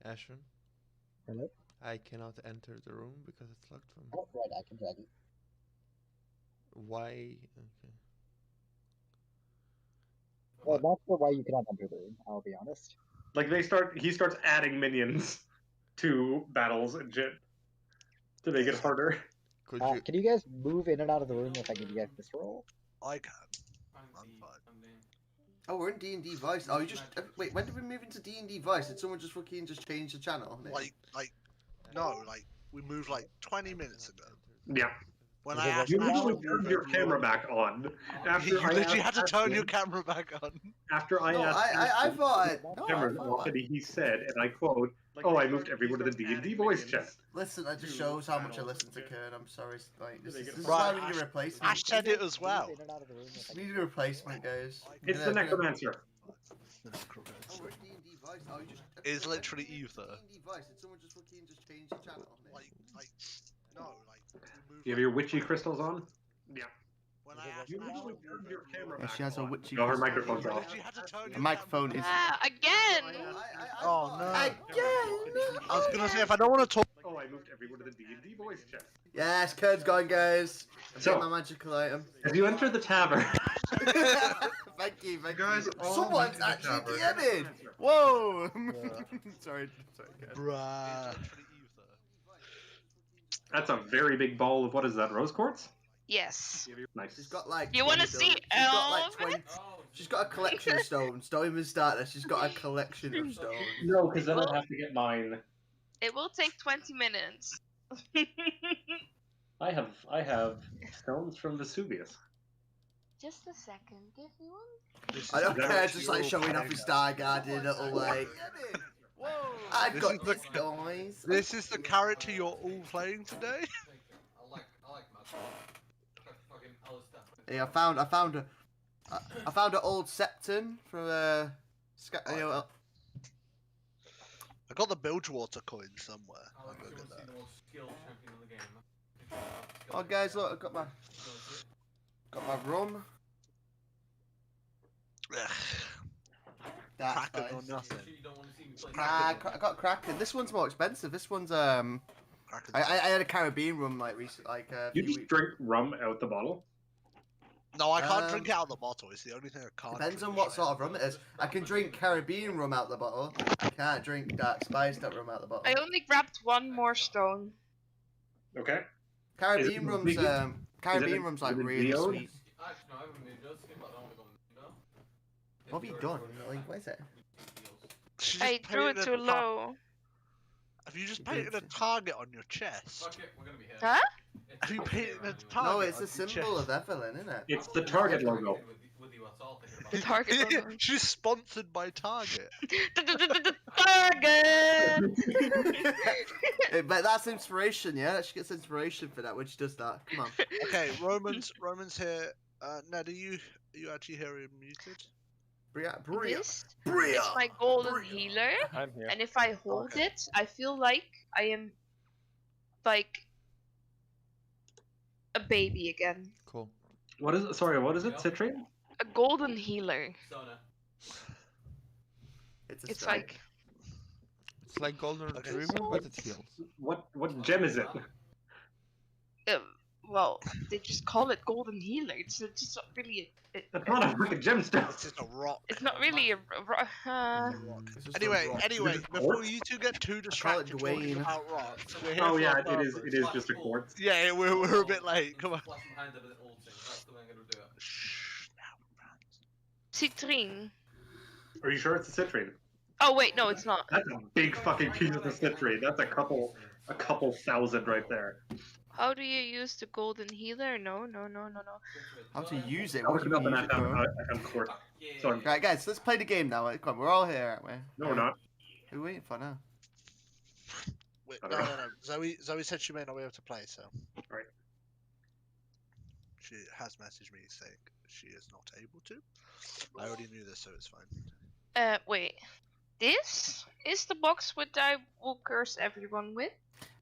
Ashwin, Hello? I cannot enter the room because it's locked from. Oh, right, I can drag it. Why? Okay. Well, not sure why you cannot enter the room, I'll be honest. Like he starts adding minions to battles and shit to make it harder. Could you? Can you guys move in and out of the room if I give you guys this roll? I can. I'm fine. Oh, we're in D&D Vice. Oh, you just wait. When did we move into D&D Vice? Did someone just fucking change the channel? No, we moved like 20 minutes ago. Yeah. When Is I it asked You working now? literally turned your camera back on. you literally had to turn your camera back on. After I No, asked I thought. No, I cameras thought. off, and he said, and I quote, "Oh, I moved everyone to the D&D voice chat." Listen, that just shows how much I listen to Kurt. I'm sorry. Like, this is Right, why we need a replacement. Ash said it as well. Move in and out of the room if I We give need a replacement, guys. It's the necromancer. Oh, we're in D&D Vice. Oh, you just. It's literally either. D&D Vice. Did someone just fucking change the channel? No, we moved. You have your witchy crystals on? Yeah. When I asked You Ash literally to turned move your it, camera Yeah, back she has a on. witchy No, her crystal. microphone's you off. literally had to turn The your microphone is. Again! Oh, no. Again! I was gonna say, if I don't want to talk. Oh, I moved everyone to the D&D voice chat. Yes, Kurt's gone, guys. So- Get my magical item. As you enter the tavern, Thank you, thank guys you. all Someone's need to actually cover. DM'd! Whoa! Yeah. sorry, Kurt. Bruh. that's a very big ball of, what is that, rose quartz? Yes. Nice. She's got like. You wanna 20 see She's got like Elvis? 20. She's got a collection of stones. Don't even start there. She's got a collection of stones. No, because then Well- I'd have to get mine. It will take 20 minutes. I have stones from Vesuvius. Just a second, give me one. I don't Is that care, what just you're like showing off his Star Guardian little like. Whoa! I This got is the- this, guys. This is the character you're all playing today? Yeah, I found an old septon from you know, I got the Bilgewater coin somewhere. I'll go get that. Oh, guys, look, I got my rum. Ugh, That's Kraken or nice. nothing. I got Kraken. This one's more expensive. This one's I had a Caribbean rum like recent, like a You few just weeks. drink rum out the bottle? No, I can't drink it out of the bottle. It's the only thing I can't. Depends drink on what straight sort out of rum it is. I can drink Caribbean rum out the bottle. I can't drink dark spiced rum out the bottle. I only grabbed one more stone. Okay. Caribbean Is it rum's vegan? Caribbean rum's like is it really VO'd? sweet. What have you done? Like, what is it? She just I threw it painted too a tar- low. Have you just You painted a did. target on your chest? Huh? Have you painted a target? No, it's on a your symbol chest? of Evelyn, isn't it? It's the Target logo. The target logo. She's sponsored by Target. Target! But that's inspiration, yeah? She gets inspiration for that when she does that. Come on. Okay, Roman's here. Ned, are you actually hearing muted? Bria. This Bria! is my golden Bria. healer, I'm here. and if I hold it, I feel like I am like a baby again. Cool. What is it? Sorry, what is it? Citrine? A golden healer. It's a It's strike. like It's like golden Okay. retriever, but it heals. What gem is it? well, they just call it golden healer. It's just not really That's not a freaking gemstone. It's just a rock. it's not really a It's just a Anyway, rock. anyway, Is it before quartz? you two get too call it distracted talking Dwayne. about rocks, we're here Oh for yeah, a it is. purpose. It is just a quartz. Yeah, we're a bit late. Come on. Shh, now, citrine. Are you sure it's a citrine? Oh wait, no, it's not. That's a big fucking piece of the citrine. That's a couple thousand right there. How do you use the golden healer? No. How to use it? I'll What look do it you up mean and use it for? I found quartz. Sorry. Right, guys, let's play the game now. Come on, we're all here, aren't we? No, we're not. Who are we waiting for now? Wait, I no, don't no, no. Zoe said she may not be able to play, so. Right. She has messaged me saying she is not able to. I already knew this, so it's fine. Wait. This is the box which I will curse everyone with.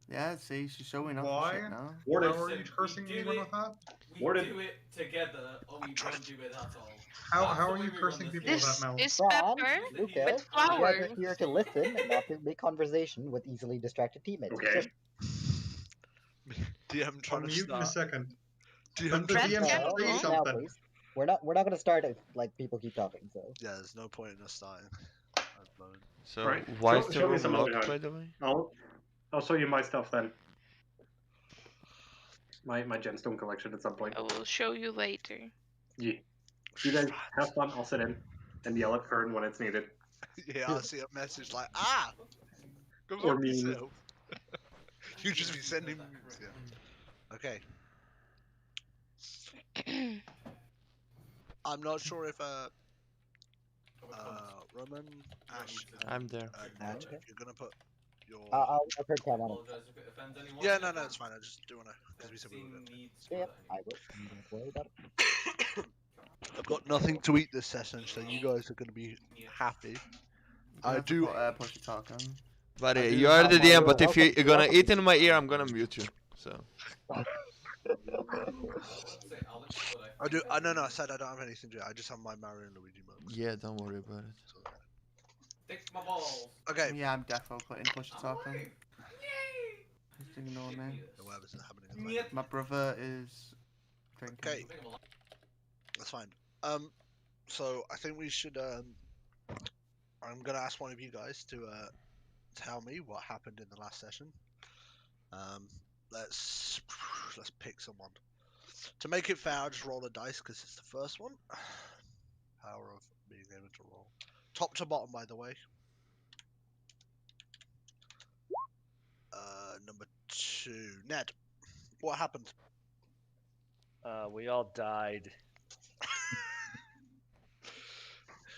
Yeah, see, she's showing off Why? shit now. What How is are you cursing anyone with that? We Where did- do it together, or we trying don't to- do it at all. How That's are the way you we cursing run this people game. with This that mouth? is Ron, pepper Lucas, with you guys flour. are here to listen and not to make conversation with easily distracted teammates. Okay. DM I'll trying to mute in a start. second. DM Let the trying DM to That's say No, good. now, something. please. We're not gonna start if like people keep talking. So Yeah, there's no point in us starting. At the moment. So Right, why show- is the show me room some locked, other by hand. the way? I'll show you my stuff then. My gemstone collection at some point. I will show you later. Yeah. You guys have fun. I'll sit in and yell at Fern when it's needed. Yeah, I see a message like, ah! Go Or fuck meme. yourself. You just be sending memes, yeah. Okay. I'm not sure if Roman, Ash, I'm there. Ned, Okay. if you're gonna put your I'll put Cam on it. Apologize if it offends anyone. yeah, no, it's fine. I just do wanna because we said we were Seeing gonna. needs Yeah, for I will. Don't worry about it. I've got nothing to eat this session, so you guys are gonna be happy. I do. Push to talk on. Buddy, I do you are have the one. DM, but if Welcome- you're gonna welcome. eat in my ear, I'm gonna mute you. So. I do. No, I said I don't have anything to do. I just have my Mario and Luigi mugs. Yeah, don't worry about it. So- Stick my balls. Okay. Yeah, I'm definitely putting push to talk on. Just ignore me. Whatever's happening. At the moment. My brother is drinking. Okay. That's fine. So I think we should. I'm gonna ask one of you guys to tell me what happened in the last session. Let's pick someone. To make it fair, I'll just roll a dice because it's the first one. Power of being able to roll. Top to bottom, by the way. Number 2, Ned. What happened? We all died.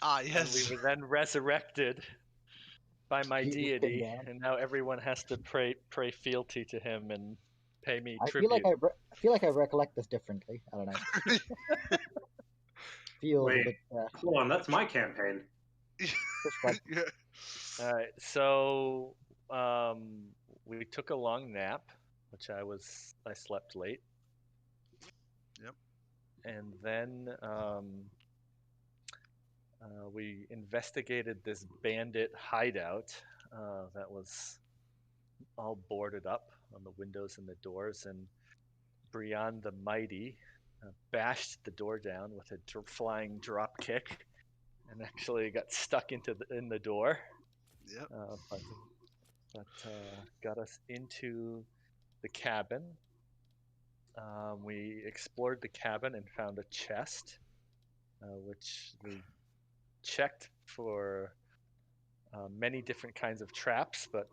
Ah, And yes. we were then resurrected by my He was pinned deity, down. and now everyone has to pray fealty to him and pay me I tribute. feel like I recollect this differently. I don't know. Feels Wait. a bit. Hold on, that's my campaign. Just like Yeah. All right, so we took a long nap, which I slept late. Yep. And then we investigated this bandit hideout that was all boarded up on the windows and the doors, and Brian the Mighty bashed the door down with a flying drop kick, and actually got stuck in the door. Yep. But got us into the cabin. We explored the cabin and found a chest, which we checked for many different kinds of traps, but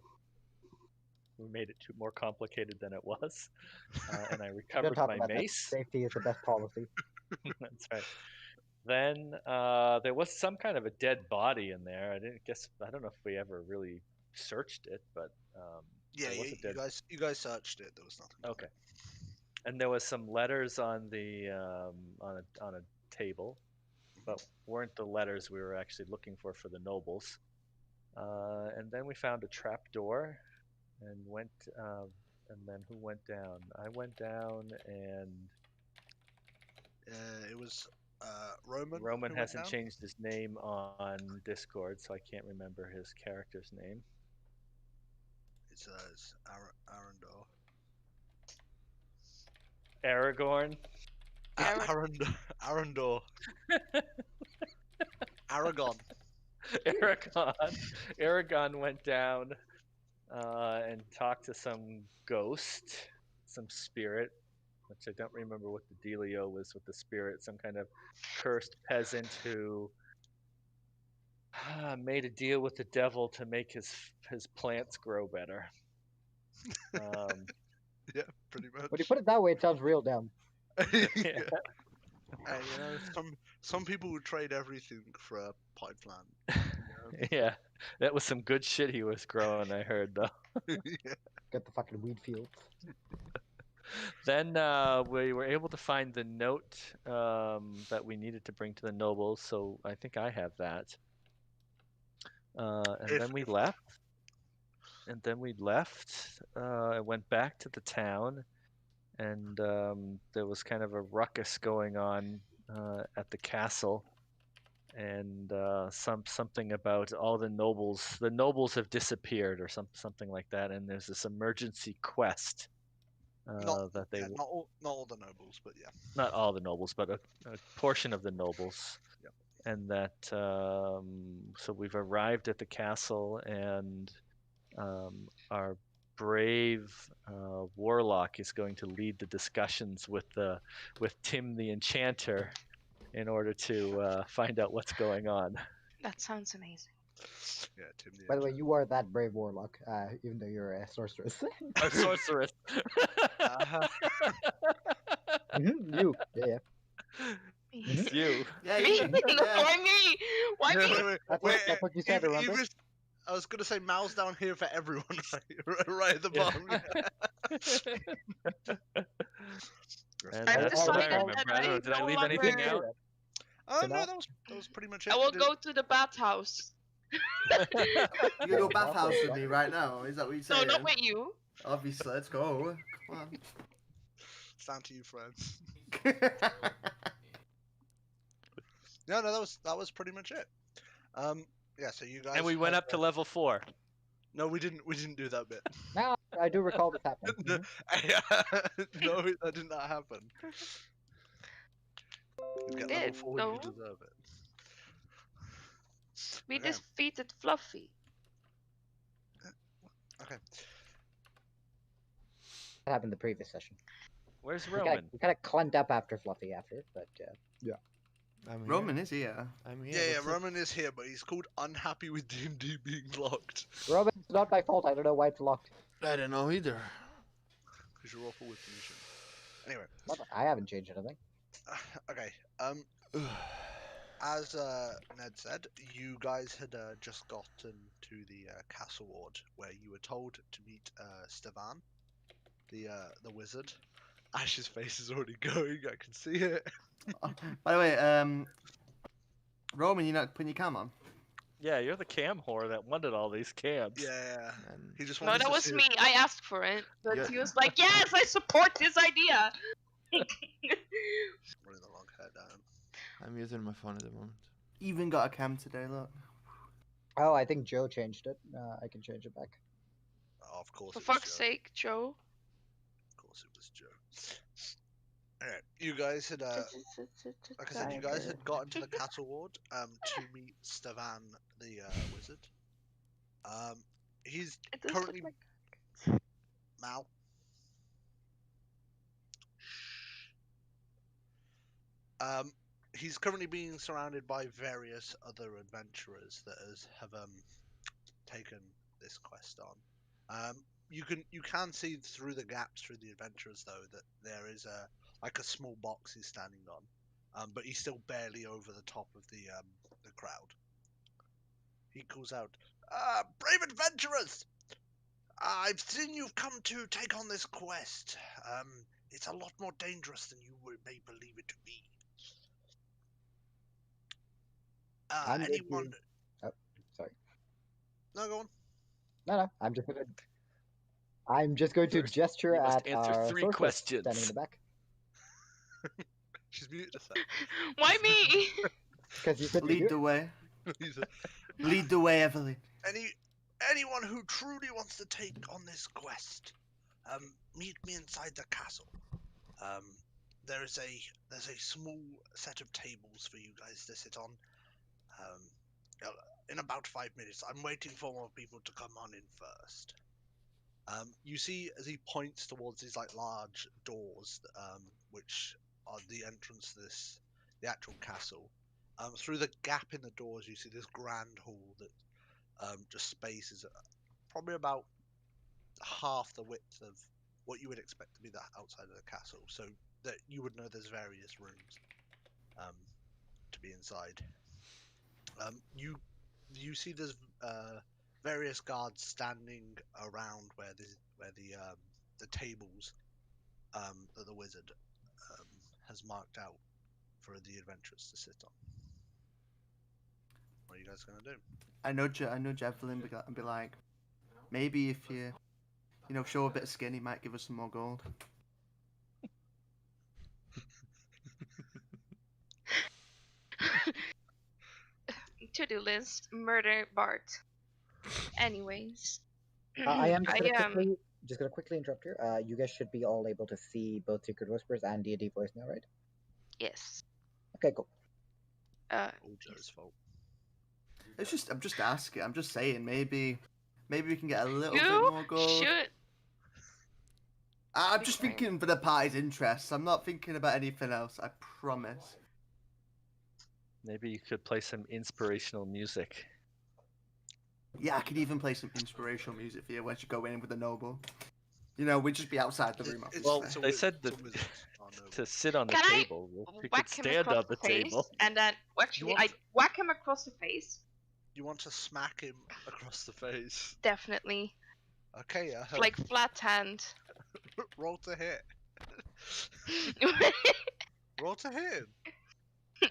we made it more complicated than it was. And I we don't recovered talk my about that. mace. Safety is the best policy. That's right. Then there was some kind of a dead body in there. I don't know if we ever really searched it, but Yeah, there was a dead. you guys searched it. There was nothing. Okay. And there was some letters on the on a table, but weren't the letters we were actually looking for the nobles. And then we found a trap door, and went. And then who went down? I went down, and It was Roman. Roman who went hasn't down? changed his name on Discord, so I can't remember his character's name. It says Arandor. Aragorn. Arandor. Aragon. Aragon went down and talked to some ghost, some spirit, which I don't remember what the dealio was with the spirit. Some kind of cursed peasant who made a deal with the devil to make his plants grow better. Yeah, pretty much. When you put it that way, it sounds real dumb. Yeah. Hey, some people would trade everything for a pipe plant. Yeah, that was some good shit he was growing, I heard, though. Yeah. Get the fucking weed field. Then we were able to find the note that we needed to bring to the nobles, so I think I have that. Then we left. I went back to the town, and there was kind of a ruckus going on at the castle, and something about all the nobles. The nobles have disappeared, or something like that, and there's this emergency quest that they not all the nobles, but yeah. not all the nobles, but a portion of the nobles. Yep. And that so we've arrived at the castle, and our brave warlock is going to lead the discussions with Tim the Enchanter in order to find out what's going on. That sounds amazing. Yeah, Tim the By the way, you are that brave warlock, even though you're a sorceress. A sorceress. You, yeah. It's you. Yeah, Me? you, No, yeah. why me? Why me? That's what you said, remember? I was gonna say Mal's down here for everyone, right at the bottom. And I've that's what I decided remember. that I don't know. I Did I no leave anything longer- out? Oh So no, now- that was pretty much it. I will Did- go to the bathhouse. You go bathhouse with me right now? Is that what you're No, saying? not with you. Obviously, let's go. Come It's down to you, friends. on. No, that was pretty much it. Yeah. So you guys. And we went up to level 4. No, we didn't. We didn't do that bit. Now I do recall this happening. No, that did not happen. You get level Did, 4 when no. you deserve it. We Okay. defeated Fluffy. Okay. That happened the previous session. Where's We Roman? kind of clumped up after Fluffy after, but I'm here. Roman is here. I'm here. Yeah, what's up? Roman is here, but he's called unhappy with DnD being locked. Robin, it's not my fault. I don't know why it's locked. I don't know either. Because you're awful with permission. Anyway, I haven't changed anything. okay. As Ned said, you guys had just gotten to the castle ward where you were told to meet Stevan, the wizard. Ash's face is already going. I can see it. By the way, Roman, you're not putting your cam on? Yeah, you're the cam whore that wanted all these cams. Yeah. And He just No, wanted that to was see me. I asked for it, but Yeah. he was like, "Yes, I support this idea." Running the wrong hair down. I'm using my phone at the moment. Even got a cam today, look. Oh, I think Joe changed it. I can change it back. Oh, of course. For it was fuck's Joe. sake, Joe. Of course, it was Joe. Alright, you guys had like I said, you guys had gotten to the castle ward to meet Stevan the wizard. He's It does look currently like- Mal. He's currently being surrounded by various other adventurers that have taken this quest on. You can see through the gaps through the adventurers though that there is a small box he's standing on, but he's still barely over the top of the crowd. He calls out, "Brave adventurers! I've seen you've come to take on this quest. It's a lot more dangerous than you may believe it to be. I'm with you. Anyone? Oh, sorry. No, go on. No. I'm just going to First, gesture you must at answer our 3 sorceress questions. standing in the back She's muted us. Why me? because you could Lead the way. Lead the way, Evelyn. Anyone who truly wants to take on this quest, meet me inside the castle. There's a small set of tables for you guys to sit on. In about 5 minutes, I'm waiting for more people to come on in first. You see, as he points towards these like large doors, which are the entrance to the actual castle. Through the gap in the doors, you see this grand hall that just spaces probably about half the width of what you would expect to be the outside of the castle, so that you would know there's various rooms to be inside. You see there's various guards standing around where the tables that the wizard has marked out for the adventurers to sit on. What are you guys gonna do? I nudge Evelyn and be like, maybe if you show a bit of skin, he might give us some more gold. to-do list: murder Bart. Anyways, I am just I gonna quickly interrupt here. You guys should be all able to see both Secret Whispers and D&D voice now, right? yes. Okay, cool. All Joe's fault. I'm just asking. I'm just saying. Maybe we can get a little bit You more gold. should. I'm just thinking for the party's interests. I'm not thinking about anything else. I promise. Maybe you could play some inspirational music. Yeah, I could even play some inspirational music for you once you go in with the noble. You know, we'd just be outside the room. Well, it's a they wiz- said it's a that wizard. Oh, no. to sit on the Can I table. Well, you could whack him stand across on the face, table. and then actually I whack him across the face. You want to smack him across the face? Definitely, Okay, like flat hand. roll to hit. Roll to hit.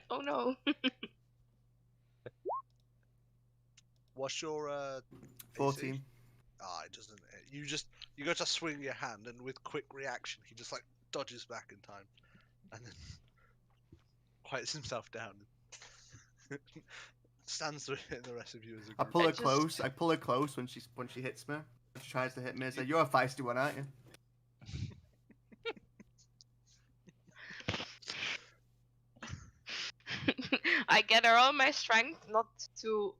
Oh no. What's your 14. AC? Ah, it doesn't. You go to swing your hand, and with quick reaction, he just like dodges back in time, and then quiets himself down. Stands to hit the rest of you as a I group. pull her just- close. I pull her close when she hits me. When she tries to hit me. I say, "You're a feisty one, aren't you?" I gather all my strength not to,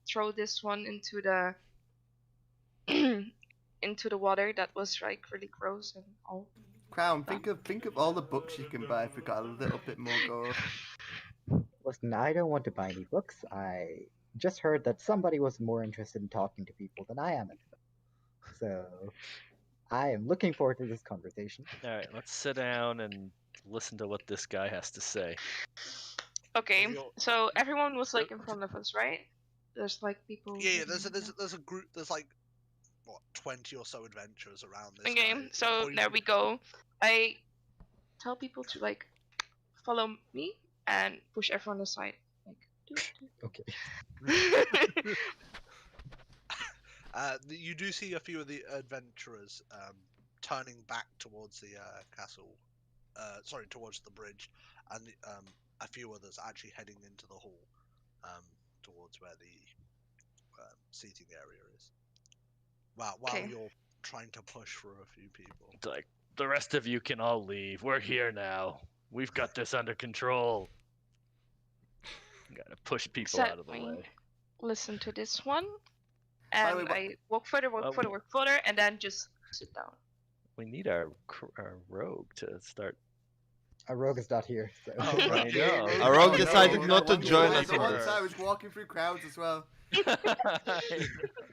throw this one into the into the water that was like really gross and all. Crown, think of all the books you can buy if we got a little bit more gold. Listen, I don't want to buy any books. I just heard that somebody was more interested in talking to people than I am. So I am looking forward to this conversation. All right, let's sit down and listen to what this guy has to say. Okay, Have your- so everyone was like in front of us, right? There's like people. Yeah, sitting there's a group. There's like what 20 or so adventurers around this. Okay, guy. so Or you there can- we go. I tell people to like follow me and push everyone aside. Like, Okay. You do see a few of the adventurers turning back towards the castle, towards the bridge, and a few others actually heading into the hall, towards where the seating area is. While Okay. you're trying to push for a few people. It's like, the rest of you can all leave. We're here now. We've got this under control. Gotta push people out of the Exactly. way. Listen to this one, By the and way, I walk further, walk further, and then just sit down. We need our rogue to start. A rogue is not here, so. Oh, I right. know. Our rogue I know. decided not to join us The in one this. I was walking through crowds as well. It's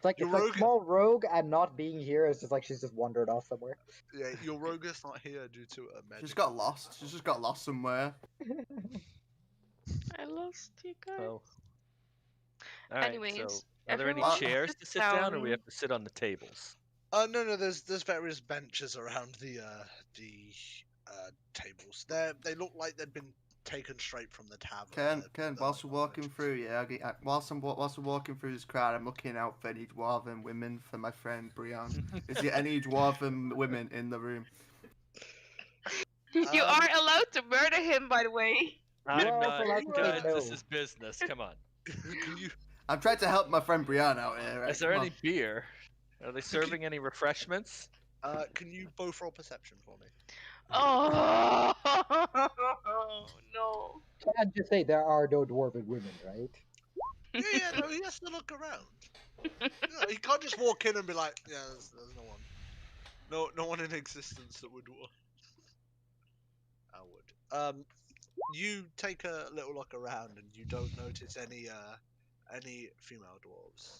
like Your it's like rogue- small rogue and not being here is just like she's just wandered off somewhere. Yeah, your rogue is not here due to a medical. She's got lost. She's just got lost somewhere. I lost you guys. Oh. All right, Anyways, so are there any everyone chairs sit to sit down, or we down. have to sit on the tables? No, there's various benches around the tables. They look like they'd been taken straight from the tavern. Ken, whilst we're walking through, yeah, whilst we're walking through this crowd, I'm looking out for any dwarven women for my friend Brian. Is there any dwarven women in the room? You are allowed to murder him, by the way. I'm also not, allowed to say guys. This no. is business. Come on. Can you? I'm trying to help my friend Brian out here. Right? Is there Come any beer? Are they serving any refreshments? Can you both roll perception for me? Oh no. Can't just say there are no dwarven women, right? Yeah, no, he has to look around. No, he can't just walk in and be like, yeah, there's no one. No one in existence that would. I would. You take a little look around and you don't notice any female dwarves.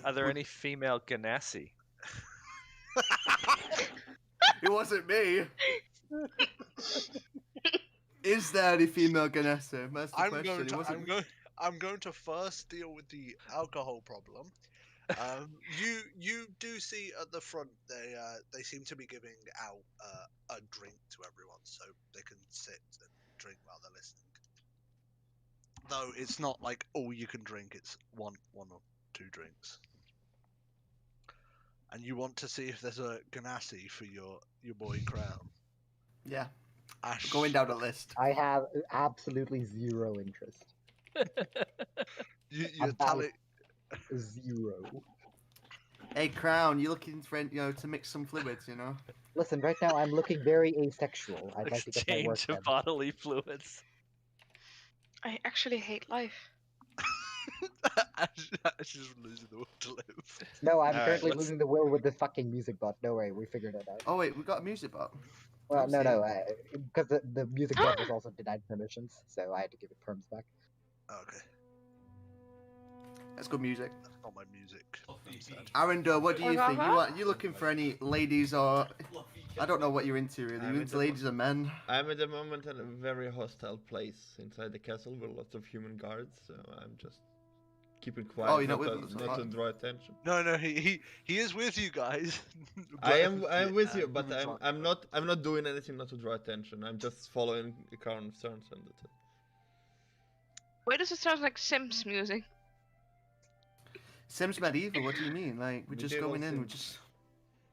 Are there any female Ganassi? It wasn't me. Is there any female Ganessa? That's the question. It wasn't me. I'm going to first deal with the alcohol problem. You do see at the front they seem to be giving out a drink to everyone, so they can sit and drink while they're listening. Though it's not like all you can drink; it's one or two drinks. And you want to see if there's a ganassi for your boy Crown. Yeah. Ash. Going down the list. I have absolutely zero interest. You're About- telling. Zero. Hey, Crown, you looking for to mix some fluids, Listen, right now I'm looking very asexual. I'd like to get my work Exchange done. of bodily fluids. I actually hate life. Ash is losing the will to live. No, I'm Alright, currently let's- losing the will with the fucking music bot. Don't worry, we figured it out. Oh wait, we got a music bot. Well, Let's no, see. no, because the music bot was also denied permissions, so I had to give it perms back. Okay, That's good music. that's not my music. I'm sad. Arandor, what do you think? What? You looking for any ladies or I don't know what you're into really. I'm You into into ladies or men? I'm at the moment in a very hostile place inside the castle with lots of human guards, so I'm just keeping quiet. Oh, you're not not with to, us, not to alright. draw attention. No, he is with you guys. I am with you, and but humans aren't. I'm not doing anything not to draw attention. I'm just following the current turns and that's it. Why does it sound like Sims music? Sims medieval, what do you mean? Like we're just Medieval going in, we're Sims. just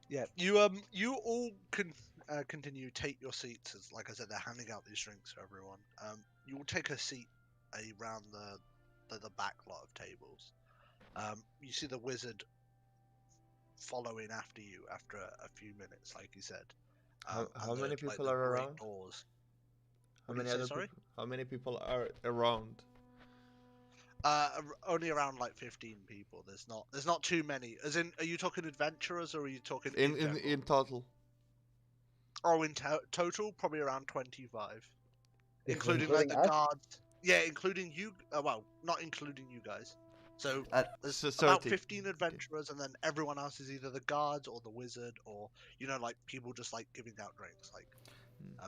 Yeah, you all can continue take your seats as like I said they're handing out these drinks for everyone. You will take a seat around the back lot of tables. You see the wizard following after you after a few minutes, like you said. How and many the, like, people the are great around? doors. How What did many you say, other sorry? people? How many people are around? Only around like 15 people. There's not too many. As in, are you talking adventurers or are you talking general? In total. Oh, in total, probably around 25, Is it including like the us? guards. Yeah, including you. Well, not including you guys. So there's So about 30. 15 adventurers, and then everyone else is either the guards or the wizard, or like people just like giving out drinks, like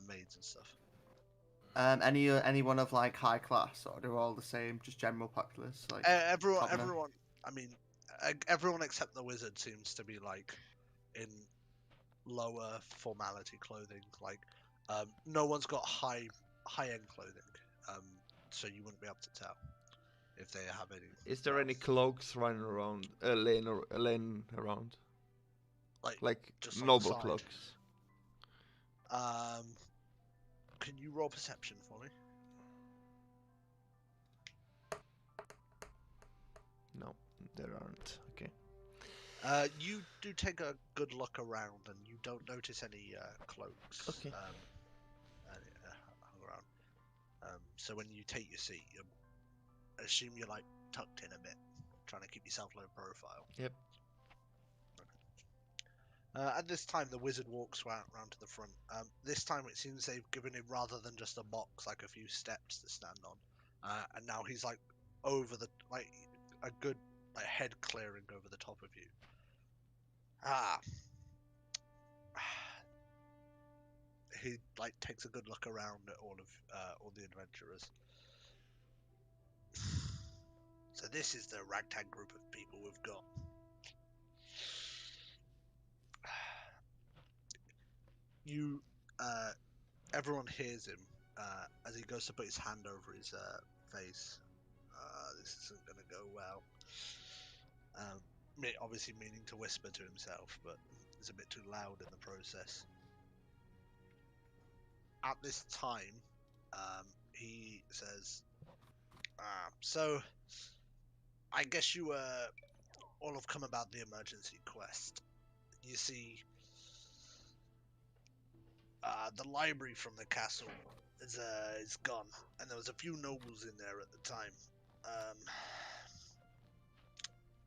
maids and stuff. anyone of like high class or they're all the same, just general populace, like commoner? Everyone. I mean, everyone except the wizard seems to be like in lower formality clothing. Like, no one's got high end clothing, so you wouldn't be able to tell if they have any. Is there any wealth. cloaks running around, laying around? Like just on the noble side? cloaks? Can you roll perception for me? No, there aren't. Okay. You do take a good look around, and you don't notice any cloaks. Okay. Hung around. So when you take your seat, you assume you're like tucked in a bit, trying to keep yourself low profile. Yep. At this time, the wizard walks round to the front. This time, it seems they've given him rather than just a box, like a few steps to stand on. And now he's like over the a good head clearing over the top of you. He takes a good look around at all the adventurers. So this is the ragtag group of people we've got. You, everyone hears him as he goes to put his hand over his face. This isn't gonna go well. Obviously meaning to whisper to himself, but it's a bit too loud in the process. At this time, he says, so I guess you all have come about the emergency quest. You see, the library from the castle is gone, and there was a few nobles in there at the time.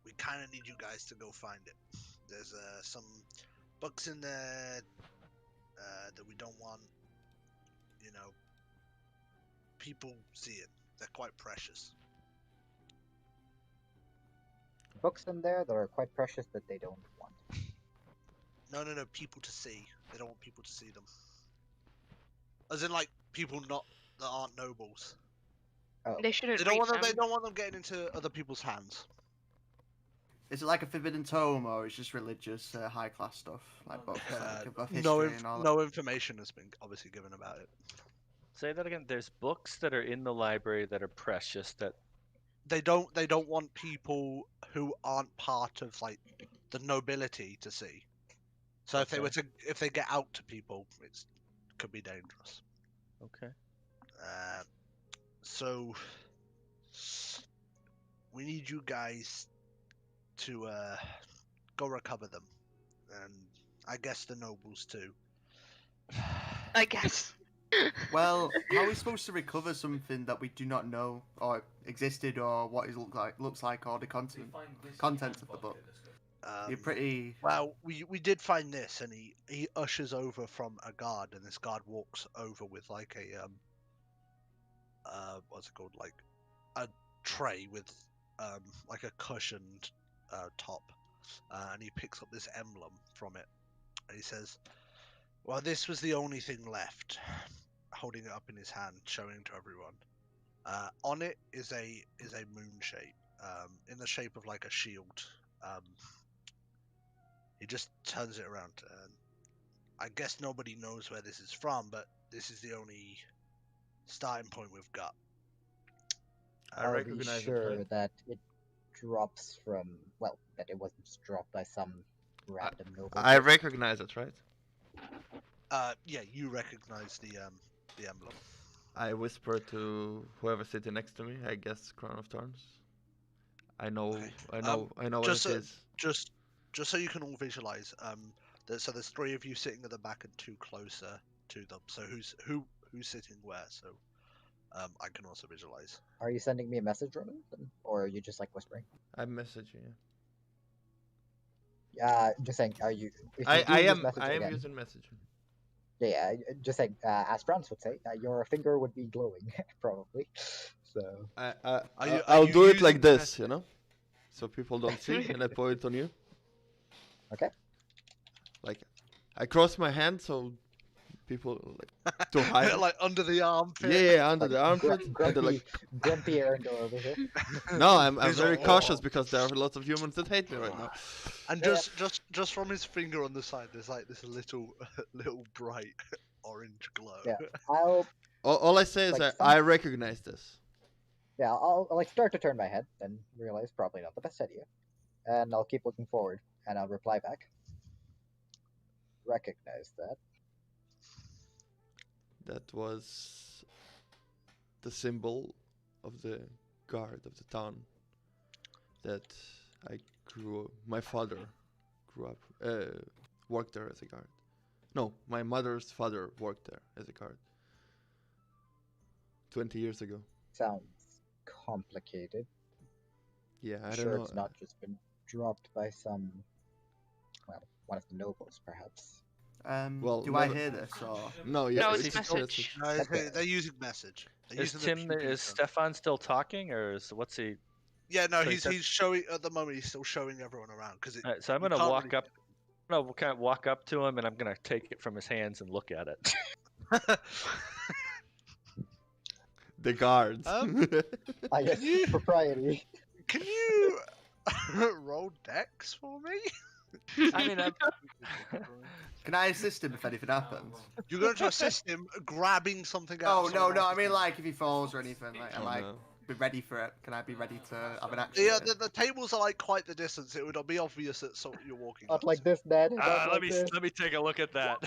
We kind of need you guys to go find it. There's some books in there that we don't want, people seeing. They're quite precious. Books in there that are quite precious that they don't want. No, people to see. They don't want people to see them. As in, people that aren't nobles. Oh, They shouldn't They don't read want them. them. They don't want them getting into other people's hands. Is it like a forbidden tome or it's just religious high class stuff like books like, of history No, and all that? no information has been obviously given about it. Say that again. There's books that are in the library that are precious that They don't want people who aren't part of the nobility to see. So if they Okay. if they get out to people, it could be dangerous. Okay. So we need you guys to go recover them, and I guess the nobles too. I guess. Well, how are we supposed to recover something that we do not know or existed or what it looks like or the contents of the book? You're pretty. Well, we did find this, and he ushers over from a guard, and this guard walks over with like a what's it called, like a tray with like a cushioned top, and he picks up this emblem from it, and he says, "Well, this was the only thing left." Holding it up in his hand, showing to everyone. On it is a moon shape, in the shape of like a shield. He just turns it around, and I guess nobody knows where this is from, but this is the only starting point we've got. I I'll be recognize it, sure right? that it drops from, well, that it wasn't just dropped by some random noble. I person. recognize it, right? Yeah, you recognize the emblem. I whisper to whoever's sitting next to me. I guess Crown of Thorns. I know, Okay. I know what just it is. Just so you can all visualize, so there's three of you sitting at the back and two closer to them. So who's sitting where? So I can also visualize. Are you sending me a message, Ronan? Or are you just like whispering? I'm messaging you. Just saying, are you... If I you do use message am again, using messaging. yeah, just saying, as Franz would say, your finger would be glowing, probably. So... I'll you do it using like this, you know, so people don't see, and I point on you. Okay. Like, I cross my hand so people like to hide. Like under the armpit. Yeah, under the Like, armpit. And they're like, grumpy Arandor over here. no, I'm He's very like, cautious "Oh." because there are lots of humans that hate me right now. And just from his finger on the side, there's like this little bright orange glow. Yeah, I'll All I say is Like that some- I recognize this. yeah, I'll like start to turn my head, then realize probably not the best idea, and I'll keep looking forward, and I'll reply back. Recognize that. That was the symbol of the guard of the town that my father grew up, worked there as a guard. No, my mother's father worked there as a guard 20 years ago. Sounds complicated. Yeah, I don't Sure, know. it's not just been dropped by some, well, one of the nobles, perhaps. Well, Do I never- hear this or? No, yeah, No, it's it's just message. No, Okay. they're using message. They're Is using the is PPK. Stefan still talking, or what's he? Yeah, no, so he's that- he's showing at the moment. He's still showing everyone around because All right, so I'm you gonna can't walk really- up. No, kind of walk up to him, and I'm gonna take it from his hands and look at it. the guards. I guess you- propriety. Can you roll dex for me? I mean, Can I assist him if anything happens? You're going to assist him grabbing something Oh else. no, no. I mean, like if he falls or anything, like Oh, am I no. be ready for it? Can I be ready to have an action? Yeah, with it? the tables are like quite the distance. It would be obvious that you're walking. Not up like to. this, Dad. Not let like me this. take a look at that.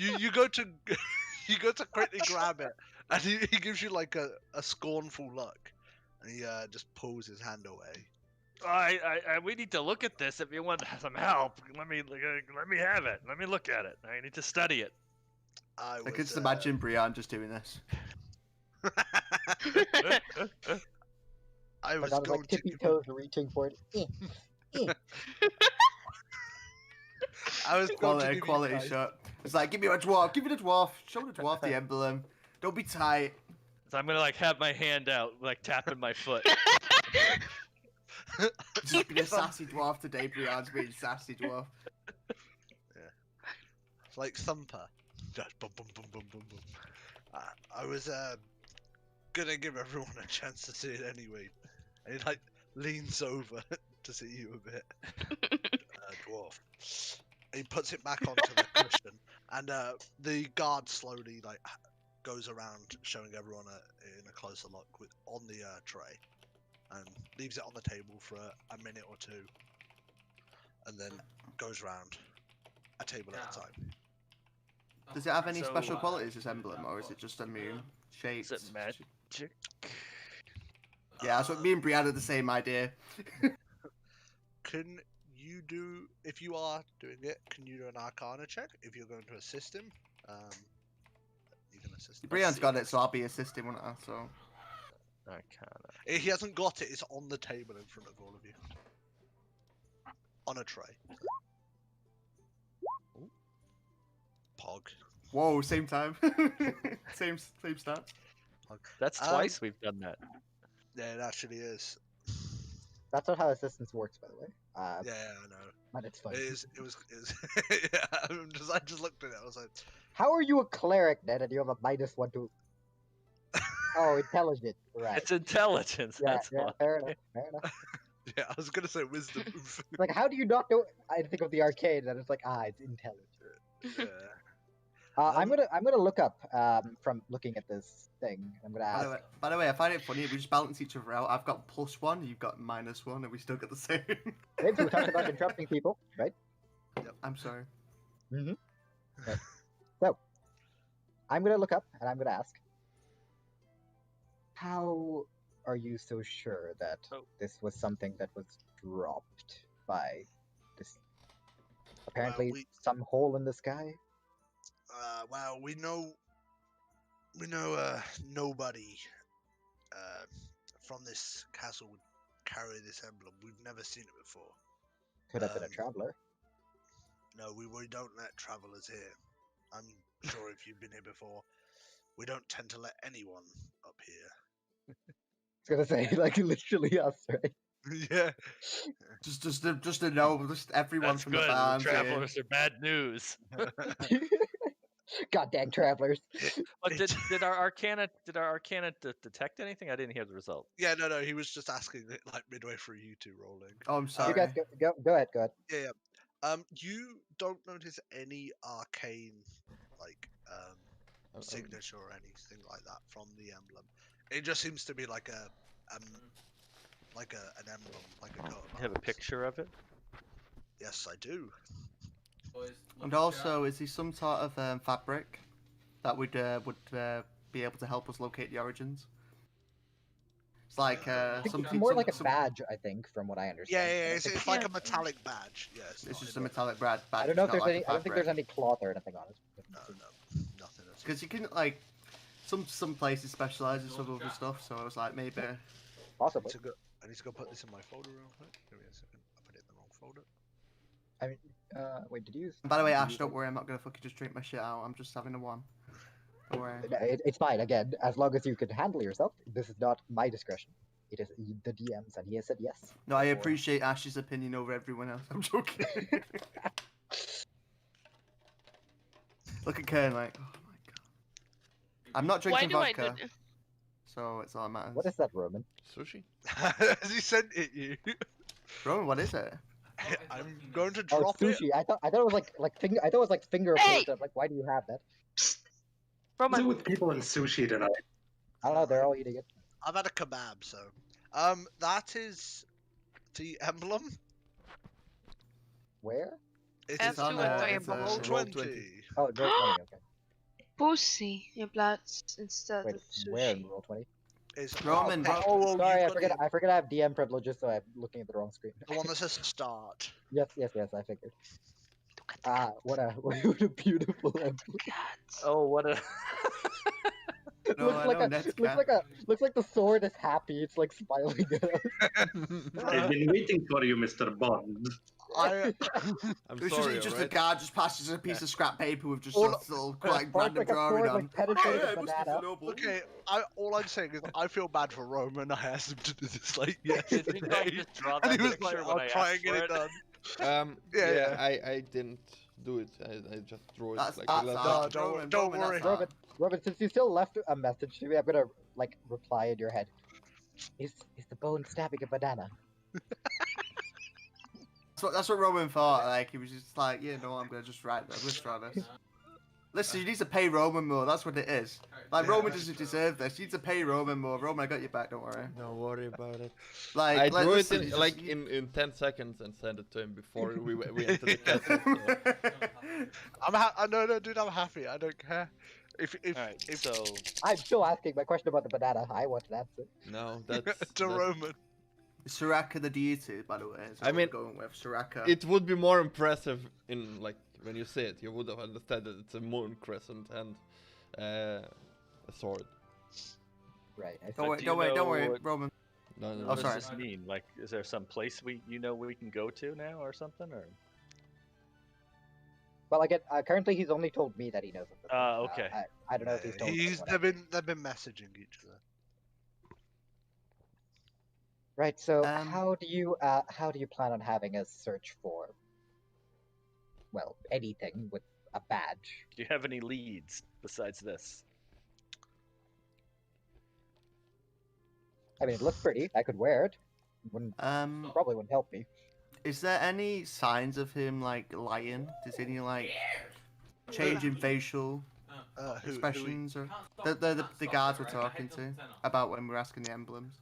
You go to quickly grab it, and he gives you like a scornful look, and he just pulls his hand away. We need to look at this if you want some help. Let me have it. Let me look at it. I need to study it. I I was, can just imagine Brian just doing this. I was And I was going like to. tippy toes reaching for it. I was going to give you Quality guys- shot. It's like, give me a dwarf. Give me the dwarf. Show the dwarf the emblem. Don't be tight. So I'm gonna like have my hand out, like tapping my foot. Just be a sassy dwarf today. Brian's being sassy dwarf. like Thumper. Just boom, boom, boom, boom, boom, boom. I was gonna give everyone a chance to see it anyway. And he like leans over to see you a bit. Dwarf. He puts it back onto the cushion, and the guard slowly like goes around showing everyone in a closer look on the tray, and leaves it on the table for a minute or two, and then goes around a table at a time. Does it have any So, special qualities, this emblem, or is it just a moon shaped? Is it magic? Yeah, that's what me and Brianna had the same idea. Can you do, if you are doing it, can you do an Arcana check if you're going to assist him? You can assist him. Brianna's got it, so I'll be assisting, won't I? So. Arcana. He hasn't got it. It's on the table in front of all of you, on a tray. Pog. Whoa, same time. same start. That's twice we've done that. Yeah, it actually is. That's not how assistance works, by the way. Yeah, I know. But it's fun. It was. Yeah, I just looked at it. I was like, How are you a cleric, Ned, and you have a -1 to... Oh, intelligent. Right. It's intelligence. Yeah, That's yeah, why. fair enough. Fair enough. yeah, I was gonna say wisdom. It's like, how do you not know? I think of the arcade, and it's like, it's intelligent. yeah. I'm gonna look up from looking at this thing. I'm gonna ask. By the way, I find it funny. We just balance each other out. I've got +1, you've got -1, and we still got the same. Maybe we talked about interrupting people, right? Yep. I'm sorry. Mm-hmm. Okay. So, I'm gonna look up and I'm gonna ask. How are you so sure that this was something that was dropped by this? Apparently, some hole in the sky. Well, we know nobody from this castle would carry this emblem. We've never seen it before. Could have been a traveler. No, we don't let travelers here. I'm sure if you've been here before, we don't tend to let anyone up here. I was gonna say, like, literally us, right? yeah. Just to know, just everyone That's from good. the band. Travelers are bad news. Goddamn travelers. But did our Arcana detect anything? I didn't hear the result. Yeah, no. He was just asking it like midway through you two rolling. Oh, I'm You sorry. guys go ahead. Go ahead. Yeah. You don't notice any arcane like signature or anything like that from the emblem. It just seems to be like an emblem, like a coat. You have a picture of it? Yes, I do. And also, is he some sort of fabric that would be able to help us locate the origins? It's like It's more like a badge, I think, from what I understand. Yeah. It's like a metallic badge. Yes. It's just a metallic badge. I don't know if it's there's not like any. a I don't think there's fabric. any cloth or anything on it. No, nothing. Because you can like some places specialize in some other stuff, so I was like maybe. Possibly. I need to go put this in my folder real quick. Give me a second. I put it in the wrong folder. I mean, wait, did you use... By the way, Ash, don't worry, I'm not gonna fucking just drink my shit out. I'm just having a one. Don't worry. No, it's fine. Again, as long as you can handle yourself, this is not my discretion. It is the DM's, and he has said yes. No, I appreciate Ash's opinion over everyone else. I'm joking. Look at Kern, like, oh my god. I'm not Why drinking do I vodka, do? so it's all that matters. What is that, Roman? Sushi? Has he sent it you? Roman, what is it? I'm going to Oh, drop sushi. it. I thought it was like finger. I thought it was like finger Hey! food. I'm like, why do you have that? What's it Roman, with people in sushi tonight? I don't know. They're all eating it. I've had a kebab, so that is the emblem. Where? It F2 is on, and it's, diagonal. uh, roll roll 20. 20. Oh, roll 20. Okay. pussy in plaats instead Wait, of where sushi. in roll 20? Is Roman, oh, Sorry, you've I got forget. I forget I have DM privileges, so I'm looking at the wrong screen. the one that says start. Yes. I figured. What a beautiful emblem. Oh, what a. No, looks I like know, a Ned's looks like the sword is happy. It's like smiling at us. I've been waiting for you, Mr. Bond. I I'm It's sorry, just a alright? guard just passes a piece of scrap paper with just All- a little like Or random it's like a drawing sword on. like penetrated Yeah, a it must be banana. noble. okay. All I'm saying is I feel bad for Roman. I asked him to do this like Did you not yesterday, just draw and that he was picture like, when "I'll I try asked and get for it done." Yeah, Yeah. I didn't do it. I just drew it That's like that's a letter. art. don't- Roman, don't Roman, that's worry. art. Robin, since you still left a message to me, I'm gonna like reply in your head. Is the bone stabbing a banana? That's what Roman thought. Like he was just like, yeah, no, I'm gonna just write that. Let's try this. Listen, you need to pay Roman more. That's what it is. Like Yeah, Roman that's doesn't true. deserve this. You need to pay Roman more. Roman, I got your back. Don't worry. Don't worry about it. Like I drew listen, it you in, just- like in 10 seconds and sent it to him before we entered the castle. So. No, dude, I'm happy. I don't care. If All right, if so I'm still asking my question about the banana. I want an answer. No, that's to Roman. Soraka the deity, by the way. Is I what mean, we're going with Soraka. it would be more impressive in like when you say it. You would have understood that it's a moon crescent and a sword. Right. I see. But do you Don't know worry, what- Roman. No, no, what no. does sorry. this mean? Like, is there some place we can go to now or something? Or Well, again, currently he's only told me that he knows of them. okay. I don't know if he's told anyone else. They've been messaging each other. Right. So Um, how do you plan on having us search for, well, anything with a badge? Do you have any leads besides this? I mean, it looks pretty. I could wear it. Probably wouldn't help me. Is there any signs of him like lying? Does any like change in facial expressions or the guards we're talking to about when we're asking the emblems?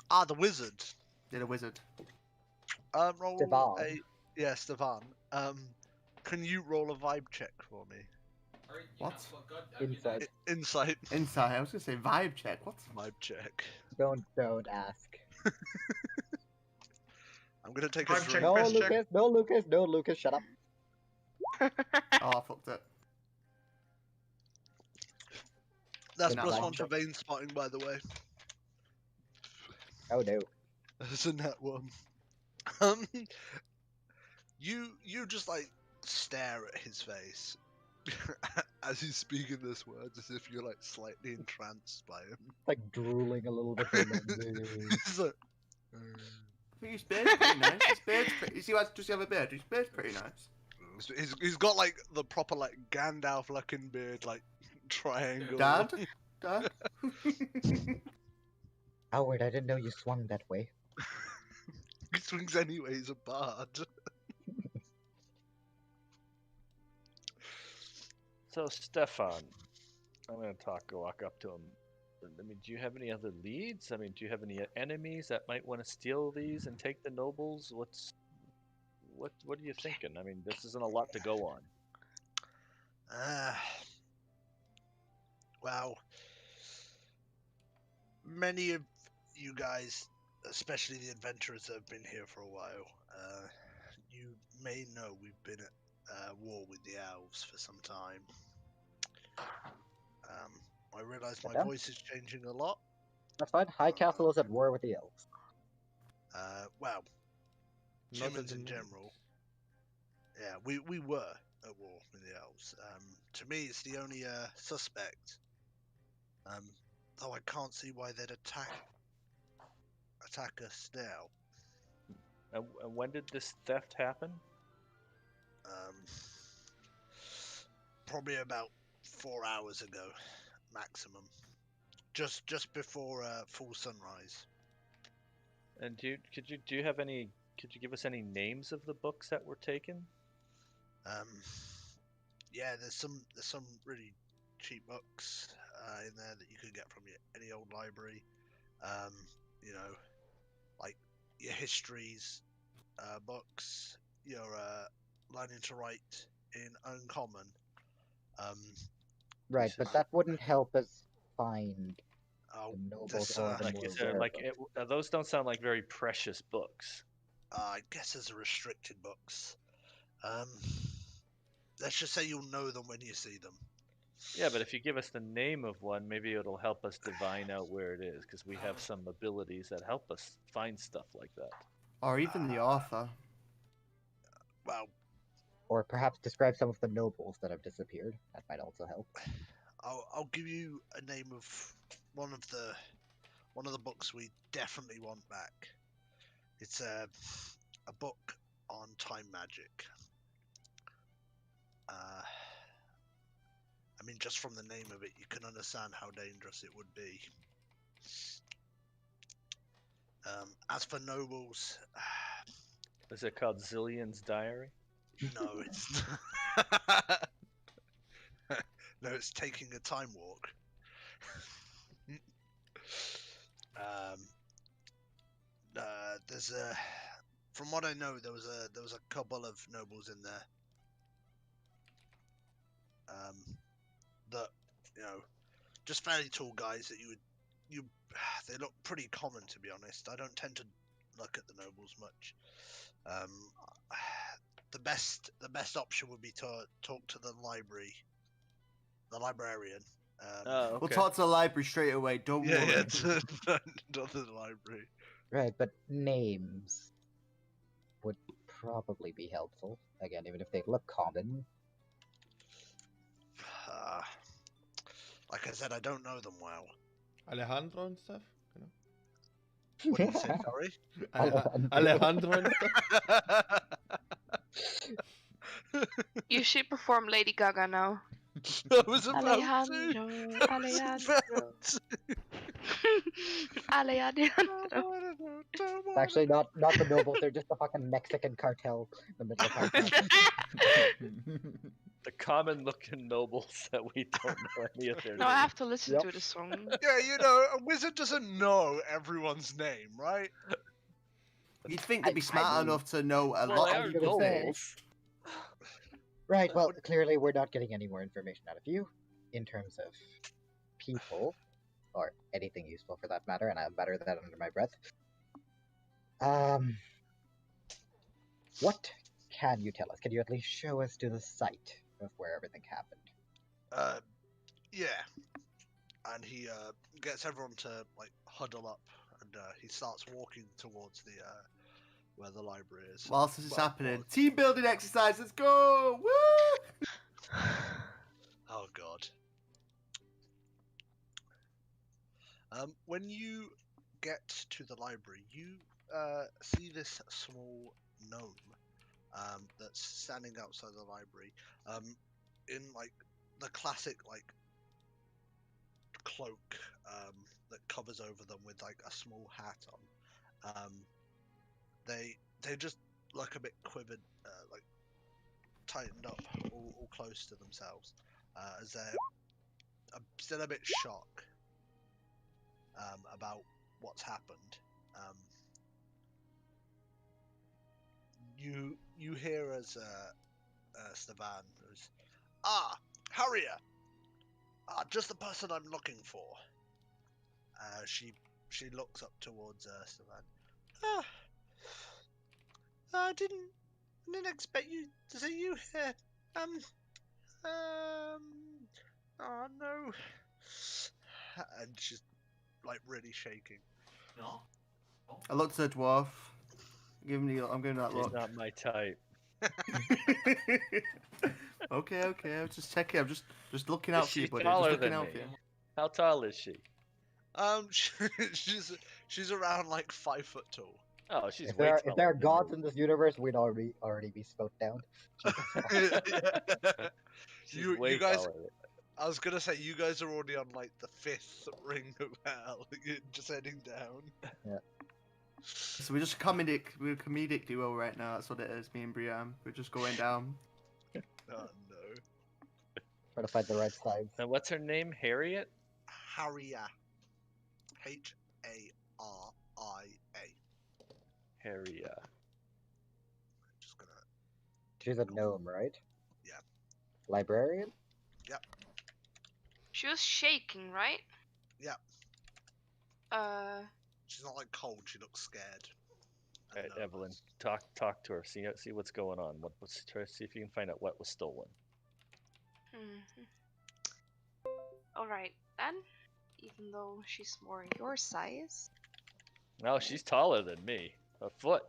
Ah, the wizard. Yeah, the wizard. Roll Stevan. Stevan. Can you roll a vibe check for me? What? Insight. Insight. Insight. I was gonna say vibe check. What? Vibe check. Don't ask. I'm gonna take a Vibe check. drink. No, Quest check. Lucas. No, Lucas. Shut up. Oh, I fucked it. That's You're not plus vibe one to check. vein spotting, by the way. Oh no. That's a net one. You just like stare at his face as he's speaking this words, as if you're like slightly entranced by him. Like drooling a little bit. He's like, I think his beard's pretty nice. His beard's pretty. Does he have a beard? His beard's pretty nice. he's got like the proper like Gandalf looking beard, like triangle. Dad? Howard, I didn't know you swung that way. He swings anyway. He's a bard. So Stefan, I'm gonna walk up to him. I mean, do you have any other leads? I mean, do you have any enemies that might want to steal these and take the nobles? What are you thinking? I mean, this isn't a lot to go on. Well, many of you guys, especially the adventurers that have been here for a while, you may know we've been at war with the elves for some time. I realise my Yeah. voice is changing a lot. That's fine. High Castle is at war with the elves. Well, Not humans at in the general. Yeah, we were at war with the elves. To me, it's the only suspect. Though I can't see why they'd attack us now. And when did this theft happen? Probably about 4 hours ago, maximum. Just before full sunrise. And do you have any? Could you give us any names of the books that were taken? Yeah, there's some really cheap books in there that you could get from any old library. You know, like your histories books, your learning to write in Uncommon. Right, but that wouldn't help us find Oh, the nobles this, or the Like, more is there rare like books. those don't sound like very precious books? I guess there's a restricted books. Let's just say you'll know them when you see them. Yeah, but if you give us the name of one, maybe it'll help us divine out where it is, because we have some abilities that help us find stuff like that. Or even the author. Well, Or perhaps describe some of the nobles that have disappeared. That might also help. I'll give you a name of one of the books we definitely want back. It's a book on time magic. I mean, just from the name of it, you can understand how dangerous it would be. As for nobles, Is it called Zillion's Diary? no, it's no, it's taking a time walk. There's from what I know, there was a couple of nobles in there. just fairly tall guys that you they look pretty common, to be honest. I don't tend to look at the nobles much. The best option would be to talk to the librarian. Okay. We'll talk to the library straight away. Don't worry. Yeah, to the library. Right, but names would probably be helpful. Again, even if they look common. Like I said, I don't know them well. Alejandro and stuff. What did you say? Sorry. Alejandro and stuff. You should perform Lady Gaga now. I was about Alejandro, Alejandro. Alejandro. It's actually not the nobles, they're just a fucking Mexican cartel in the middle of Hong The common-looking nobles that we don't know any of their No, I names. have to listen to the song. Yeah, you know, a wizard doesn't know everyone's name, right? You'd think they'd be I smart mean- enough to know a Well, lot they of are people. nobles. Right, well, clearly we're not getting any more information out of you in terms of people, or anything useful for that matter, and I'll mutter that under my breath. What can you tell us? Can you at least show us to the site of where everything happened? Yeah. And he gets everyone to like huddle up, and he starts walking towards the where the library is. Whilst this is Well, happening, team building exercise. Let's go! Woo! Oh god. When you get to the library, you see this small gnome that's standing outside the library, in like the classic like cloak that covers over them with like a small hat on. They just look a bit quivered, like tightened up, all close to themselves, as they're still a bit shocked about what's happened. You hear as Stevan goes, Harrier! Just the person I'm looking for. She looks up towards Stevan. I didn't expect you to see you here. Oh no. And she's like really shaking. No. I looked at the dwarf. I'm giving that She's look. not my type. Okay. I'm just checking. I'm just looking out Is for you, she buddy. taller Just looking than out me? for you. How tall is she? She's around like 5 foot tall. Oh, she's If way there are, taller if there are than gods me. in this universe, we'd already be smoked down. She's You way guys, taller. I was gonna say you guys are already on like the 5th ring of hell. You're just heading down. So we're just we're a comedic duo right now. That's what it is. Me and Briam. We're just going down. Oh no. Try to find the right sides. And what's her name? Harriet? Harrier. Haria. Harriet. Just gonna. She's a gnome, right? Yeah. Librarian? She was shaking, right? Yeah. Uh, She's not like cold. She looks scared. All right, Evelyn, talk to her. See what's going on. Try to see if you can find out what was stolen. Alright then. Even though she's more your size. No, she's taller than me. A foot.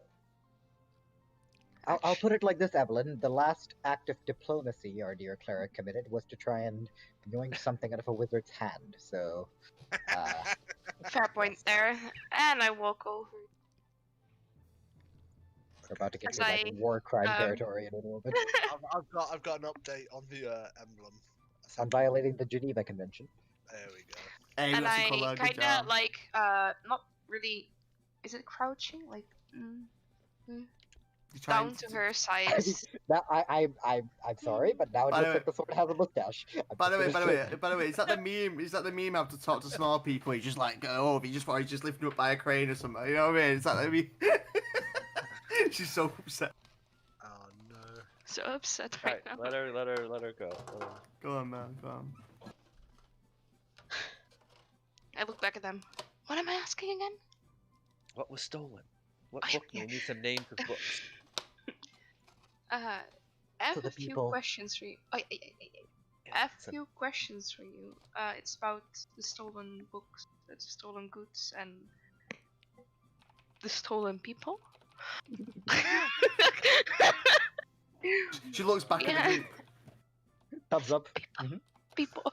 I'll put it like this, Evelyn. The last act of diplomacy our dear cleric committed was to try and yoink something out of a wizard's hand. So, Fair point there. And I walk over. we're about to get As to like I, war crime territory in a little bit. I've got an update on the emblem. On violating the Geneva Convention. There we go. Hey, And that's a I colour, good kinda job. like, not really, is it crouching? Like, You trying down to her size. That I'm sorry, but now it By the looks like the sword has a mustache. By the way, is that the meme? Is that the meme? How to talk to small people? You just like go over. You just lift them up by a crane or something. You know what I mean? Is that the meme? She's so upset. Oh no. So upset All right right, now. let her go. Go on, man. Go on. I look back at them. What am I asking again? What was stolen? What Oh, book? yeah. We need some names of books. I have the a few people. questions for you. I have a few questions for you. It's about the stolen books, the stolen goods, and the stolen people. She looks back at the group. Thumbs up. People.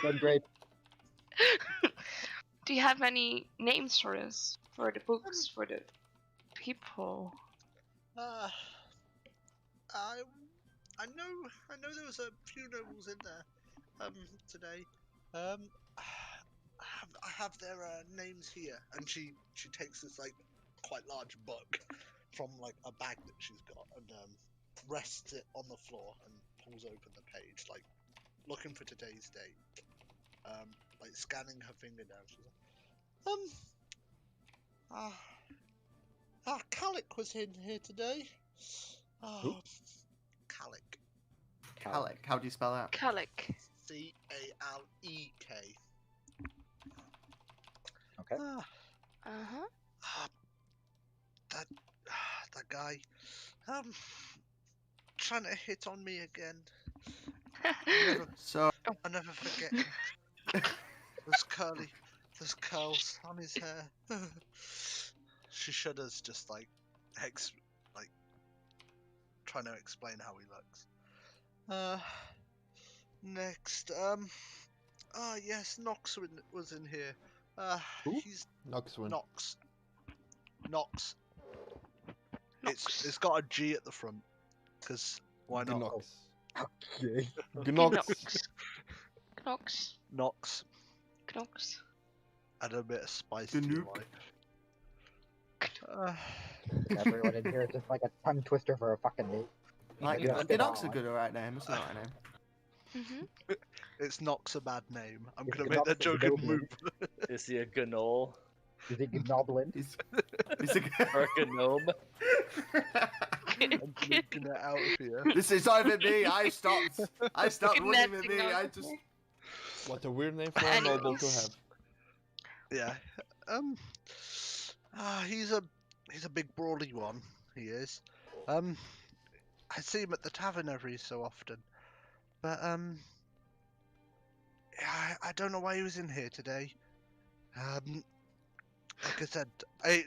Done great. Do you have any names for us? For the books, for the people? I know there was a few nobles in there today. I have their names here, and she takes this like quite large book from like a bag that she's got and rests it on the floor and pulls open the page, like looking for today's date. Like scanning her fingernails. She's like, Calic was in here today. Who? Calic. Calic. How do you spell that? Calic. Calek. Okay. That guy, trying to hit on me again. So I never forget him. Those curls on his hair. She shudders, just like trying to explain how he looks. Next, yes, Nox was in here. Who? He's Noxwin. Nox. It's got a G at the front, because why not? Gnox. Okay. Gnox. Knox. Nox. Knox. Add a bit of spice to your Gnook. life. Everyone in here is just like a tongue twister for a fucking name. like Yeah. Gnock's a good alright name. It's an alright name. It's Nox a bad name. I'm It's gonna make that joke and Gnoblin. move. Is he a gnoll Is it Gnoblin? He's a or a gnome? I'm taking it out of here. This is not even me. I stopped. Wouldn't even Kidnapping me. I us. just. What a weird name for a noble to have. Yeah. He's a big brawly one. He is. I see him at the tavern every so often, but I don't know why he was in here today. Like I said,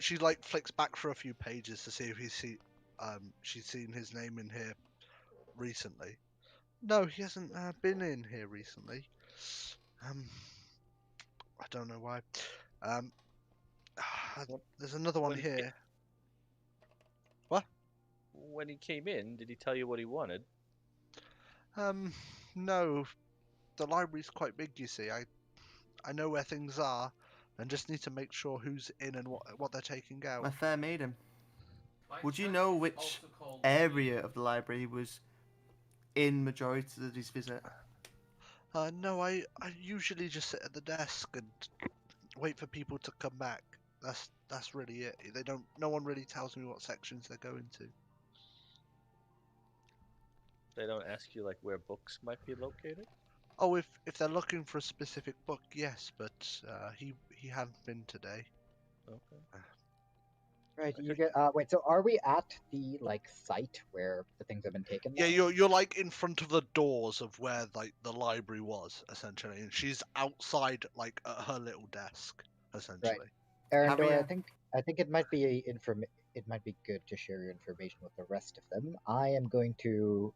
she like flicks back for a few pages to see if she's seen his name in here recently. No, he hasn't been in here recently. I don't know why. There's another one When- here. What? When he came in, did he tell you what he wanted? No. The library's quite big, you see. I know where things are, and just need to make sure who's in and what they're taking out. A fair maiden. Would you know which area of the library was in majority of his visit? No, I usually just sit at the desk and wait for people to come back. That's really it. No one really tells me what sections they're going to. They don't ask you like where books might be located? Oh, if they're looking for a specific book, yes, but he hadn't been today. Okay. Right, you get wait, so are we at the like site where the things have been taken? Yeah, now? you're like in front of the doors of where like the library was essentially, and she's outside like at her little desk essentially. Arandor, Javier. I think it might be it might be good to share your information with the rest of them. I am going to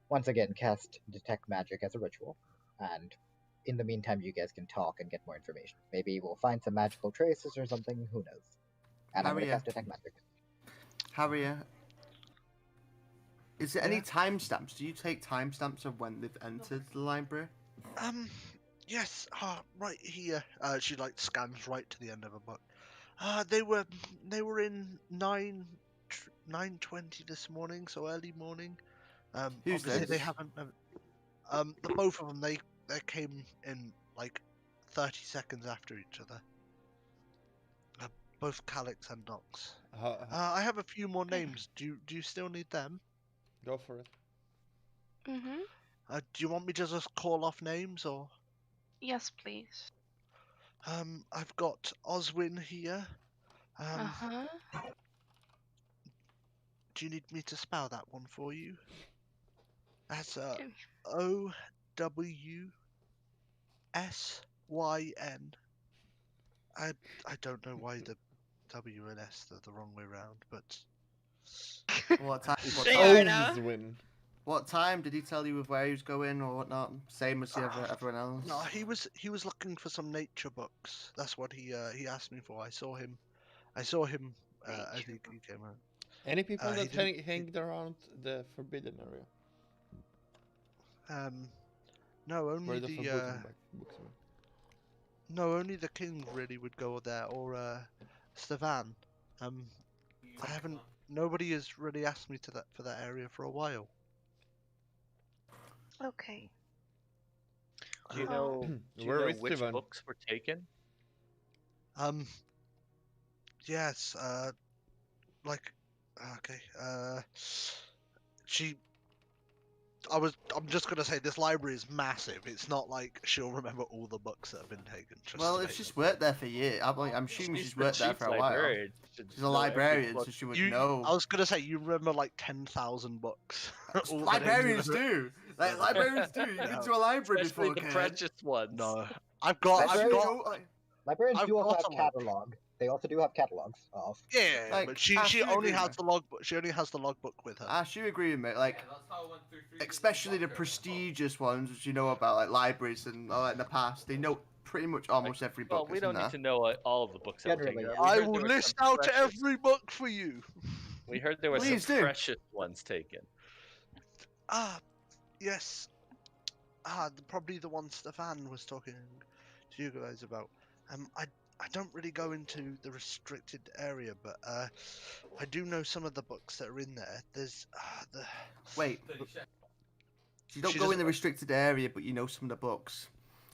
once again cast detect magic as a ritual, and in the meantime you guys can talk and get more information. Maybe we'll find some magical traces or something, who knows. And I'm going to Javier. cast detect magic. Harrier, is there any timestamps? Do you take timestamps of when they've entered the library? Yes, right here. She like scans right to the end of a book. They were in 9:20 this morning, so early morning. Who's Obviously this? they haven't. The both of them they came in like 30 seconds after each other. Both Calix and Nox. I have a few more names. Do you still need them? Go for it. Mm-hmm. Do you want me to just call off names or? Yes, please. I've got Oswin here. Uh-huh. Do you need me to spell that one for you? That's Okay. OWSYN. I don't know why the W and S are the wrong way round, but What time? They are now. Always win. What time did he tell you of where he was going or whatnot? Same as everyone else. no, he was looking for some nature books. That's what he asked me for. I saw him as he came out. Any people he that didn't- hanged around the forbidden area? No, only Where the the forbidden books were. no, only the king really would go there, or Stevan. I haven't. Nobody has really asked me for that area for a while. Okay. Do you Oh. know, Where is which Stevan? books were taken? Yes. Like, okay. She. I'm just gonna say this library is massive. It's not like she'll remember all the books that have been taken. Well, if she's worked there for years, I'm assuming she's worked there chief for a while. librarian. Should She's a know every librarian, book. so she would You, know. I was gonna say you remember like 10,000 books. All the names Librarians of it. do. Like librarians do. You've been to a library Especially before, the kid. precious ones. No, I've got. Librarians I've do also got have a lot. catalog. They also do have catalogs of. Yeah, Like, but she you only agree has with the logbook. She only has the logbook with her. Ash, you agree with me? Like, especially the prestigious ones, which you know about, like libraries and all that in the past. They know pretty much almost every book. Well, we don't need to know all of the books that were Generally, taken. yeah. We I heard there will were list some out precious- every book for you. We heard there were Please some do. precious ones taken. Yes. Probably the one Stefan was talking to you guys about. I don't really go into the restricted area, but I do know some of the books that are in there. There's the. Wait, you don't She go in doesn't- the restricted area, but you know some of the books.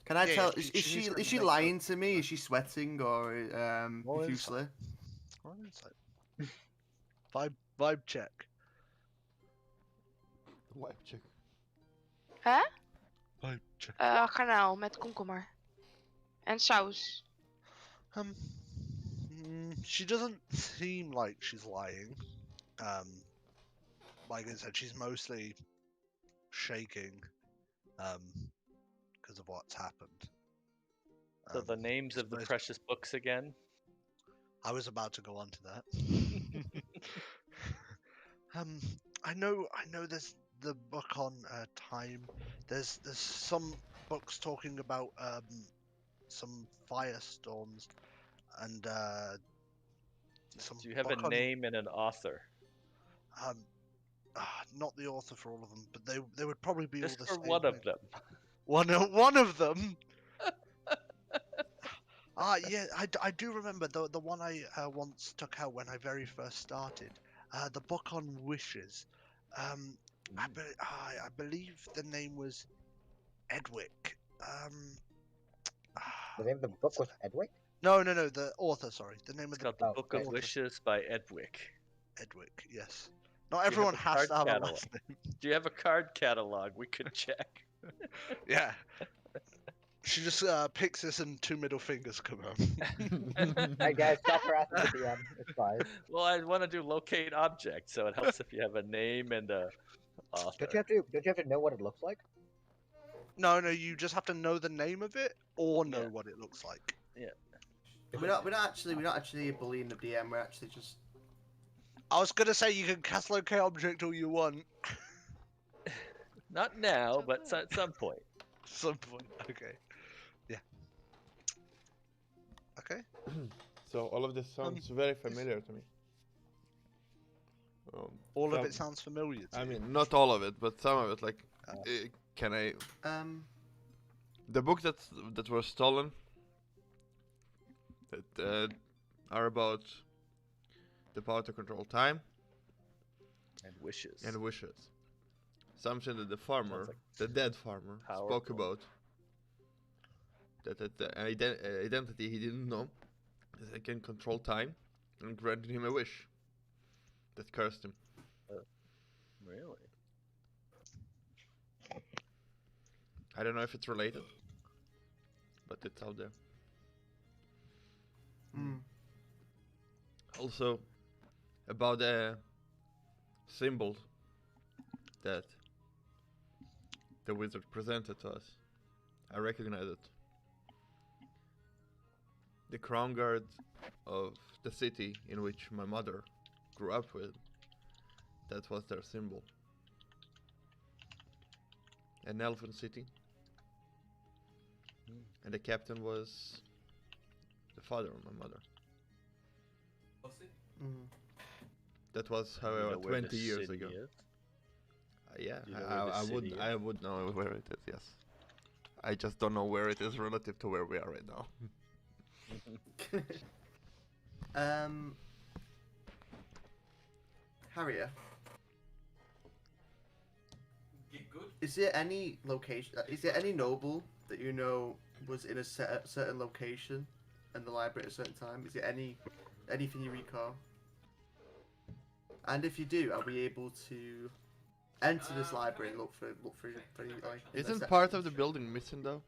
Can I Yeah, tell? she Is needs to she make lying to me? Is she sweating or Roll profusely? Roll insight. Vibe check. Wipe check. Hè? Vibe check. Garnaal met komkommer. En saus. She doesn't seem like she's lying. Like I said, she's mostly shaking, because of what's happened. So the names of the suppose- precious books again. I was about to go on to that. I know there's the book on time. There's some books talking about some firestorms and some. Do you have book a on- name and an author? Not the author for all of them, but they would probably be Just all the for same. one of them. One of them. Yeah, I do remember the one I once took out when I very first started. The book on wishes. I believe the name was Edwick. The name of the book was Edwick? No, the author. Sorry, the name It's of the called The Oh, Book okay. of Wishes by Edwick. Edwick. Yes. Not have everyone a has card to have a catalog? last name. Do you have a card catalog we could check? Yeah. She just picks this and two middle fingers come out. Alright, guys, stop harassing the DM. It's fine. Well, I want to do locate object, so it helps if you have a name and a author. Don't you have to know what it looks like? No, you just have to know the name of it or know Yeah. what it looks like. We're not actually bullying the DM. We're actually just. I was gonna say you can cast locate object all you want. Not now, but at some point. Some point. Okay. Yeah. Okay. So all of this sounds very familiar to me. All of some- it sounds familiar to I you. mean, not all of it, but some of it. Like, can I? The books that were stolen. That are about the power to control time And wishes. and wishes. Something that the farmer, like the dead farmer, spoke powerful. about. That the identity he didn't know, that he can control time, and granted him a wish. That cursed him. Really? I don't know if it's related, but it's out there. Also, about the symbol that the wizard presented to us, I recognize it. The crown guard of the city in which my mother grew up with, that was their symbol. An elven city. And the captain was the father of my mother. That was, You know however, where the 20 years city ago. is? Yeah, Do you know where the city I is? would know where it is, yes. I just don't know where it is relative to where we are right now. Harrier, Get good. is there any location? Is there any noble that you know was in a certain location in the library at a certain time? Is there anything you recall? And if you do, are we able to enter this library and look for any like? Isn't part of the building missing though?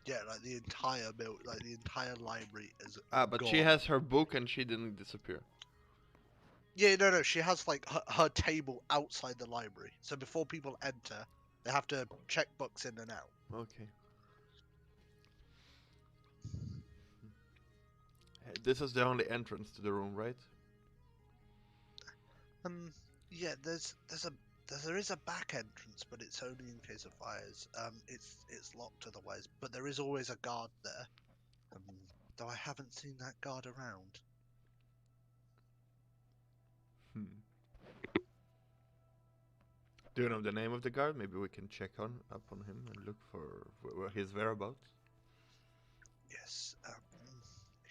Yeah, like the entire like the entire library is. But gone. she has her book and she didn't disappear. Yeah, no. She has like her table outside the library. So before people enter, they have to check books in and out. Okay. This is the only entrance to the room, right? Yeah. There is a back entrance, but it's only in case of fires. It's locked otherwise, but there is always a guard there. Though I haven't seen that guard around. Do you know the name of the guard? Maybe we can check up on him and look for where his whereabouts. Yes.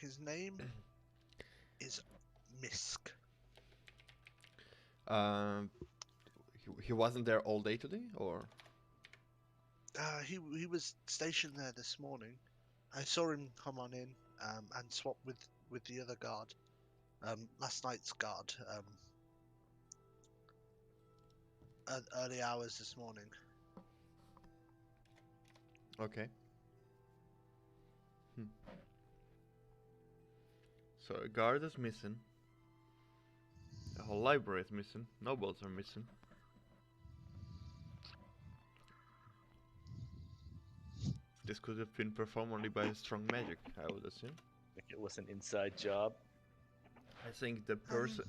His name is Misk. He wasn't there all day today, or? He was stationed there this morning. I saw him come on in and swap with the other guard. Last night's guard. At early hours this morning. Okay. So a guard is missing. The whole library is missing. Nobles are missing. This could have been performed only by strong magic, I would assume. Like it was an inside job. I think the person...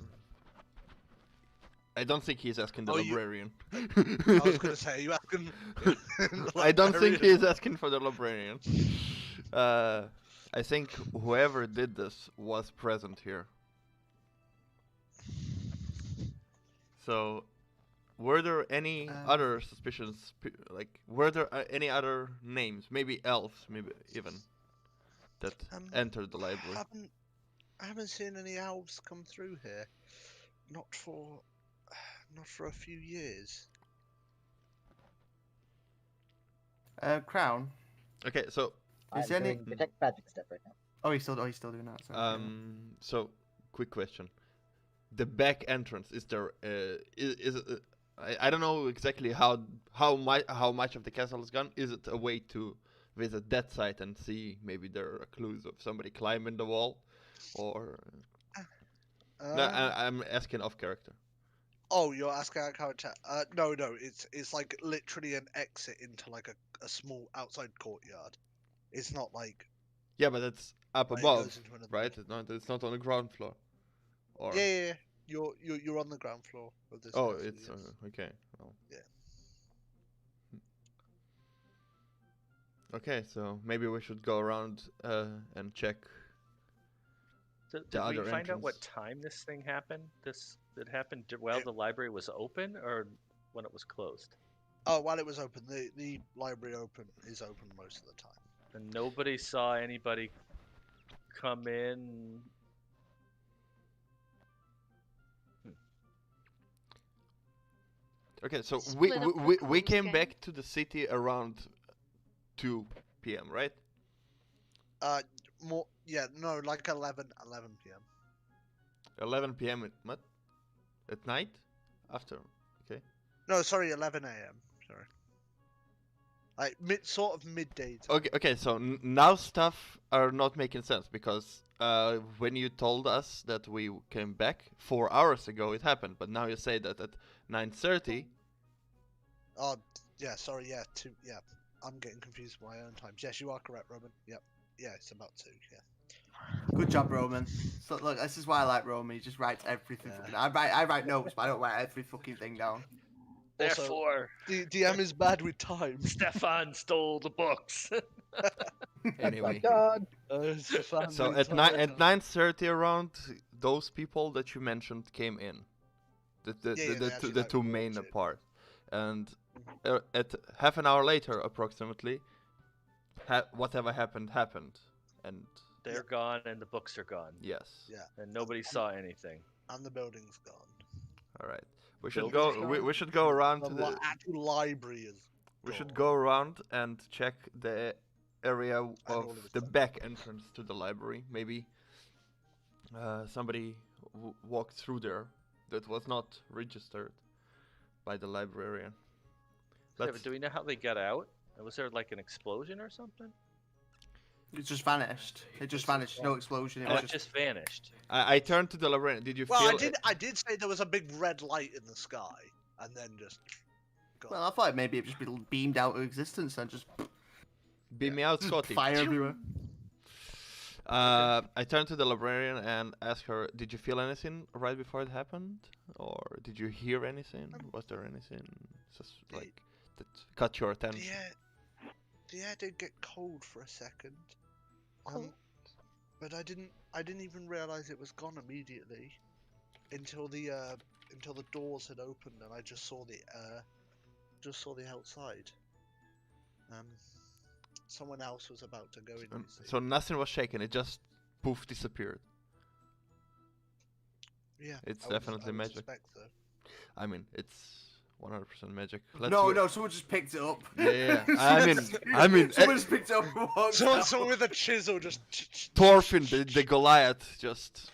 I don't think he's asking the Oh, librarian. I was gonna say, are you asking? I don't think he's asking for the librarian. I think whoever did this was present here. So, were there any other suspicions? Like, were there any other names? Maybe elves, maybe even that entered the library. I haven't seen any elves come through here. Not for a few years. Crown. Okay, so I'm Is there any- doing detect magic stuff right now. Oh, he's still doing that. Sorry. so quick question: the back entrance, is there? Is it? I don't know exactly how much of the castle is gone. Is it a way to visit that site and see maybe there are clues of somebody climbing the wall, or? No, I'm asking off character. Oh, you're asking our character? No, it's like literally an exit into like a small outside courtyard. It's not like. Yeah, but it's up Like, it above, goes into another right? It's not on the ground floor. Or Yeah. You're on the ground floor of this. oh, castle, it's yes. okay. Well. Yeah. Okay, so maybe we should go around and check. So The did we other find out what entrance. time this thing happened? It happened while the library was open, or when it was closed? Oh, while it was open, the library is open most of the time. And nobody saw anybody come in. Okay, so Split up we the came gang. back to the city around 2 p.m., right? Like 11 p.m. 11 p.m. at what? At night? After? Okay. No, sorry, 11 a.m. Sorry. Like sort of midday time. Okay. So now stuff are not making sense because when you told us that we came back 4 hours ago, it happened. But now you say that at 9:30. Oh, yeah. Sorry. Yeah. Yeah. I'm getting confused with my own times. Yes, you are correct, Roman. Yep. Yeah, it's about 2. Yeah. Good job, Roman. So look, this is why I like Roman. He just writes everything. Yeah. Fucking... I write notes, but I don't write every fucking thing down. Therefore, DM is bad with time. Stefan stole the books. Anyway. Done. So at 9:30 around, those people that you mentioned came in. The two main part, and at half an hour later, approximately, whatever happened, and They're gone, and the books are gone. yes. Yeah. And nobody saw anything. And the building's gone. All right. We should Building's go. gone? We should go around to the. actual library is. We should go around and check the area all of of the the stuff. back entrance to the library. Maybe somebody walked through there that was not registered by the librarian. Yeah, but do we know how they got out? Was there like an explosion or something? It just vanished. It just vanished. No explosion. It Oh, was it just vanished. I turned to the librarian. Did you Well, feel? I did say there was a big red light in the sky, and then just. Gone. Well, I thought maybe it just beamed out of existence and just Beam me out, Scotty. fire everywhere. I turned to the librarian and asked her, "Did you feel anything right before it happened, or did you hear anything? Was there anything like that caught your attention?" The air did get cold for a second. But I didn't even realize it was gone immediately until the doors had opened and I just saw the outside. Someone else was about to go in. you see. So nothing was shaken. It just poof disappeared. Yeah, It's I would definitely magic. suspect so. I mean, it's 100% magic. No, someone just picked it up. Yeah. I mean, someone just picked it up and walked Someone out. with a chisel just. Thorfinn, the Goliath, just.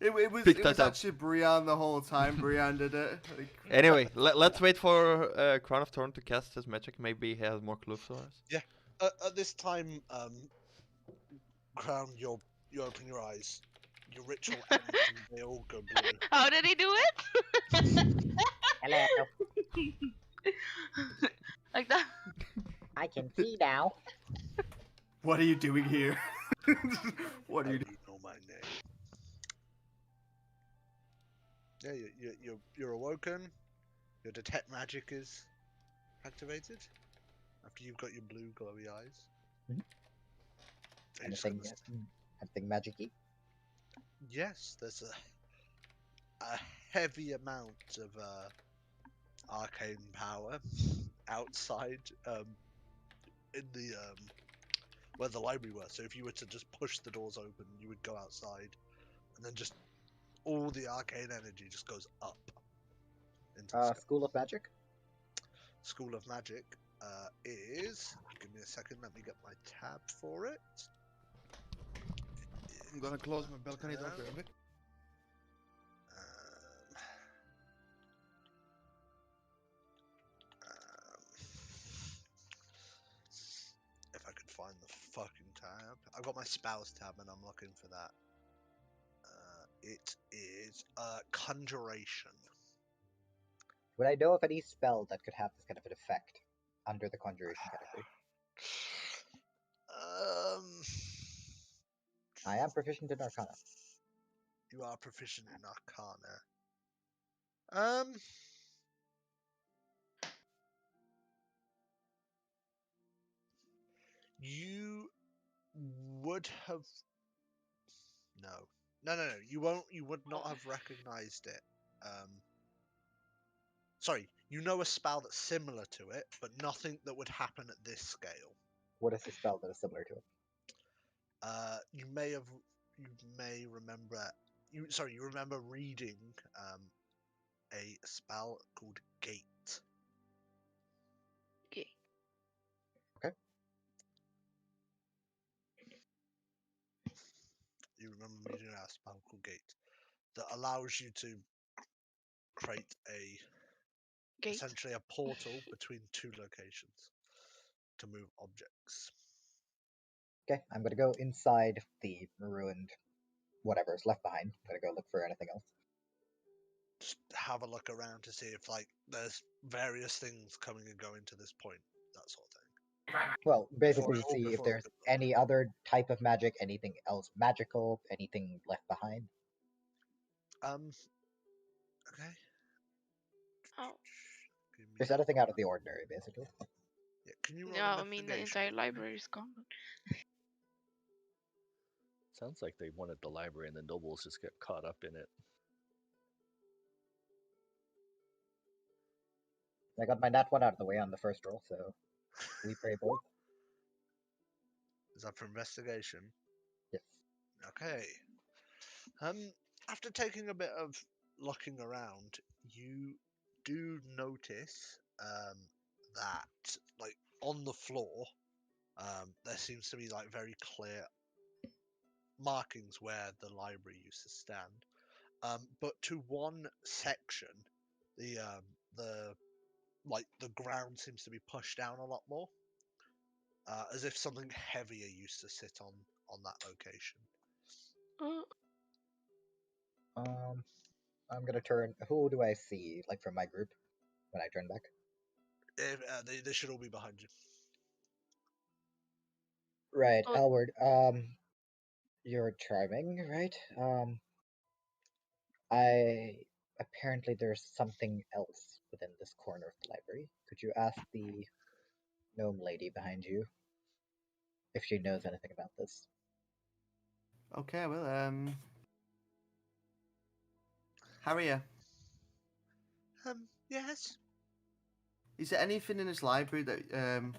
It was picked that up. actually Brian the whole time. Brian did it. Anyway, let's wait for Crown of Thorn to cast his magic. Maybe he has more clues for us. Yeah. At this time, Crown, you open your eyes. Your ritual ends and they all go blue. How did he do it? Hello. Like that? I can see now. What are you doing here? What are you doing? Know my name. Yeah, you're awoken. Your detect magic is activated after you've got your blue glowy eyes. Mhm. So you're just gonna Anything magic-y? Yes, there's a heavy amount of arcane power outside in the where the library was. So if you were to just push the doors open, you would go outside, and then just all the arcane energy just goes up into the sky. School of Magic? School of Magic is. Give me a second. Let me get my tab for it. I'm gonna close my balcony door Yeah. for a bit. If I could find the fucking tab. I've got my spells tab and I'm looking for that. It is Conjuration. Would I know of any spell that could have this kind of an effect under the Conjuration category? I am proficient in Arcana. You are proficient in Arcana. You would have. No. You won't. You would not have recognized it. Sorry. You know a spell that's similar to it, but nothing that would happen at this scale. What is the spell that is similar to it? You may remember. You remember reading a spell called Gate. Okay. Okay. You remember reading a spell called Gate that allows you to create Gate. essentially a portal between two locations. to move objects. Okay, I'm gonna go inside the ruined whatever's left behind. I'm gonna go look for anything else. Just have a look around to see if like there's various things coming and going to this point, that sort of thing. Well, basically Before- see if before there's we- any other type of magic, anything else magical, anything left behind. Okay. Oh. Give me Just a- anything out of the ordinary, basically. Yeah, can you roll No, an I mean the investigation entire for me? library is gone. Sounds like they wanted the library and the nobles just get caught up in it. I got my nat 1 out of the way on the first roll, so we pray both. Is that for investigation? Yes. Okay. After taking a bit of looking around, you do notice that, like, on the floor, there seems to be like very clear markings where the library used to stand. But to one section, the ground seems to be pushed down a lot more, as if something heavier used to sit on that location. I'm gonna turn. Who do I see, like, from my group when I turn back? They should all be behind you. Right, Oh. Elward. You're charming, right? Apparently there's something else within this corner of the library. Could you ask the gnome lady behind you if she knows anything about this? Okay, well, Harrier, Yes. is there anything in this library that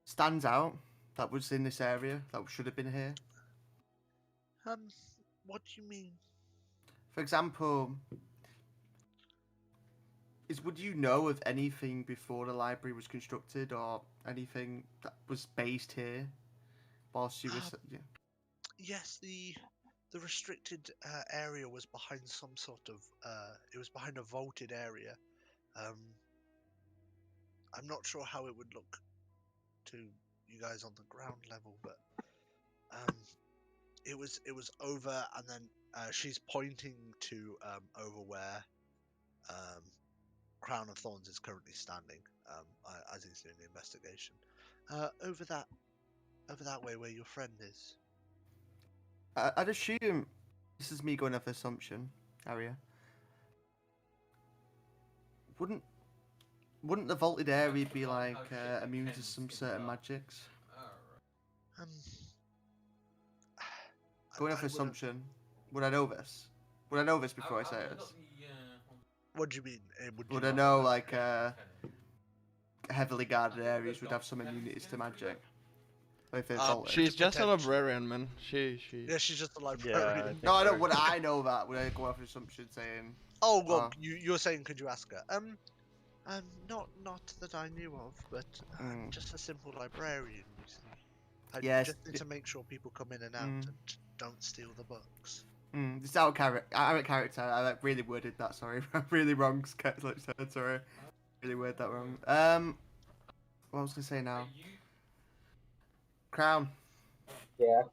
stands out that was in this area that should have been here? What do you mean? For example, would you know of anything before the library was constructed or anything that was based here whilst you were... Yeah. Yes, the restricted area was behind some sort of it was behind a vaulted area. I'm not sure how it would look to you guys on the ground level, but it was over, and then she's pointing to over where Crown of Thorns is currently standing, as he's doing the investigation. Over that way where your friend is. I'd assume... This is me going off assumption, Harrier. Wouldn't the vaulted area be like immune to some certain magics? Going off assumption, would I know this? Would I know this before I say this? What do you mean? Would I know like heavily guarded areas would have some immunities to magic? Or if it's vaulted? She's just a Potential. librarian, man. She. Yeah, she's just a librarian. No, I don't. Would I know that? Would I go off assumption saying? Oh well, you're saying could you ask her? Not that I knew of, but just a simple librarian. You see. I just need to make sure people come in and out and don't steal the books. This is out of character. I really worded that. Sorry, really wrong. Sorry, really worded that wrong. What was I gonna say now? Crown. Yeah.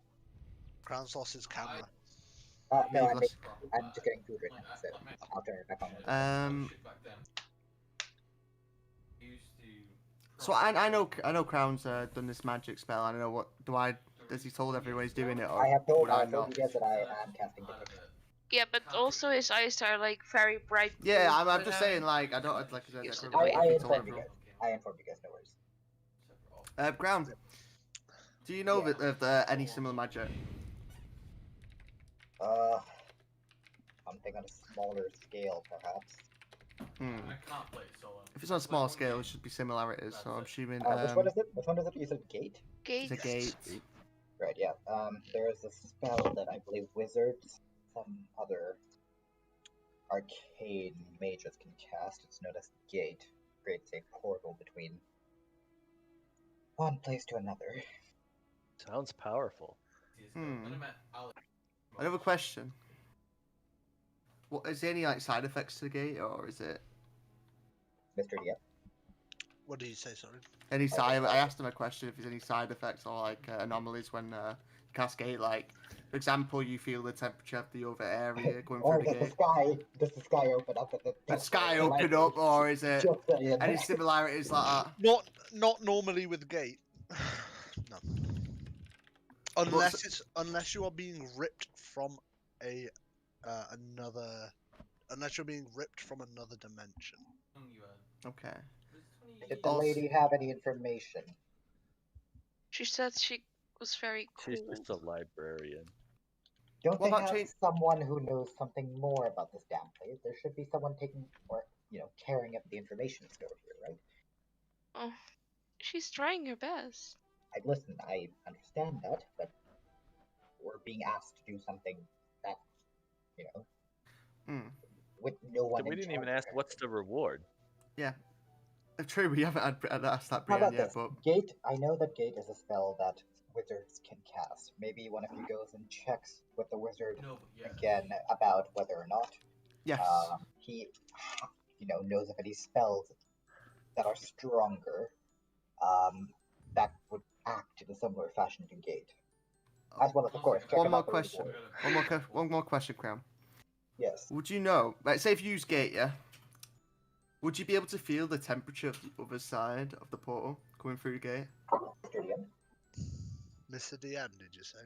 Crown's lost his camera. No, I'm just getting food right now, so I'll turn it back on. So I know Crown's done this magic spell. I don't know has he told everyone he's doing it, or I have told would I you not? guys that I am casting divination. Yeah, but also his eyes are like very bright. Yeah, blue, I'm just saying, like, I don't like I Use said. it I away. informed you guys. I informed you guys, no worries. Crown, do you know of any similar magic? Something on a smaller scale, perhaps. If it's on a small scale, it should be similarities. So I'm assuming. Which one is it? Which one is it? You said gate? Gate. It's a gate. Right, yeah. There is a spell that I believe wizards, some other arcane mages can cast. It's known as Gate. Creates a portal between one place to another. Sounds powerful. I have a question. What is there any like side effects to the gate, or is it? Mr. Yep. What did you say? Sorry. Any side? I asked him a question if there's any side effects or like anomalies when cascade. Like, for example, you feel the temperature of the other area going Or through the does gate. the sky open up at the The sky open up, or is it Just saying. any similarities like that? Not normally with gate. No. Unless you are being ripped from another. Unless you're being ripped from another dimension. Okay. Did the lady have any information? She said she was very cool. She's just a librarian. Don't What they about have someone who knows something more about this damn place? There should be someone taking or carrying up the information stored here, right? Oh, she's trying her best. Listen, I understand that, but we're being asked to do something that, with no one. We didn't even ask what's the reward. Yeah. True, we haven't had asked that How about Brienne yet, this? but Gate, I know that Gate is a spell that wizards can cast. Maybe one of you goes and checks with the wizard again about whether or not yes. He, knows of any spells that are stronger that would act in a similar fashion to Gate. As well as, of course, check One more about the question. reward. One more question, Crown. Yes. Would you know, like, say if you use Gate, yeah? Would you be able to feel the temperature of the other side of the portal coming through the gate? Mr. DM, did you say?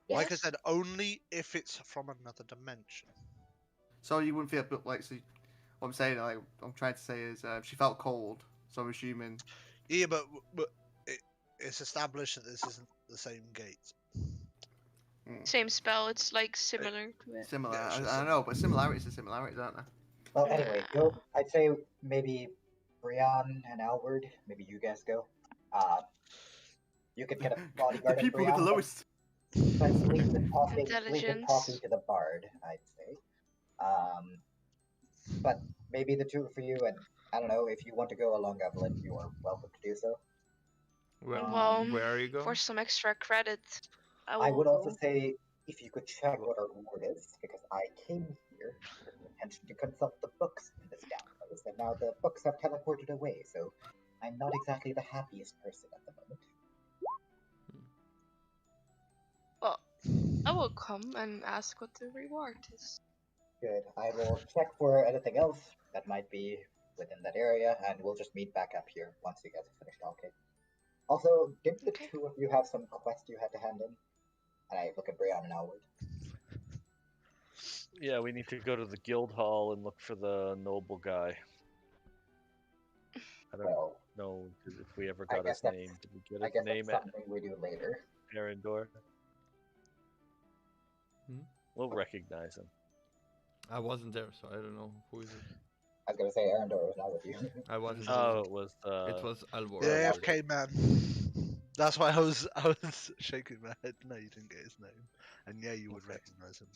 Yes. Like I said, only if it's from another dimension. So you wouldn't feel, like, so what I'm saying, like, I'm trying to say is, she felt cold, so I'm assuming. Yeah, but it's established that this isn't the same Gate. Same spell. It's like similar to it. Similar. Yeah, I know, but similarities are similarities, aren't they? Well, anyway, I'd say maybe Brian and Alward, maybe you guys go. You could get a bodyguard. The people with the lowest. But leave the talking Intelligence. to the bard, I'd say. But maybe the two for you, and I don't know if you want to go along, Evelyn, you are welcome to do so. Well, where are you going? for some extra credit, I would also go. say if you could check what our reward is, because I came here with the intention to consult the books in this damn place, and now the books have teleported away, so I'm not exactly the happiest person at the moment. Well, I will come and ask what the reward is. Good. I will check for anything else that might be within that area, and we'll just meet back up here once you guys have finished talking. Also, didn't the two of you have some quest you had to hand in? And I look at Brian and Alward. Yeah, we need to go to the guild hall and look for the noble guy. I don't know if we ever got his name. Did we get his name that's something we do later. Arandor? We'll recognize him. I wasn't there, so I don't know who is it. I was gonna say Arandor was not with you. I wasn't. Oh, it was. It was Alvor. The AFK man. That's why I was shaking my head. No, you didn't get his name, and yeah, you would recognize him.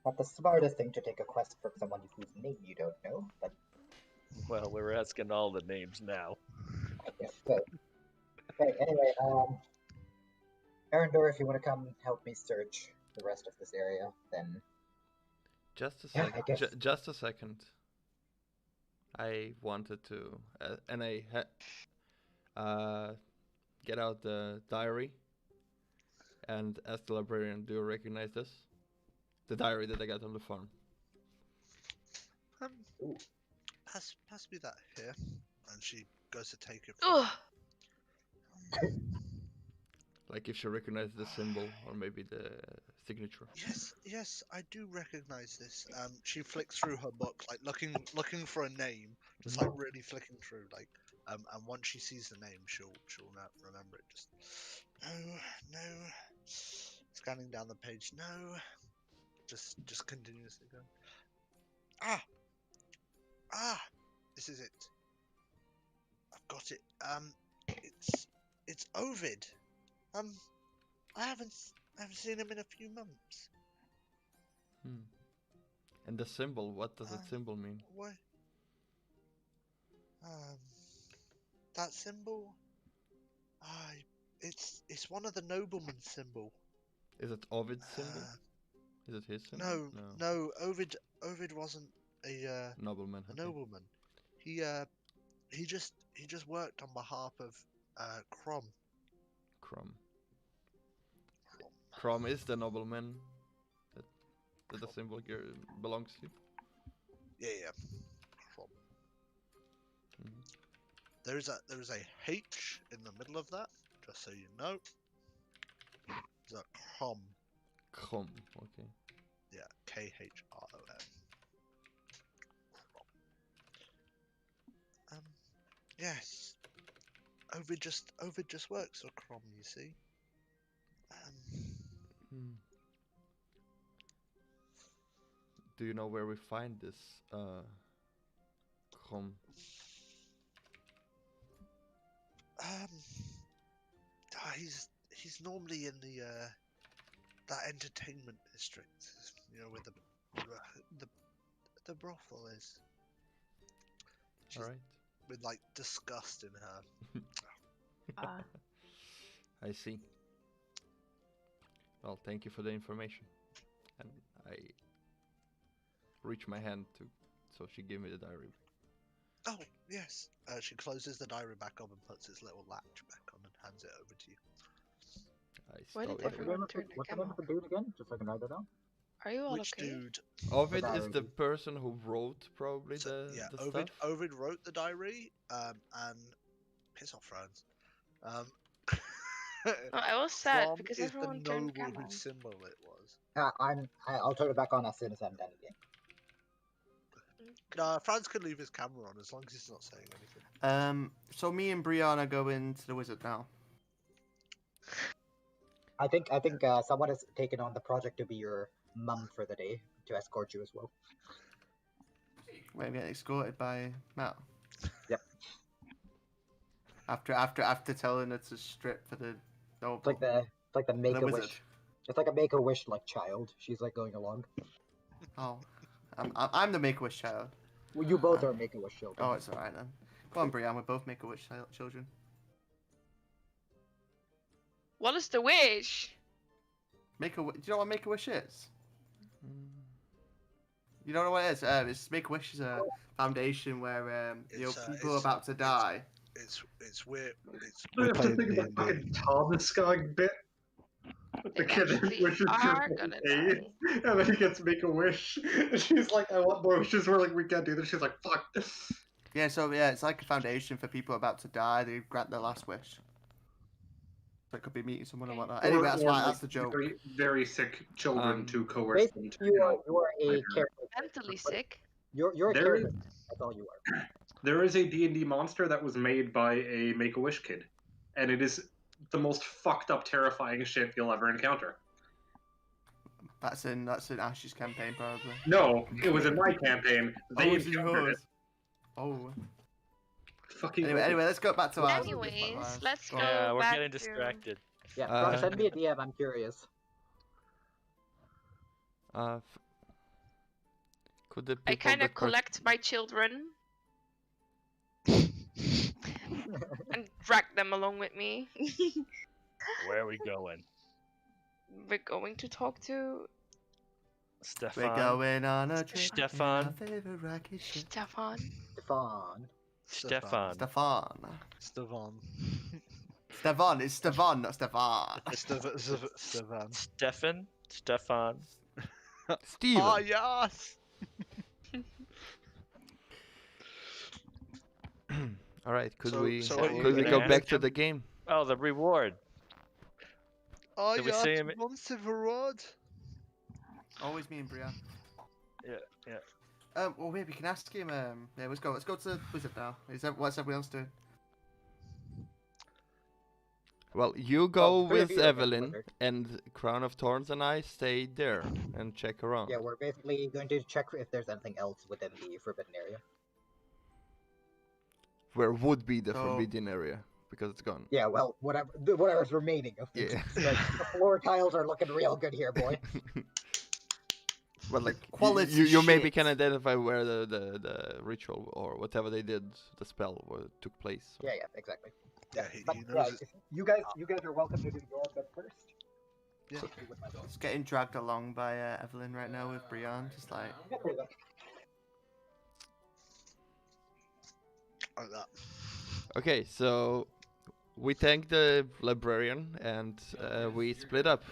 Not the smartest thing to take a quest from someone whose name you don't know, but. Well, we're asking all the names now. I guess so. Okay. Anyway, Arandor, if you want to come help me search the rest of this area, then. Just a second. Just a second. I wanted to, and I get out the diary and ask the librarian, "Do you recognize this? The diary that I got on the farm." Pass me that here, and she goes to take it. Like if she recognizes the symbol or maybe the signature. Yes, I do recognize this. She flicks through her book, like looking for a name, just like really flicking through, like, and once she sees the name, she'll remember it. Just no, scanning down the page, no, just continuously going. This is it. I've got it. It's Ovid. I haven't seen him in a few months. And the symbol, what does that symbol mean? What? That symbol? It's one of the nobleman's symbol. Is it Ovid's symbol? Is it his symbol? No. Ovid wasn't a nobleman. Nobleman. A nobleman. He just worked on behalf of Crom. Crom. Crom is the nobleman that the symbol belongs to. Yeah. Crom. Mhm. There is a H in the middle of that, just so you know. There's a Crom. Crom, okay. Yeah, Khrom. Yes. Ovid just works for Crom, you see. Hmm. Do you know where we find this Crom? He's normally in the that entertainment district, where the brothel is. She's Alright. with like disgust in her. I see. Well, thank you for the information. And I reach my hand so she gave me the diary. Oh yes. She closes the diary back up and puts its little latch back on and hands it over to you. I Why did stow it. everyone turn their What's the camera name off? of the dude again? Just so I can write it down. Are you all Which okay? dude? Ovid is the diary. person who wrote probably So, the Ovid. stuff. Ovid wrote the diary. And piss off, friends. No, I was sad Crom because is the everyone turned noble camera on. whose symbol it was. I'll turn it back on as soon as I'm done again. No, Franz can leave his camera on as long as he's not saying anything. So me and Brianna go into the wizard now. I think someone has taken on the project to be your mum for the day to escort you as well. We're getting escorted by Matt. Yep. After telling her to strip for the noble. It's like the make The a wizard. wish. It's like a make a wish like child. She's like going along. Oh, I'm the Make-A-Wish child. Well, you both are make a wish children. Oh, it's alright then. Go on, Brian. We're both Make-A-Wish children. What is the wish? Do you know what Make-A-Wish is? You don't know what it is? It's Make-A-Wish is a foundation where people are about to die. It's weird. I have to playing think of the D&D. fucking Thomas Skog bit. The They kid actually wishes are for gonna AIDS, die. and then he gets make a wish. And she's like, "I want more wishes." We're like, "We can't do this." She's like, "Fuck." Yeah, so it's like a foundation for people about to die. They grant their last wish. So it could be meeting someone or whatnot. Anyway, that's Or, why like, that's the joke. Very, very sick children to coerce Basically, them to. you are a character. Mentally sick. You're a There character. is- That's all you are. There is a D&D monster that was made by a Make-A-Wish kid, and it is the most fucked up, terrifying shit you'll ever encounter. That's in Ash's campaign probably. No, it was in my campaign. They it's in encountered yours. it. Oh. Fucking Anyway, let's go back to ours. Anyways, let's go Yeah, we're back getting to- distracted. Yeah, Uh, send me a DM. I'm curious. Could the I people kind of that collect my children and drag them along with me. Where are we going? We're going to talk to Stefan. We're going on a trip. Stefan. in our favorite rocket ship. Stefan. Stefan. Stefan. Stefan. Stefan. Stefan. It's Stefan, not Stefan. Stefan. Stefan. Stefan. Steven. Ah, yes. All right, could So- we so what are you could we gonna go ask back to him? the game? Oh, the reward. Oh, Did we see him- Monster Rod. Always me and Brian. Yeah. Well, wait, we can ask him. Yeah, let's go to the wizard now. What's everyone else doing? Well, you go three of with you are Evelyn, wizard. and Crown of Thorns and I stay there and check around. Yeah, we're basically going to check if there's anything else within the forbidden area. Where would be the So- forbidden area because it's gone. Yeah, well, whatever's remaining of it. Yeah. Like, the floor tiles are looking real good here, boy. Well, like Quality you maybe shit. can identify where the ritual or whatever they did, the spell, took place. So. Yeah, exactly. Yeah, But, he knows it. you guys are welcome to do your bit first. Yeah. It's getting dragged along by Evelyn right now with Brian, just like. like that. Okay, so we thank the librarian and we split up.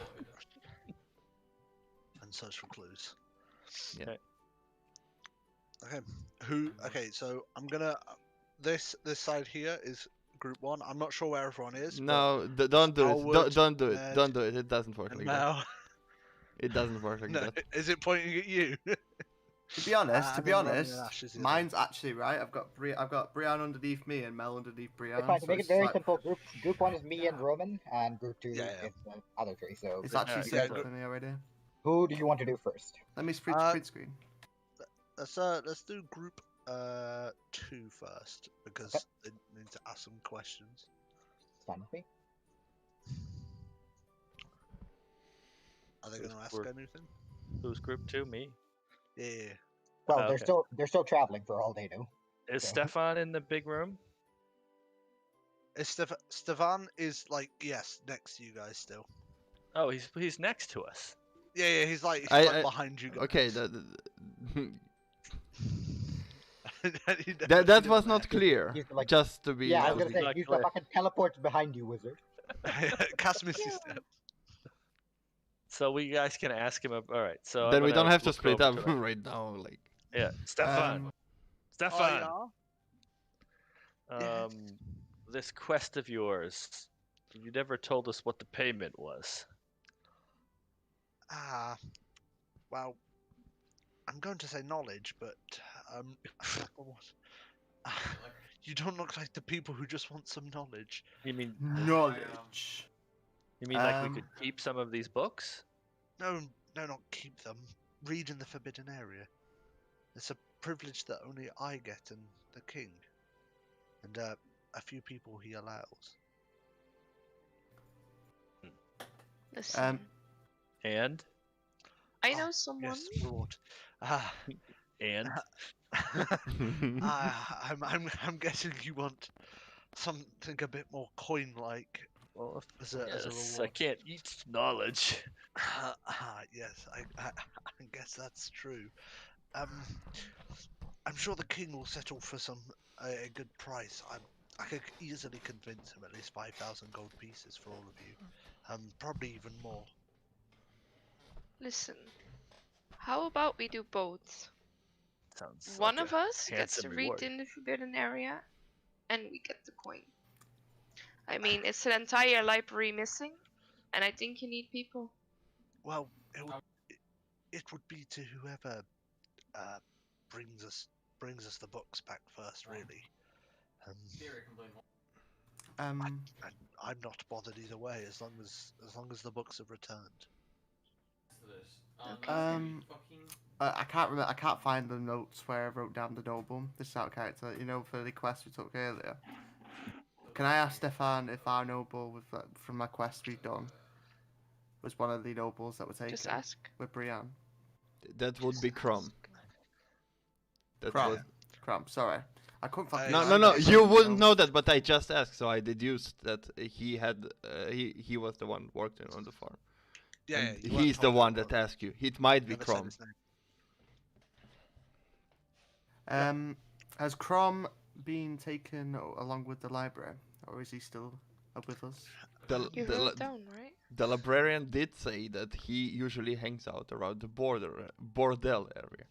And search for clues. Yeah. Okay. Okay, so I'm gonna. This side here is group 1. I'm not sure where everyone is. No, don't do it. Howard, Don't do it. Ned, Don't do it. It doesn't work and like that. Mel. It doesn't work like No, that. is it pointing at you? To be honest, And then Ronan and Ash is the other. mine's actually right. I've got Brian underneath me and Mel underneath Brian. It's fine. To so make it it's very like- simple, group 1 is me and Roman, and group 2 Yeah. is the other 3. So It's actually yeah, set up for me already. who do you want to do first? Let me split screen. Let's do group 2 first because Okay. they need to ask some questions. It's fine with me. Are they going to ask Group- anything? Who's group 2? Me. Yeah. Well, Okay. they're still traveling for all they know. Is Okay. Stefan in the big room? Stefan is like next to you guys still. Oh, he's next to us. Yeah, he's like behind you guys. Okay, He that definitely was doesn't not ask. clear. He's like- Just to be. Yeah, I was was gonna say, not use the clear. fucking teleport behind you, wizard. Cast Misty Step. So we guys can ask him. All right. So I'm Then we gonna don't have to look split over up to them. right now. Like. Yeah, Stefan. Stefan. Yeah? This quest of yours, you never told us what the payment was. Well, I'm going to say knowledge, but you don't look like the people who just want some knowledge. You mean Knowledge. like we could keep some of these books? No, not keep them. Read in the forbidden area. It's a privilege that only I get and the king, and a few people he allows. Listen, And I know someone. Yes, Lord. and I'm guessing you want something a bit more coin-like well, as a yes, I reward. can't eat knowledge. Yes, I guess that's true. I'm sure the king will settle for a good price. I could easily convince him at least 5,000 gold pieces for all of you. Probably even more. Listen, how about we do both? Sounds One like of a us gets to handsome read reward. in the forbidden area, and we get the coin. I mean, it's an entire library missing, and I think you need people. Well, it would be to whoever brings us the books back first, really. I'm not bothered either way, as long as the books have returned. I can't remember. I can't find the notes where I wrote down the noble. This out character, for the quest we took earlier. Can I ask Stefan if our noble from my quest we've done was one of the nobles that were taken? Just ask. With Brienne. That would be Crom. That Crom. was- Crom. Sorry, I couldn't fucking. No, I no, no. guess You I wouldn't know. know that, but I just asked, so I deduced that he had. He was the one working on the farm. Yeah, And you weren't he's the told one about that it. asked you. It might be Never said Crom. his name. Has Crom been taken along with the library, or is he still up with us? You wrote down, right? The librarian did say that he usually hangs out around the bordel area.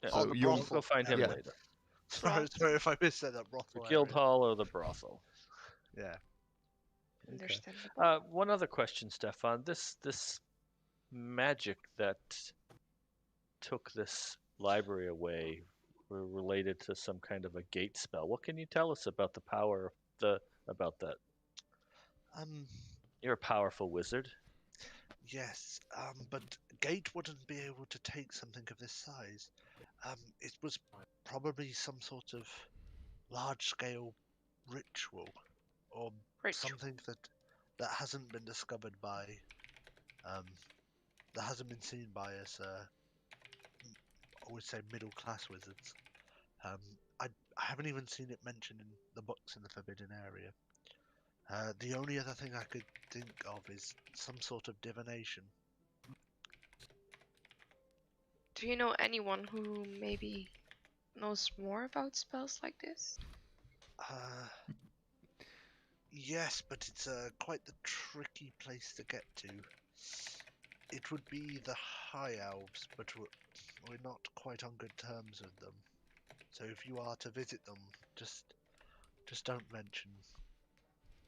Yeah, So you- we'll go find him Yeah. later. Sorry if I missed that brothel. The guild area. hall or the brothel. Yeah. Understandable. One other question, Stefan. This magic that took this library away were related to some kind of a gate spell. What can you tell us about the power about that? You're a powerful wizard. Yes, but Gate wouldn't be able to take something of this size. It was probably some sort of large-scale ritual, or something that hasn't been discovered by, that hasn't been seen by us. I would say middle-class wizards. I haven't even seen it mentioned in the books in the Forbidden Area. The only other thing I could think of is some sort of divination. Do you know anyone who maybe knows more about spells like this? Yes, but it's quite the tricky place to get to. It would be the High Elves, but we're not quite on good terms with them. So if you are to visit them, just don't mention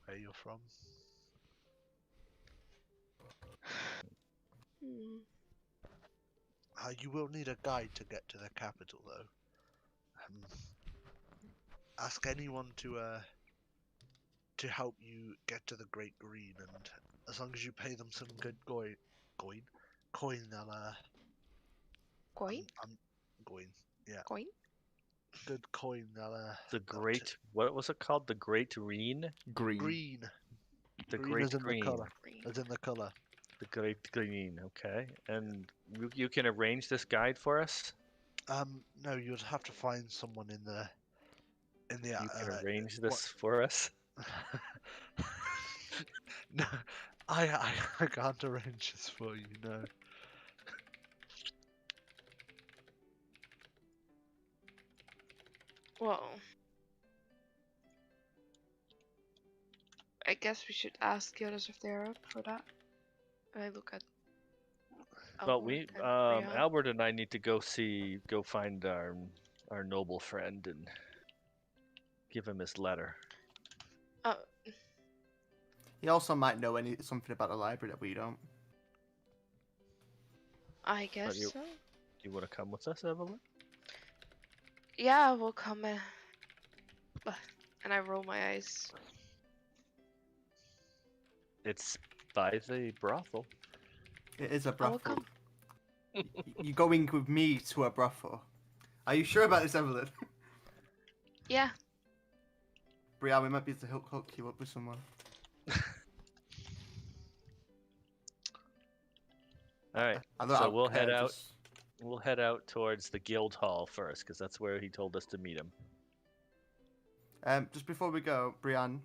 where you're from. Hmm. You will need a guide to get to the capital, though. Ask anyone to help you get to the Great Green, and as long as you pay them some good coin, they'll Coin? Coin, yeah, Coin? good coin, they'll The Great, what was it called? The Great Reen? Green. The green Great as in Green. the color, Green. as in the color. The Great Green, okay. And you can arrange this guide for us? No, you'd have to find someone in the You can arrange this for us? No, I can't arrange this for you, no. Well, I guess we should ask the others if they're up for that. I look at. Well, Albert and Brianne. Albert and I need to go find our noble friend and give him his letter. He also might know something about the library that we don't. I guess you- so. Do you want to come with us, Evelyn? Yeah, we'll come. And I roll my eyes. It's by the brothel. It is a I will brothel. come. You're going with me to a brothel. Are you sure about this, Evelyn? Yeah. Brianne, we might be able to hook you up with someone. All right. So we'll head out. We'll head out towards the guild hall first, because that's where he told us to meet him. Just before we go, Brianne,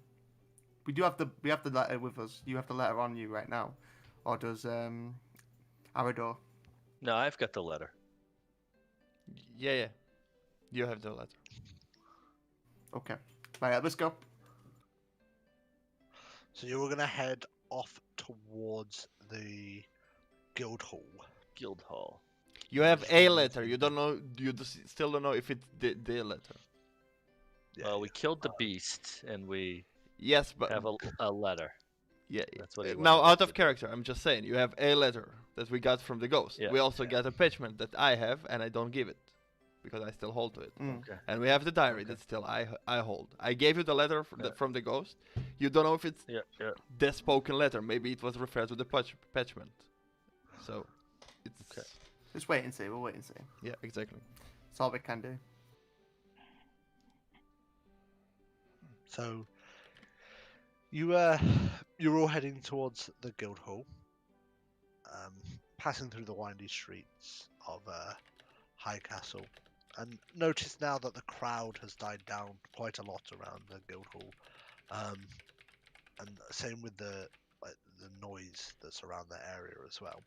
we have the letter with us. You have the letter on you right now, or does Arandor? No, I've got the letter. Yeah. You have the letter. Okay. Right, let's go. So you were gonna head off towards the guild hall. Guild hall. You have a letter. You don't know. You still don't know if it's the letter. Yeah, Well, we killed the beast, and we Yes, but have a letter. yeah. That's what he Now, wanted us out of to do. character, I'm just saying. You have a letter that we got from the ghost. Yeah, We also yeah. got a parchment that I have, and I don't give it because I still hold to it. Okay. And we have the diary Okay. that still I hold. I gave you the letter Yeah. from the ghost. You don't know if it's Yeah. the spoken letter. Maybe it was referred to the parchment. So, it's Okay. Just wait and see. We'll wait and see. yeah, exactly. That's all we can do. So you're all heading towards the guild hall, passing through the windy streets of High Castle, and notice now that the crowd has died down quite a lot around the guild hall, and same with the noise that's around the area as well.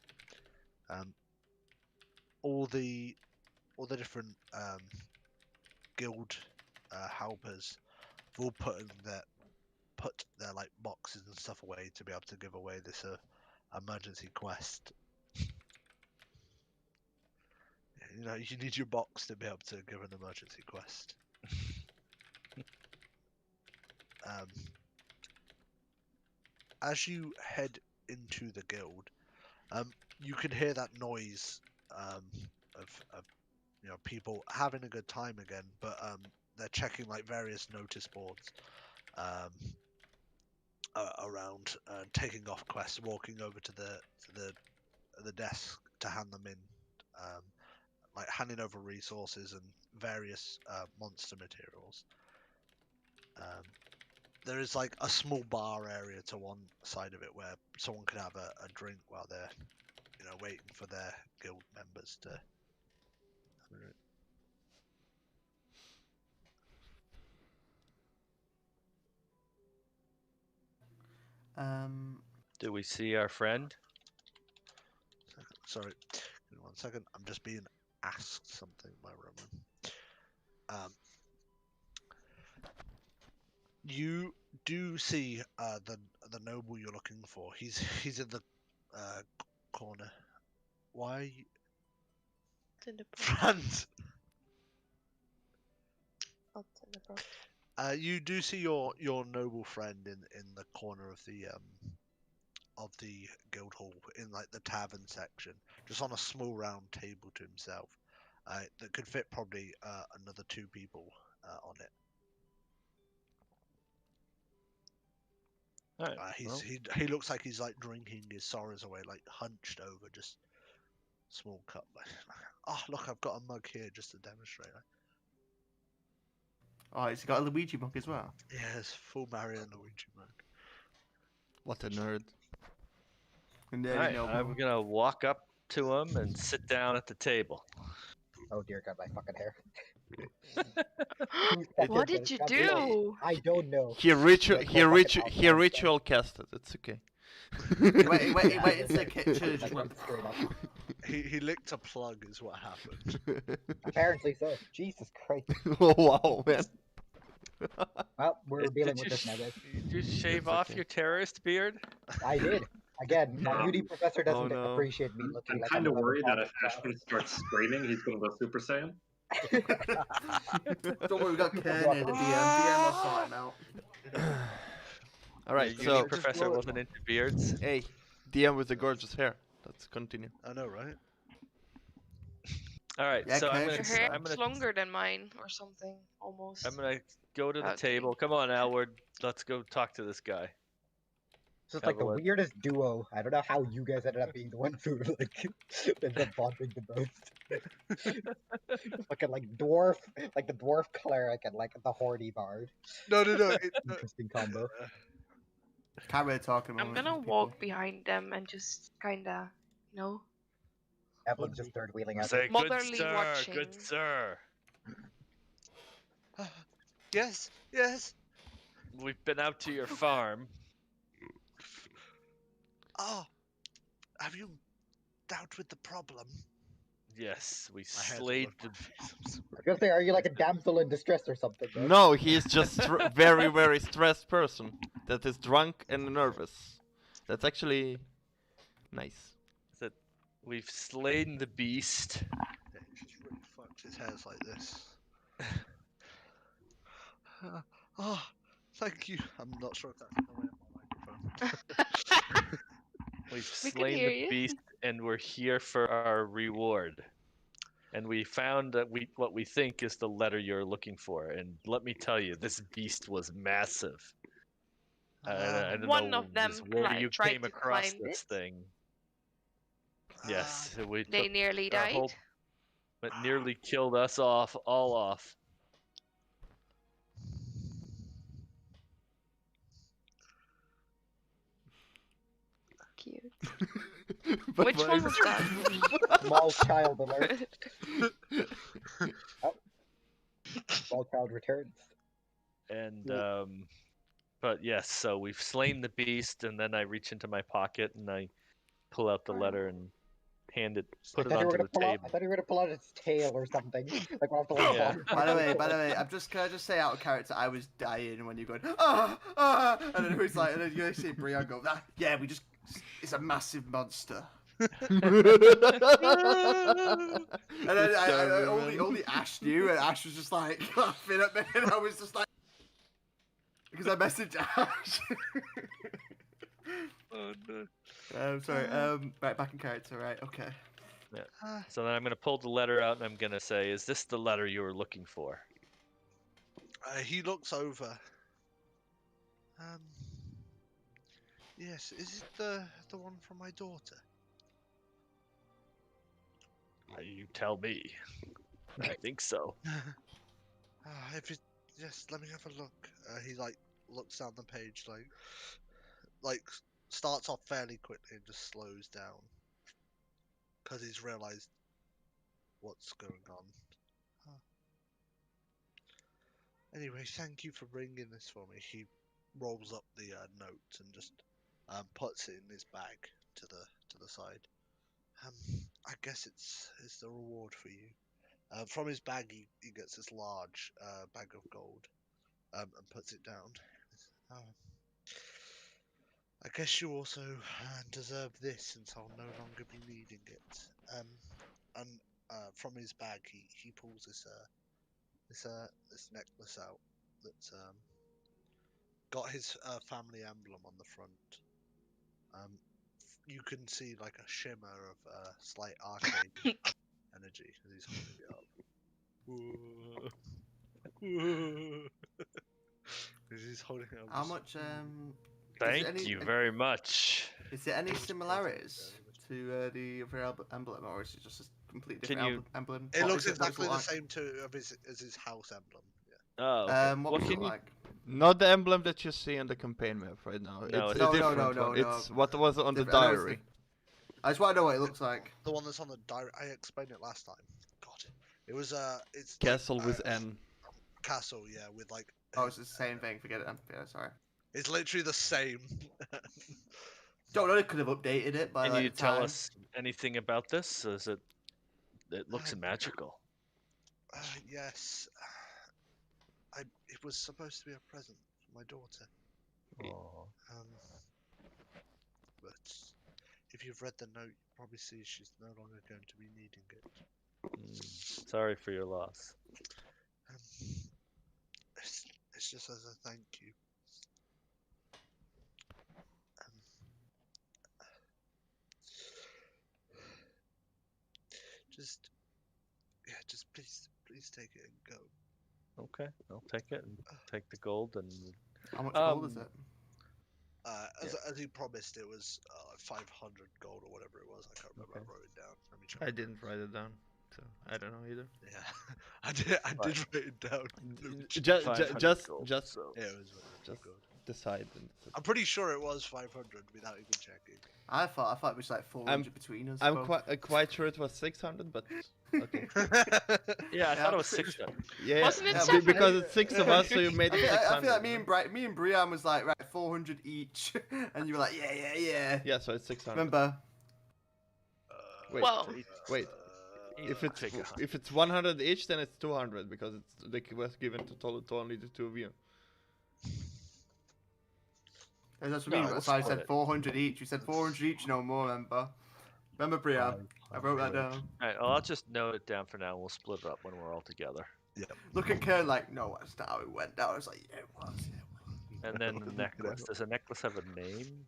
All the different guild helpers have all put their like boxes and stuff away to be able to give away this emergency quest. You know, you need your box to be able to give an emergency quest. As you head into the guild, you can hear that noise of people having a good time again, but they're checking like various notice boards around, taking off quests, walking over to the desk to hand them in, like handing over resources and various monster materials. There is like a small bar area to one side of it where someone can have a drink while they're waiting for their guild members to. Do we see our friend? Sorry, give me 1 second. I'm just being asked something by Roman. Um, you do see the noble you're looking for. He's in the corner. Why, you... Franz? You do see your noble friend in the corner of the guild hall in like the tavern section, just on a small round table to himself. That could fit probably another 2 people on it. All right. Well, He looks like he's like drinking his sorrows away, like hunched over, just small cup. Oh look, I've got a mug here just to demonstrate. Oh, has he got a Luigi mug as well? Yes, full Mario and Luigi mug. What a nerd. And all there right. you know. I'm gonna walk up to him and sit down at the table. Oh dear God, my fucking hair. What did you do? I don't know. He Like, fucking ritual casted. It's okay. He went into the kitchen and just went. Straight up. He licked a plug, is what happened. Apparently so. Jesus Christ. Oh wow, man. Well, we're Did dealing you with this now, guys. You shave It's off okay. your terrorist beard? I did. Again, my UD professor doesn't no. appreciate me looking I'm like kind of another worried that if child. Ashton starts screaming, he's going to go Super Saiyan. Don't worry, we got Ken here, the DM. DM will sort him out. All right, Your so uni professor wasn't into beards. hey, DM with the gorgeous hair. Let's continue. I know, right? All right, Yeah, so I'm Ken. gonna, Your hair I'm is gonna, longer than mine, or something, almost. I'm gonna go to the Okay. table. Come on, Alward. Let's go talk to this guy. This is like the Evelyn. weirdest duo. I don't know how you guys ended up being the ones who like ended up bonding the most. Fucking like the dwarf cleric and like the horny bard. No. Interesting combo. Can't really talk about I'm gonna walk behind them and just kinda, you know, Evelyn's just third wheeling out. Say, good motherly sir, watching. good sir. Yes. We've been out to your farm. Oh, have you dealt with the problem? Yes, we My hair's all slayed over the. my face. I was gonna say, are you like a damsel in distress or something? man? No, he's just very, very stressed person that is drunk and nervous. That's actually nice. That we've slain the beast. Yeah, he's just really fucked. His hair's like this. Oh, thank you. I'm not sure if that's in the way of my microphone. We've We can slain hear the you. beast, and we're here for our reward. And we found that what we think is the letter you're looking for. And let me tell you, this beast was massive. I don't One know of them where you tried came to across climb this it. thing. Yes, we They took nearly our died. whole, it nearly killed us all off. Cute. But Which my- one was that? Small child alert. Small child returns. And but yes, so we've slain the beast, and then I reach into my pocket and I pull out the letter and put it I thought you were onto gonna the pull out. table. I thought you were gonna pull out its tail or something. Like off the little Yeah. By the way, can I just say out of character, I was dying when you're going, and then who's like, and then you see Brian go, yeah, it's a massive monster. And then only Ash knew, and Ash was just like laughing at me, and I was just like, because I messaged Ash. Oh, no. Sorry. Right, back in character. Right. Okay. So then I'm gonna pull the letter out and I'm gonna say, "Is this the letter you were looking for?" He looks over. Yes, is it the one from my daughter? You tell me. I think so. If it, yes, let me have a look. He like looks down the page, like starts off fairly quickly and just slows down because he's realized what's going on. Anyway, thank you for bringing this for me. He rolls up the note and just puts it in his bag to the side. I guess it's the reward for you. From his bag, he gets this large bag of gold and puts it down. I guess you also deserve this, since I'll no longer be needing it. And from his bag, he pulls this necklace out that's got his family emblem on the front. You can see like a shimmer of slight arcane energy as he's holding it up. As he's holding it up. How much? Thank you very much. Is there any similarities to the other emblem, or is it just a completely different emblem? It looks exactly the same as his house emblem. Yeah. Oh. Okay. What was it like? Not the emblem that you see on the campaign map right now. No, it's no, a different one. It's what was on the diary. I just want to know what it looks like. The one that's on the diary. I explained it last time. God, it was it's Castle with N. Castle, yeah, with like. Oh, it's the same thing. Forget it. Yeah, sorry. It's literally the same. Don't know. They could have updated it by. Can you tell us anything about this? Is it? It looks magical. Yes. It was supposed to be a present for my daughter. Oh. But if you've read the note, you probably see she's no longer going to be needing it. Sorry for your loss. It's just as a thank you. Just please take it and go. Okay, I'll take it and take the gold and. How much gold is it? As he promised, it was 500 gold or whatever it was. I can't remember. Okay. I wrote it down. Let me check. I didn't write it down, so I don't know either. Yeah, I did write it down. Just yeah, it was just decide. I'm pretty sure it was 500 without even checking. I thought it was like 400 between us. I'm quite sure it was 600, but okay. Yeah, I thought it was 600. Yeah, wasn't it because it's 6 of us, so you made it 600. I feel like me and Brian was like, right, 400 each, and you were like, yeah. Yeah, so it's 600. Remember? Wait. If it's 100 each, then it's 200 because it was given to only the two of you. That's what I mean. That's why I said 400 each. You said 400 each, no more. Remember, Brian? I wrote that down. Alright, well, I'll just note it down for now. And we'll split it up when we're all together. Yeah. Look at Kern like, no, that's not how it went down. I was like, yeah, it was. And then the necklace. Does the necklace have a name?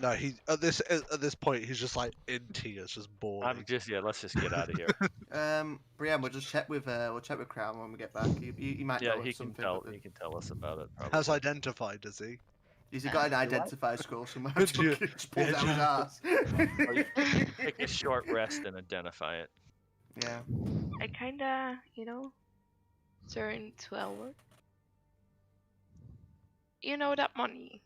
No. He at this point he's just like in tears, just bored. Let's just get out of here. Brian, we'll just check with Crown when we get back. He might know something. He can tell us about it. Probably. Has identified, does he? He's got an identifier scroll somewhere. Just pull down his ass. Take a short rest and identify it. Yeah. I kinda, turn to Elwood. You know that money.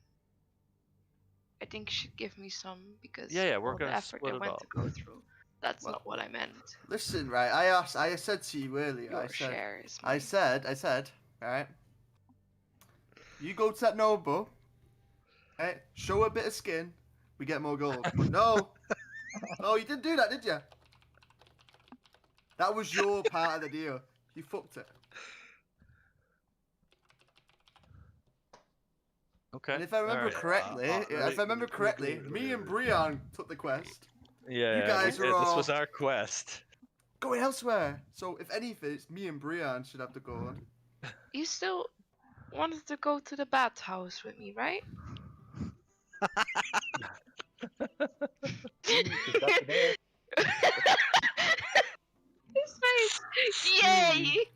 I think you should give me some because we're all gonna the effort split I it went up. to go through. That's not what I meant. Listen, right? I said to you earlier. Your share is mine. I said, right? You go to that notebook. Right? Show a bit of skin. We get more gold. But no, you didn't do that, did you? That was your part of the deal. You fucked it. Okay. And if I remember correctly, me and Brian took the quest. Yeah, you guys were all this was our quest. Going elsewhere. So if anything, it's me and Brian should have the gold. You still wanted to go to the bathhouse with me, right? His face. Yay!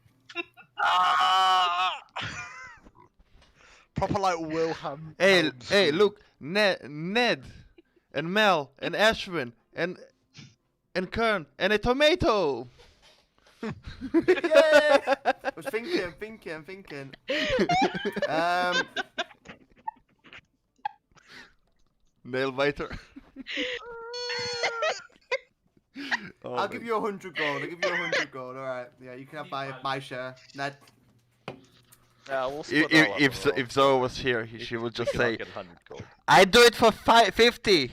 Proper like Wilhelm. Hey, look, Ned, and Mel, and Ashwin, and Kern, and a tomato. Yay! I was thinking. Nail biter. I'll give you 100 gold. All right. Yeah, you can have my share. Ned. Yeah, we'll split it up. If Zoe was here, she would just say, get 100 gold. "I do it for 50."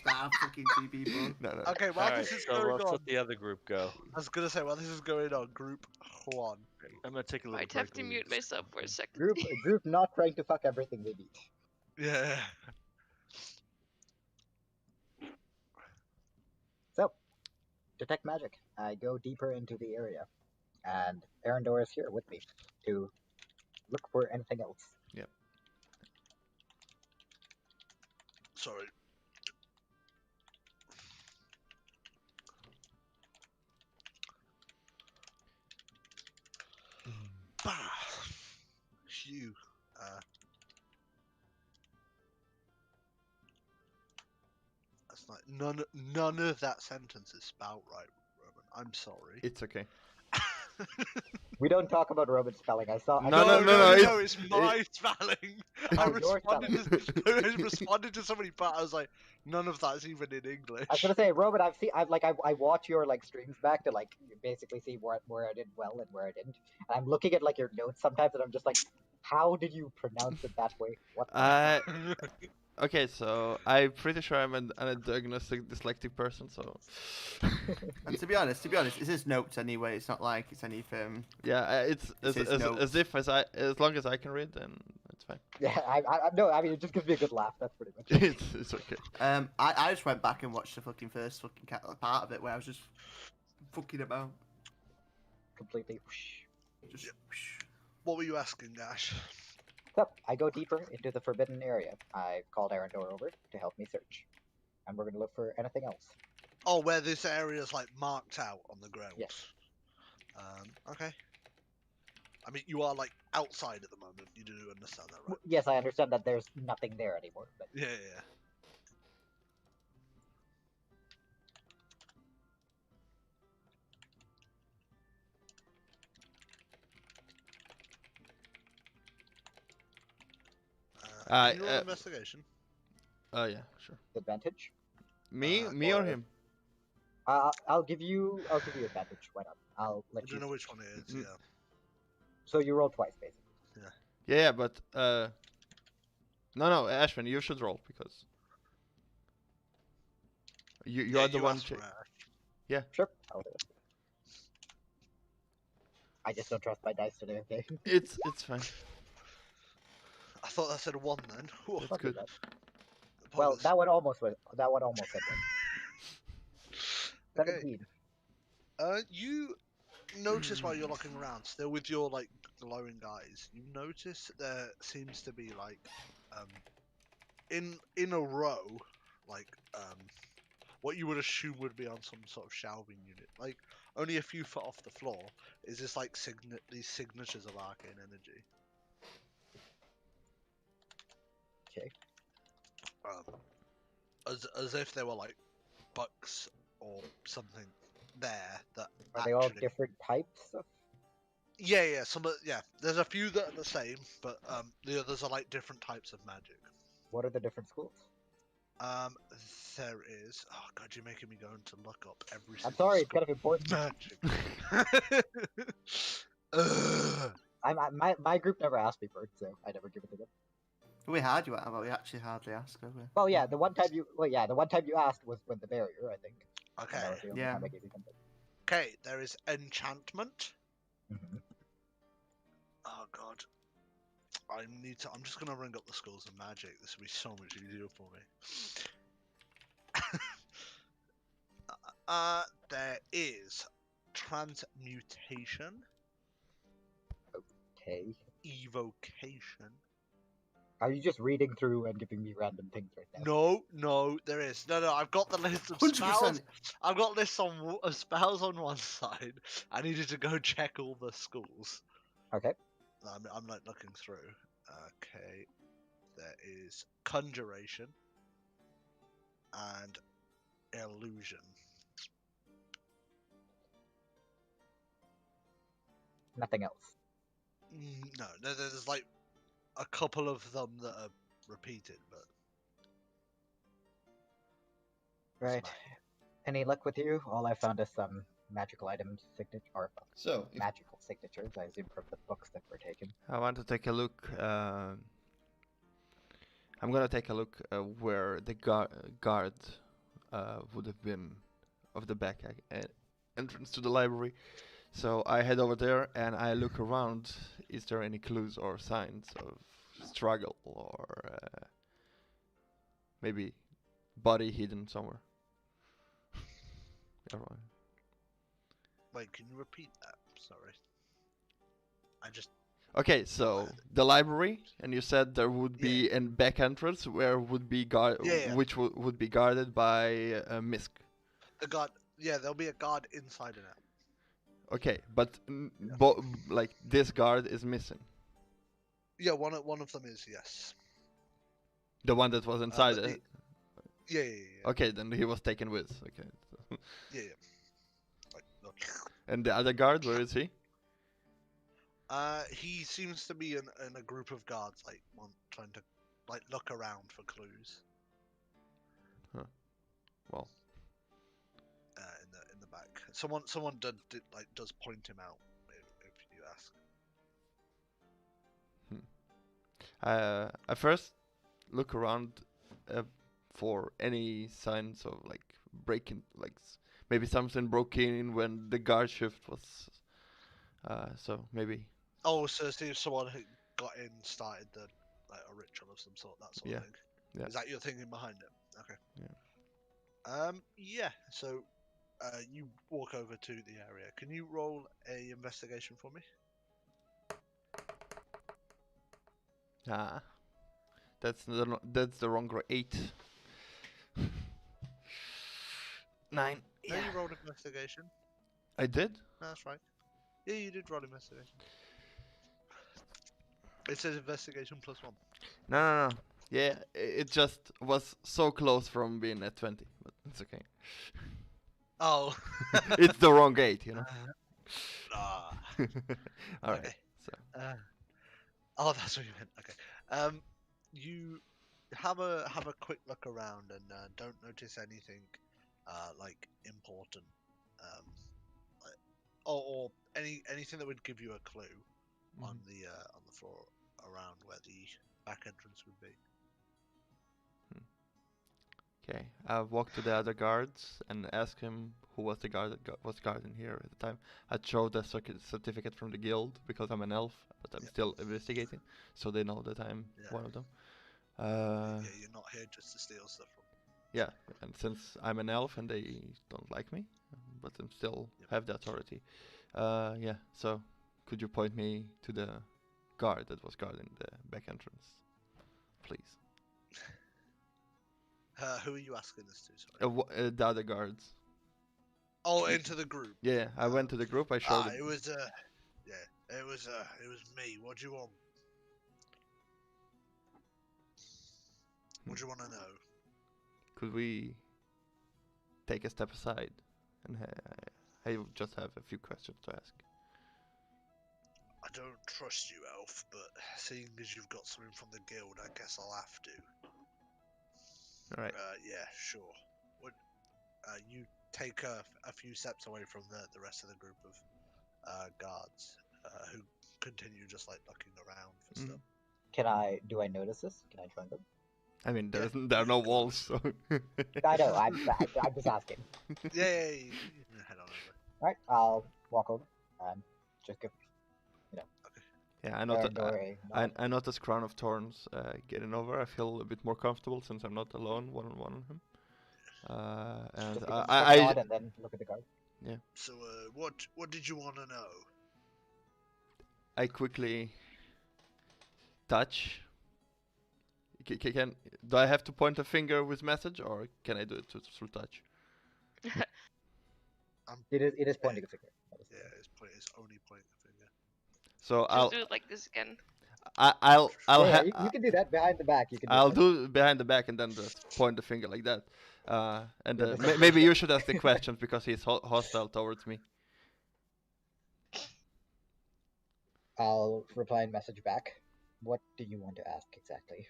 stab fucking 2 people. No, no. Okay, while All this right, is so going let's on, let the other group go. I was gonna say while this is going on, group 1. I'm gonna take a little Might break. have to mute myself for a second. Group not trying to fuck everything they meet. Yeah. So, detect magic. I go deeper into the area, and Arandor is here with me to look for anything else. Yep. Sorry. Bah. Phew. That's like none of that sentence is spelled right, Roman. I'm sorry. It's okay. We don't talk about Roman spelling. I saw. No, It's my spelling. I Oh, your responded to somebody, but I was like, none of that's even in English. I was gonna say, Roman. I watch your like streams back to like basically see where I did well and where I didn't. And I'm looking at like your notes sometimes, and I'm just like, how did you pronounce it that way? What? Okay, so I'm pretty sure I'm an undiagnosed dyslexic person, so... And to be honest, it's his notes anyway. It's not like it's anything. Yeah, it's It's his as notes. if as long as I can read, then it's fine. Yeah, no, I mean it just gives me a good laugh. That's pretty much it. It's okay. I just went back and watched the fucking first fucking part of it where I was just fucking about. Completely. Just. What were you asking, Ash? So I go deeper into the forbidden area. I called Arandor over to help me search, and we're gonna look for anything else. Oh, where this area is like marked out on the ground. Yes. Okay. I mean, you are like outside at the moment. You do understand that, right? Yes, I understand that there's nothing there anymore. But Yeah. Can you roll investigation? Oh yeah, sure. advantage. Me or or him? I'll give you advantage. Why not? I'll I let you. don't know which one it is. Mm. Yeah. So you roll twice, basically. Yeah, but no, Ashwin, you should roll because you are the you one. asked for Ash. Yeah. Sure. I'll do it. I just don't trust my dice today. Okay. It's fine. I thought that said 1 then. Whew. That's good. Well, Apologies. that one almost said one. Okay. 17. You notice while you're looking around, still with your like glowing eyes, you notice there seems to be like in a row, like what you would assume would be on some sort of shelving unit, like only a few foot off the floor, is this like these signatures of arcane energy. Okay. As if there were like bucks or something there that Are they all actually... different types of? Yeah. There's a few that are the same, but the others are like different types of magic. What are the different schools? There is. Oh god, you're making me go to look up every. I'm sorry, it's kind of important. Magic. My group never asked me for it, so I never give it to them. We had you, but we actually hardly asked, have we? Well, yeah, the one time you asked was with the barrier, I think. And Okay. that was the only Yeah. time I gave you something. Okay. There is enchantment. Mhm. Oh god. I'm just gonna ring up the schools of magic. This will be so much easier for me. There is transmutation, Okay. evocation. Are you just reading through and giving me random things right now? No, there is. No, I've got the list of 100%. spells. I've got lists of spells on one side. I needed to go check all the schools. Okay. I'm like looking through. Okay, there is conjuration and illusion. Nothing else. No, there's like a couple of them that are repeated, but Right. Any luck with you? All I found is some magical items, So magical signatures, I assume, from the books that were taken. I want to take a look. I'm gonna take a look where the guard would have been of the back entrance to the library. So I head over there and I look around. Is there any clues or signs of struggle or maybe body hidden somewhere? Alright. Wait, can you repeat that? Sorry. I just. Okay, so the library, and you said there would be a back entrance where would be which would be guarded by a Misk. The guard. Yeah, there'll be a guard inside and out. Okay, but like this guard is missing. Yeah, one of them is, yes. The one that was inside. Yeah. Okay, then he was taken with. Okay. Yeah. Like, look. And the other guard, where is he? He seems to be in a group of guards, like trying to like look around for clues. Huh. Well. In the back, someone does point him out if you ask. I first look around for any signs of like breaking, like maybe something broke in when the guard shift was. So maybe. Oh, so see if someone who got in started a ritual of some sort, that sort of thing. Yeah. Is that your thinking behind it? Okay. Yeah. Yeah. So, you walk over to the area. Can you roll a investigation for me? That's the wrong grade. 8. 9. No, you rolled investigation. I did? That's right. Yeah, you did roll investigation. It says investigation +1. No. Yeah, it just was so close from being at 20, but it's okay. Oh. It's the wrong 8, you know. All right. Okay. So. Oh, that's what you meant. Okay. You have a quick look around and don't notice anything like important, or anything that would give you a clue on the floor around where the back entrance would be. Okay, I walk to the other guards and ask him who was the guard that was guarding here at the time. I showed the certificate from the guild because I'm an elf, but I'm still investigating, so they know that I'm one of them. You're not here just to steal stuff from them. Yeah, and since I'm an elf and they don't like me, but I still have the authority. Yeah, so could you point me to the guard that was guarding the back entrance, please? Who are you asking this to? Sorry. The other guards. Oh, into the group. Yeah, I went to the group. I showed it was it was me. What do you want? What do you want to know? Could we take a step aside? And I just have a few questions to ask. I don't trust you, Elf, but seeing as you've got something from the guild, I guess I'll have to. Alright. Yeah, sure. You take a few steps away from the rest of the group of guards who continue just like looking around for stuff. Do I notice this? Can I join them? I mean, there are no walls, so. I know. I'm just asking. Yeah. Head on over. All right, I'll walk over and just give. Yeah, I notice Crown of Thorns getting over. I feel a bit more comfortable since I'm not alone, one-on-one on him. And just and then look at the guard. Yeah. So, what did you want to know? I quickly touch. Do I have to point a finger with message, or can I do it through touch? It is pointing a finger. Yeah, it's only pointing a finger. So Just I'll do it like this again. You can do that behind the back. I'll do behind the back and then just point the finger like that. And maybe you should ask the questions because he's hostile towards me. I'll reply and message back. What do you want to ask exactly?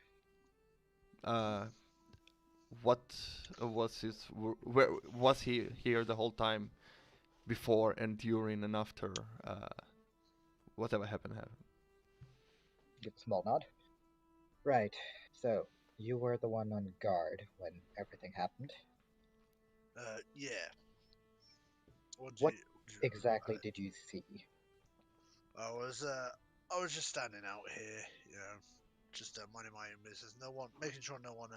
What was his? Where was he here the whole time, before and during and after? Whatever happened. Give a small nod. Right. So you were the one on guard when everything happened. What What exactly did you see? I was just standing out here, just minding my own business. Making sure no one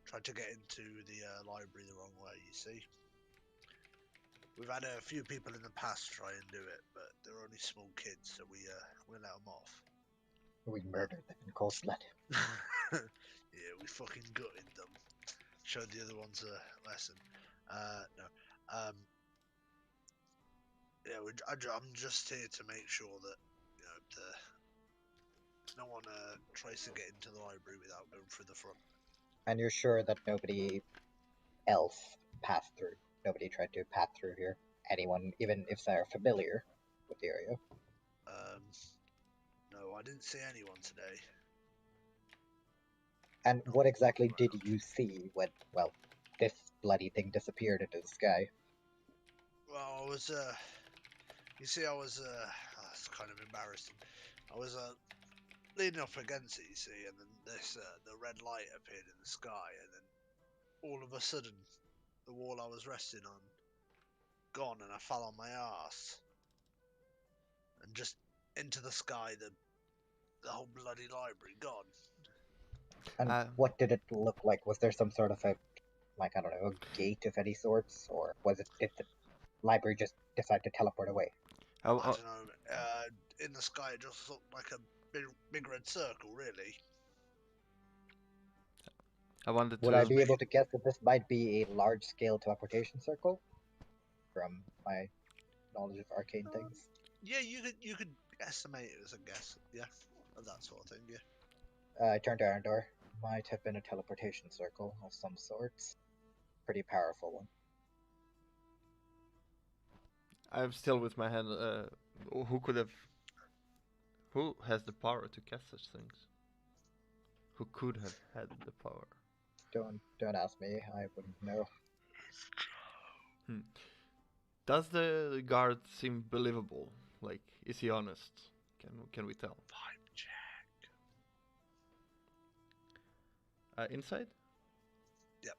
tried to get into the library the wrong way. You see, we've had a few people in the past try and do it, but they're only small kids, so we let them off. We murdered them in cold blood. Yeah, we fucking gutted them. Showed the other ones a lesson. No. Yeah, I'm just here to make sure that no one tries to get into the library without going through the front. And you're sure that nobody else passed through? Nobody tried to pass through here? Anyone, even if they're familiar with the area? No, I didn't see anyone today. And what exactly did you see when, well, this bloody thing disappeared into the sky? Well, I was, it's kind of embarrassing. I was, leaning up against it, you see, and then the red light appeared in the sky, and then all of a sudden, the wall I was resting on, gone, and I fell on my ass. And just into the sky, the whole bloody library gone. And what did it look like? Was there some sort of a gate of any sorts, or did the library just decide to teleport away? I don't know. In the sky, it just looked like a big red circle, really. Would I be able to guess that this might be a large-scale teleportation circle? From my knowledge of arcane things. Yeah, you could estimate it as a guess. Yeah, of that sort of thing. Yeah. I turned to Arandor. Might have been a teleportation circle of some sorts. Pretty powerful one. I'm still with my hand. Who has the power to cast such things? Who could have had the power? Don't ask me. I wouldn't know. Does the guard seem believable? Like, is he honest? Can we tell? Vibe check. Inside? Yep.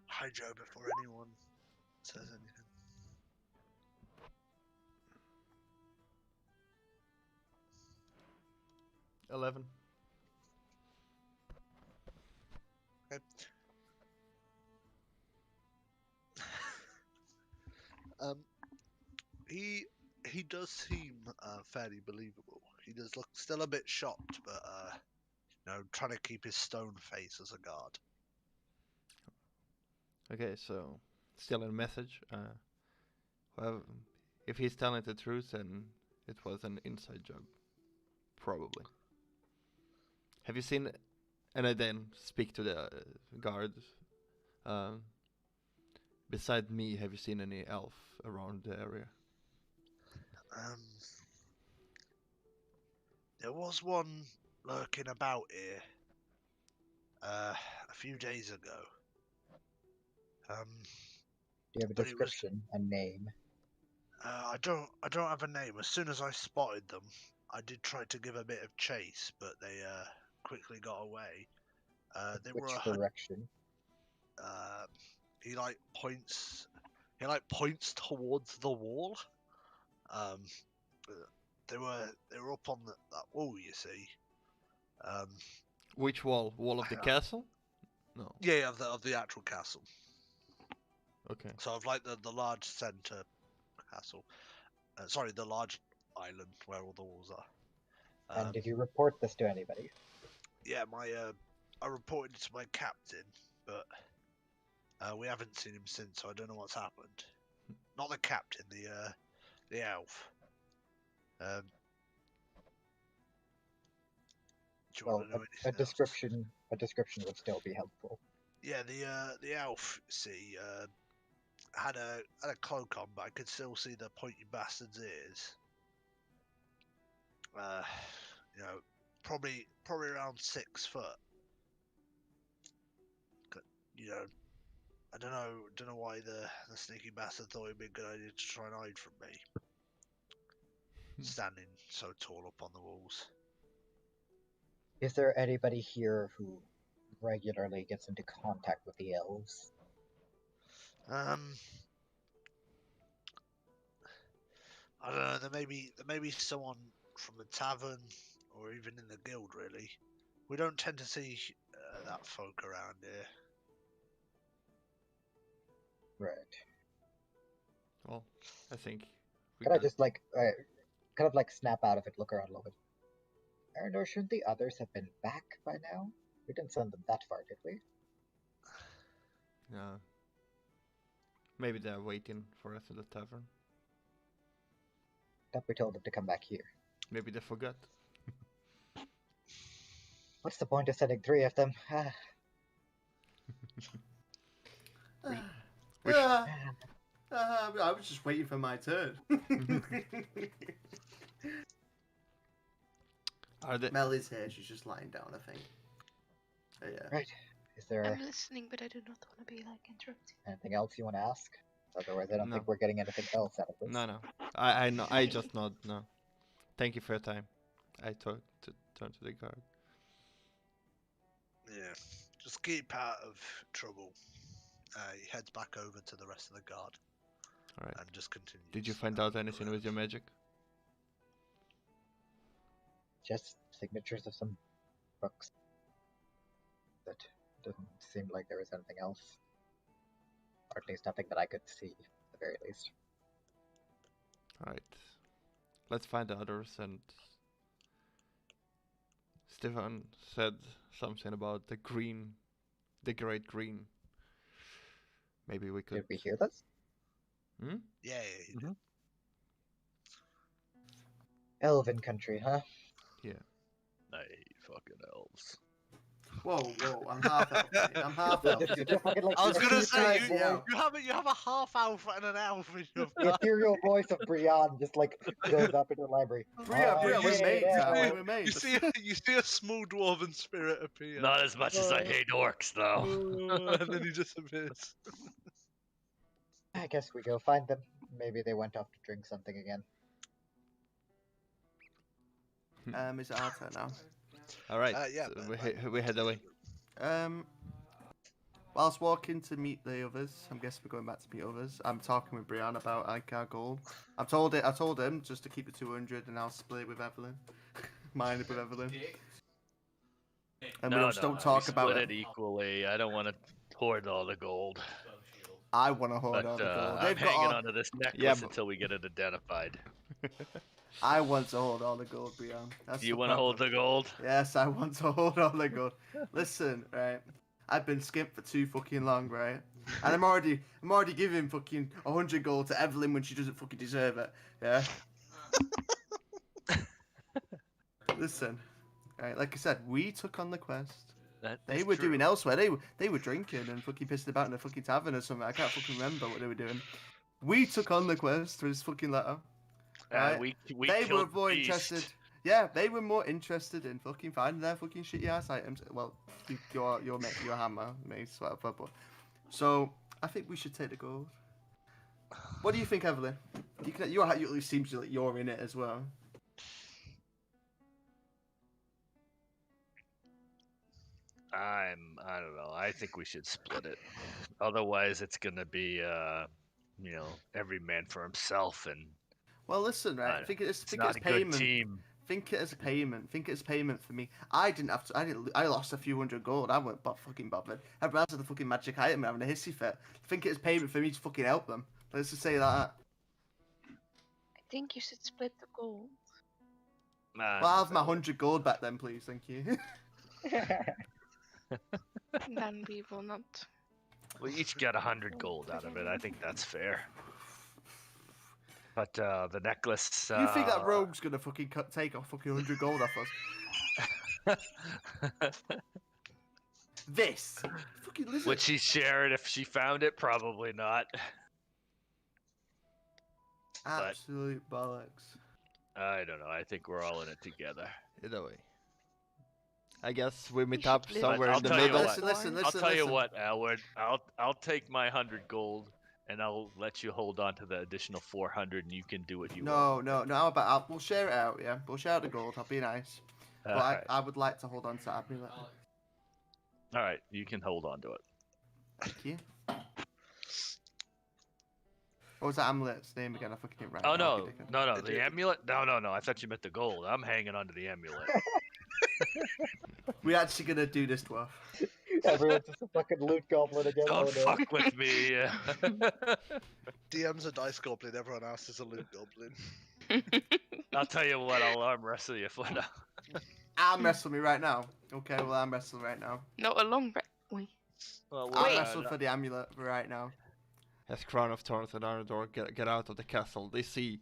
Hi, Joe. Before anyone says anything. $11. Okay. He does seem fairly believable. He does look still a bit shocked, but trying to keep his stone face as a guard. Okay, so still a message. Well, if he's telling the truth, then it was an inside job, probably. Have you seen? And I then speak to the guard. Beside me, have you seen any elf around the area? There was one lurking about here a few days ago. Do you have a description, a name? I don't have a name. As soon as I spotted them, I did try to give a bit of chase, but they quickly got away. Which direction? He points towards the wall. They were up on that wall, you see. Which wall? Wall of the castle? No. Yeah, of the actual castle. Okay. So of the large center castle. Sorry, the large island where all the walls are. And did you report this to anybody? Yeah, I reported it to my captain, but we haven't seen him since, so I don't know what's happened. Not the captain, the elf. Do you want to know a description would still be helpful. Yeah, the elf, see, had a cloak on, but I could still see the pointy bastard's ears. Probably around 6 foot. I don't know why the sneaky bastard thought it'd be a good idea to try and hide from me. Standing so tall up on the walls. Is there anybody here who regularly gets into contact with the elves? I don't know. There may be someone from the tavern, or even in the guild. Really, we don't tend to see that folk around here. Right. Well, I think we Could I got- just kind of like snap out of it, look around a little bit? Arandor, shouldn't the others have been back by now? We didn't send them that far, did we? Yeah. Maybe they're waiting for us in the tavern. Thought we told them to come back here. Maybe they forgot. What's the point of sending 3 of them? I was just waiting for my turn. Are they? Melly's here. She's just lying down, I think. Yeah. Right. Is there I'm listening, but I do not want to be like interrupted. anything else you want to ask? Otherwise, I don't No. think we're getting anything else out of this. No. I know. I just nod. No. Thank you for your time. I turn to the guard. Yeah, just keep out of trouble. He heads back over to the rest of the guard All right. and just continues. Did you find out anything with your magic? Just signatures of some books. That doesn't seem like there was anything else. Or at least nothing that I could see, at the very least. All right. Let's find the others. And Stefan said something about the green, the great green. Maybe we could. Did we hear this? Hmm? Yeah. Mm-hmm. Elven country, huh? Yeah. I hate fucking elves. Whoa, I'm half elf. Mate. I'm half elf. I was gonna say guys, you yeah. have a half elf and an elf in your The ethereal voice of Brian just like goes up into the library. Brian, "Oh, we're hey, mates, yeah, man, well, we're mates. you see a small dwarven spirit appear. Not as much as I hate orcs, though. And then he disappears. I guess we go find them. Maybe they went off to drink something again. Is it our turn now? All right. Yeah, so but we head away. Whilst walking to meet the others, I'm guessing we're going back to meet others. I'm talking with Brian about like our goal. I told him just to keep it 200, and I'll split it with Evelyn. Mine with Evelyn. And we just don't talk about it equally. I don't want to hoard all the gold. I want to hoard But all the gold. I'm They've got hanging all... onto this necklace Yeah, but- until we get it identified. I want to hold all the gold, Brian. That's Do you the want to hold problem. the gold? Yes, I want to hold all the gold. Listen, right? I've been skimped for too fucking long, right? And I'm already giving fucking 100 gold to Evelyn when she doesn't fucking deserve it. Yeah. Listen, right? Like I said, we took on the quest. They were doing elsewhere. They were drinking and fucking pissing about in a fucking tavern or something. I can't fucking remember what they were doing. We took on the quest for this fucking letter. Right? We They were killed more the beast. interested. Yeah, they were more interested in fucking finding their fucking shitty ass items. Well, your hammer, mace, whatever. But so I think we should take the gold. What do you think, Evelyn? It seems like you're in it as well. I don't know. I think we should split it. Otherwise, it's gonna be, every man for himself, and Well, listen, right? Think it's not a good payment. team. Think it as a payment. Think it as payment for me. I didn't have to. I lost a few hundred gold. I weren't fucking bothered. Everyone else had the fucking magic item and having a hissy fit. Think it as payment for me to fucking help them. Let's just say that. I think you should split the gold. Nah, Well, I'll have my 100 gold back then, please. Thank you. Then we will not. we each get 100 gold out of it. I think that's fair. But the necklace. You think that rogue's gonna fucking take off fucking 100 gold off us? This. Fucking listen. Would she share it if she found it? Probably not. Absolute bollocks. I don't know. I think we're all in it together. Either way. I guess we meet should up live somewhere I'll in the tell you middle. what. Listen. I'll tell you what, Alward. I'll take my 100 gold, and I'll let you hold on to the additional 400, and you can do what you want. No. How about we'll share it out, yeah? We'll share out the gold. I'll be nice. But Alright. I would like to hold on to that. All right, you can hold on to it. Thank you. What was that amulet's name again? I fucking didn't write Oh it down, no, dickhead. the amulet. No. I thought you meant the gold. I'm hanging on to the amulet. We're actually gonna do this, dwarf. Everyone's just a fucking loot goblin again. Don't Oh, no. fuck with me. DM's a dice goblin, everyone else is a loot goblin. I'll tell you what. I'll arm wrestle you for now. Arm wrestle me right now. Okay, well arm wrestle right now. No, a long wait. Well, Arm Wait. wrestle for the amulet right now. As Crown of Thorns and Arandor get out of the castle, they see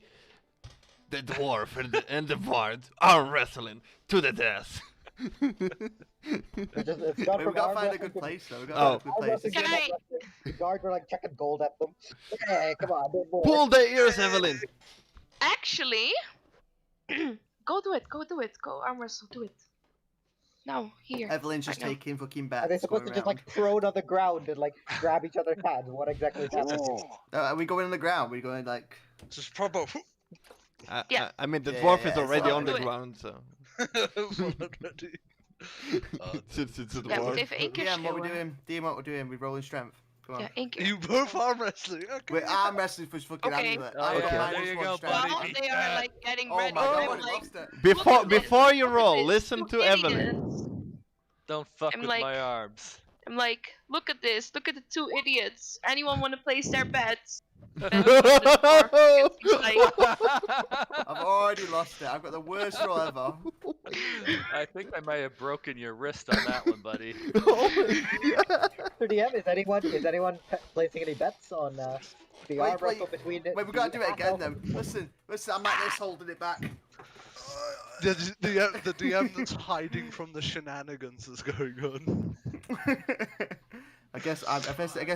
the dwarf and the bard arm wrestling to the death. It's gone Wait, we from gotta arm find a wrestling good to- place though. We gotta Oh. find a good place. Can I- The guards were like chucking gold at them. Yeah, come on, bit more. Pull the ears, Evelyn! Actually, go do it. Go arm wrestle. Do it. Now, here. Evelyn's just Right now. taking fucking Are bets. they supposed to going just like around. throw it on the ground and like grab each other's hands? What exactly is happening? Are we going on the ground? Are we going like? Just proper. Yeah. I mean, the Yeah, dwarf yeah, is yeah, already so- on the Do it. ground, so. already. Since it's a Yeah, dwarf. if Inkish DM, what do we it. doing? DM, what we're doing? We're rolling strength. Come on. Yeah, Inkish. You both arm wrestling. Okay. We're arm wrestling for his fucking Okay. amulet. Oh, I yeah, got there minus you one go, strength. buddy. While beat they are that. like getting Oh ready, my I'm god, I like, lost it. Before Look at before this, you look at roll, this, listen you to Evelyn. idiots. Don't fuck I'm with like- my arms. I'm like, look at this. Look at the two idiots. Anyone want to place their bets? He's like, I've already lost it. I've got the worst roll ever. I think I might have broken your wrist on that one, buddy. Oh my god. Mr. DM, is anyone placing any bets on the Wait, arm wait. wrestle between the Wait, we gotta do it again half-elf then. Listen, I'm like this holding it back. The DM that's hiding from the shenanigans that's going on. I guess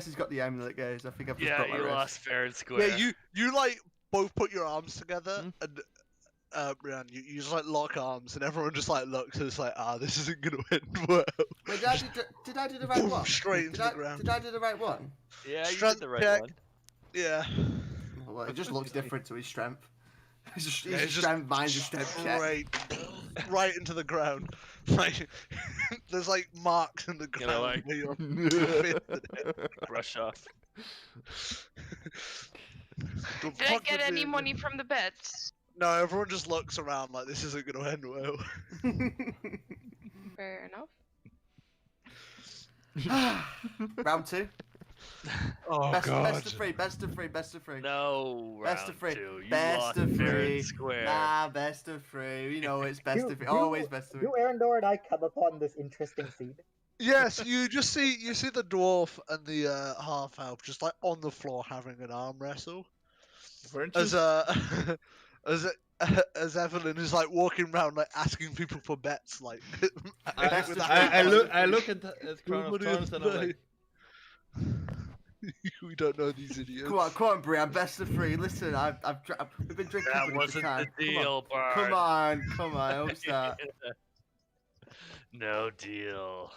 he's got the amulet, guys. I think I've just Yeah, got my you wrist. lost fair and square. Yeah, you like both put your arms together and Brian, you just like lock arms and everyone just like looks and it's like, this isn't gonna end well. Wait, did I do the right Boom, one? straight into Did the ground. Did I do the right one? Yeah, you did Strength the right check. one. Yeah. Well, it just looks different to his strength. His Yeah, it's just strength, mine's just strength check. right into the ground. Like there's like marks in the You ground know, like- where your Brush off. The did I fuck get was any it? money from the bets? No, everyone just looks around like this isn't gonna end well. Fair enough. Round two. Oh Best of three. Best of three. Best of three. No, Best of round three. two. You Best lost of fair three. and square. Nah, best of three. You know it's best of three. Always best of three. You, Arandor, and I come upon this interesting scene. Yes, you see the dwarf and the half elf just like on the floor having an arm wrestle. Weren't As you- as Evelyn is like walking around like asking people for bets, like Best with of that- I look at Crown of Nobody Thorns and I'm like, we don't know these idiots. Come on, Bri. I'm best of three. Listen, we've been drinking That for wasn't time. the deal, Bart. Come on. Don't start. No deal.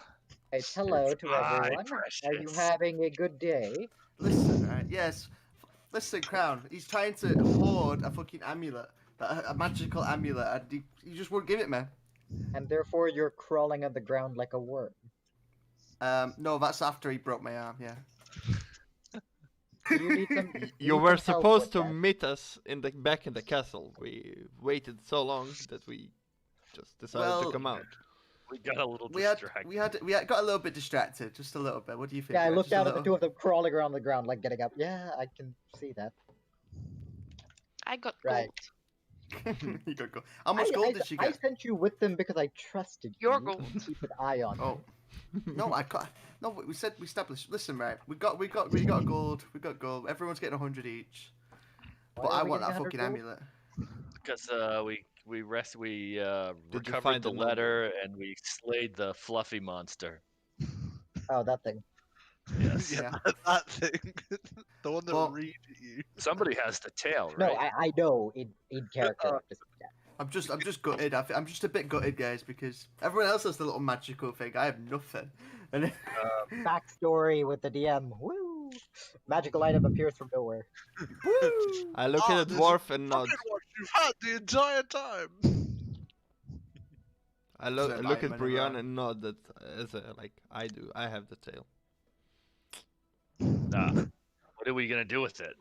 Hey, hello It's to my everyone. Are you precious. having a good day? Listen, right? Yes. Listen, Crown. He's trying to hoard a fucking amulet, a magical amulet, and he just won't give it me. And therefore you're crawling on the ground like a worm. No, that's after he broke my arm. Yeah. You need some. you need were some help supposed with to that. meet us back in the castle. We waited so long that we just decided Well, to come out. We got a little We had distracted. got a little bit distracted, just a little bit. What do you think? Yeah, I Red? looked Just a down at the little? two of them crawling around the ground, like getting up. Yeah, I can see that. I got Right. gold. You got gold. How much gold did she I get? sent you with them because I trusted Your you. gold. to keep an eye on. Oh. No, I can't. No, we said we established. Listen, right? We got gold. We got gold. Everyone's getting 100 each. Why But are I we want getting that 100 fucking gold? amulet. Because we Did you recovered find the the noble? letter and we slayed the fluffy monster. Oh, that thing. Yes. Yeah, Yeah. that thing, the one that Well- read at you. Somebody has the tail, No, right? I know in character. Yeah. I'm just gutted. I'm just a bit gutted, guys, because everyone else has the little magical thing. I have nothing. And Backstory with the DM. Woo! Magical item appears from nowhere. woo! I look Ah, at the this is dwarf and nod. Fucking what you've had the entire time. I Just look invite at him in Brian around. and nod that as like I do. I have the tail. What are we gonna do with it?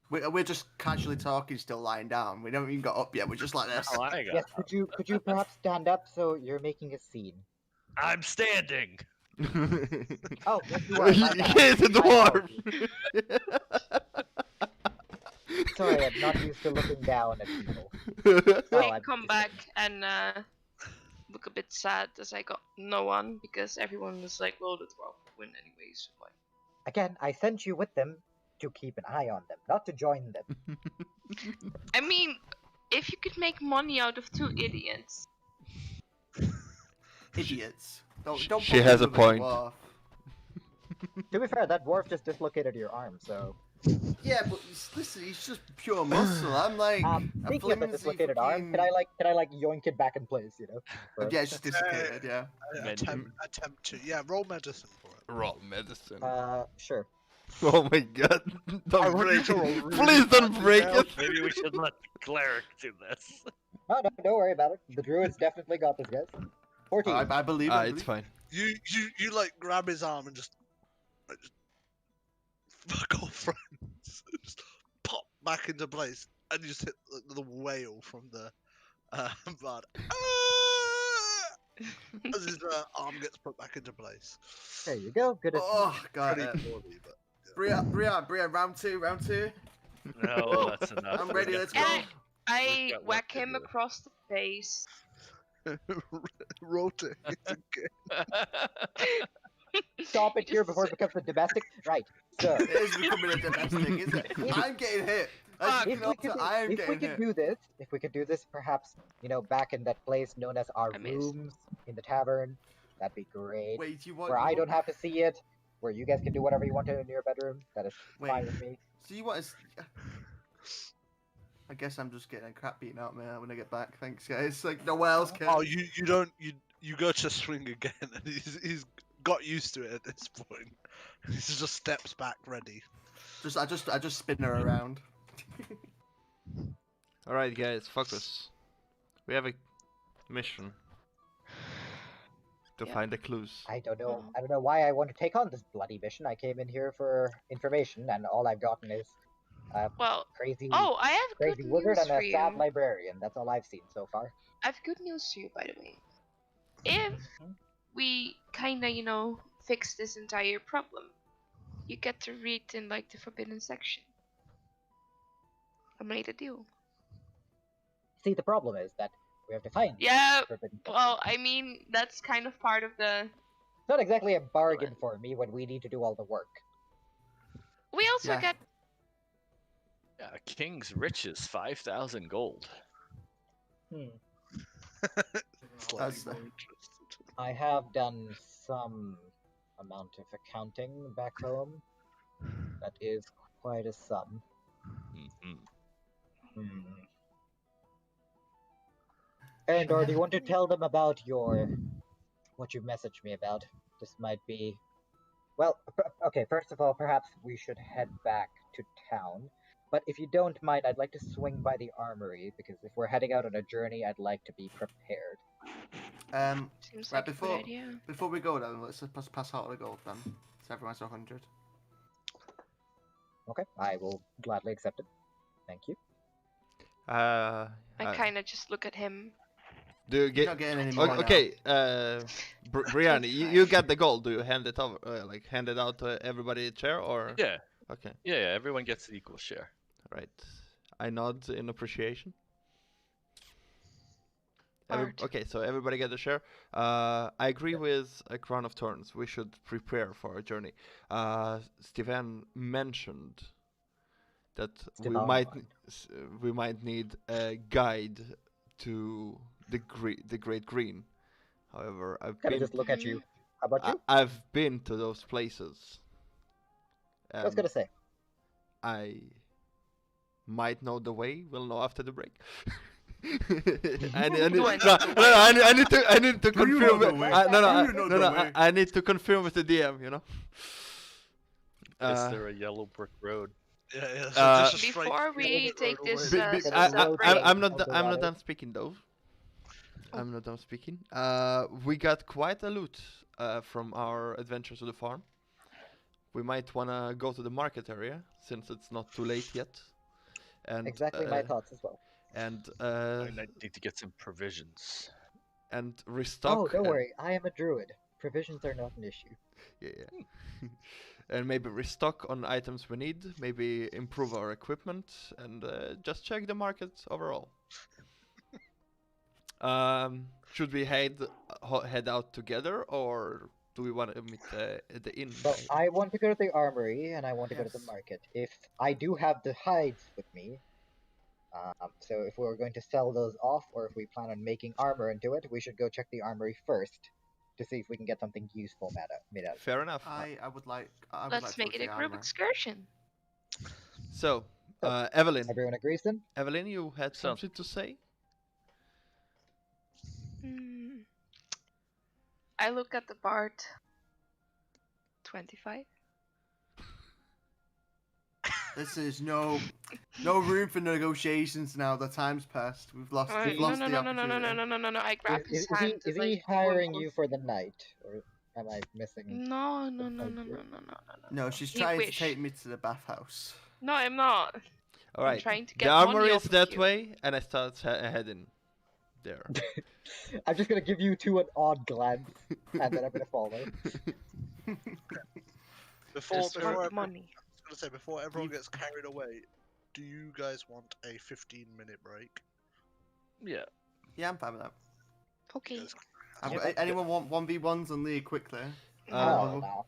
We're just casually talking, still lying down. We haven't even got up yet. We're just like this. Oh, I got. Yes, could you perhaps stand up so you're making a scene? I'm standing. Oh, yes, you are. My bad. He's a My dwarf. apologies. Sorry, I'm not used to looking down at people. I I'm come just- back and look a bit sad as I got no one because everyone was like, well, the dwarf will win anyways. So like, Again, I sent you with them to keep an eye on them, not to join them. I mean, if you could make money out of two idiots. Idiots. Don't She put has a them with point. dwarf. To be fair, that dwarf just dislocated your arm, so... Yeah, but listen, he's just pure muscle. I'm like a Speaking of the flimsy dislocated arm, fucking- can I like yoink it back in place, you know? Or- Yeah, it's just dislocated. Yeah. Attempt to. Yeah, roll medicine for it. Raw medicine. Sure. Oh my god! I Don't want you break to roll it! really Please don't badly break now. it! Maybe we should let the cleric do this. No, don't worry about it. The druids definitely got this, guys. 14. I believe. I It's believe. fine. You like grab his arm and just fuck off, friends. Just pop back into place, and you just hit the wail from the blood. As his arm gets put back into place. There you go. Good as Oh god. Pretty poorly, but Brian, round two. No, that's enough. I'm ready, let's go. And I We've got whack work to him do. across the face. rotate again. stop it here before it becomes a domestic. Right. So It is becoming a domestic, isn't it? I'm getting hit. As you if can we could, alter, I am if we getting could hit. do this, perhaps back in that place known as our I missed. rooms in the tavern, that'd be great. Wait, you want? Where you I want- don't have to see it, where you guys can do whatever you want to in your bedroom. That is fine Wait. with me. So you want us? I guess I'm just getting a crap beaten out of me when I get back. Thanks, guys. Like no one else can. Oh, you don't you go to swing again, and he's got used to it at this point. He just steps back ready. I just spin her around. Alright, guys, focus. We have a mission to Yeah. find the clues. I don't know why I want to take on this bloody mission. I came in here for information, and all I've gotten is Well, crazy, oh, I have crazy good wizard news and for a sad you. librarian. That's all I've seen so far. I have good news for you, by the way. If we kinda, fix this entire problem, you get to read in like the forbidden section. I made a deal. See, the problem is that we have to find. Yeah, forbidden section. well, I mean, that's kind of part of the. It's not exactly a bargain for me when we need to do all the work. We also Yeah. get. Yeah, king's riches, 5,000 gold. Slightly That's- more interested. I have done some amount of accounting back home. That is quite a sum. Mhm. Arandor, do you want to tell them about what you messaged me about? This might be... Well, okay, first of all, perhaps we should head back to town. But if you don't mind, I'd like to swing by the armory, because if we're heading out on a journey, I'd like to be prepared. Seems Right, like a before- good idea. Before we go then, let's just pass out the gold then. So everyone's 100. Okay, I will gladly accept it. Thank you. I kinda just look at him. Do you You're get? not getting any more now. Okay, Brian, you got the gold. Do you hand it over, hand it out to everybody in chair, or? Yeah, Okay, yeah, everyone gets an equal share. right. I nod in appreciation. Art. Okay, so everybody get a share. I agree with a Crown of Thorns. We should prepare for a journey. Steven mentioned that Stevan. we might need a guide to the Great Green. However, Can I just look at you? How about you? I've been to those places. I was gonna say. I might know the way. We'll know after the break. I need to Do you know confirm. the way? No, Do you know the way? I need to confirm with the DM. Is there a yellow brick road? Yeah. just a straight Before we road take away. this, Be- this be- I- separate- I'm not Eldorado. I'm not done speaking though. I'm not done speaking. We got quite a loot from our adventures to the farm. We might wanna go to the market area since it's not too late yet. And Exactly my thoughts as well. and I need to get some provisions. and restock. Oh, don't worry, I am a druid. Provisions are not an issue. Yeah. And maybe restock on items we need. Maybe improve our equipment and just check the market overall. Should we head out together, or do we want to meet at the inn? Well, I want to go to the armory and I want to go to the Yes. market. If I do have the hides with me, so if we're going to sell those off or if we plan on making armor into it, we should go check the armory first to see if we can get something useful made out of it. Fair enough. I would like. Let's make it a group excursion. So, Evelyn. Everyone agrees then? Evelyn, you had So- something to say? I look at the Bard. 25. This is no room for negotiations now. The time's passed. We've lost. We've No, lost no, the no, no, no, no, opportunity. no, no, no, no. I grab his Is hand. he like, hiring you for the night, or am I missing? No, no, no, no, no, no, no, No, she's He trying wish. to take me to the bathhouse. no. I'm not. All right. trying to get The armory money is off of that you. way, and I start heading there. I'm just gonna give you two an odd glance, and then I'm gonna follow. Before Just before for everyone, money. I was gonna say before everyone gets carried away, do you guys want a 15-minute break? Yeah. Yeah, I'm fine with that. Okay. Because Anyone want 1v1s on Lee quickly? Oh, no.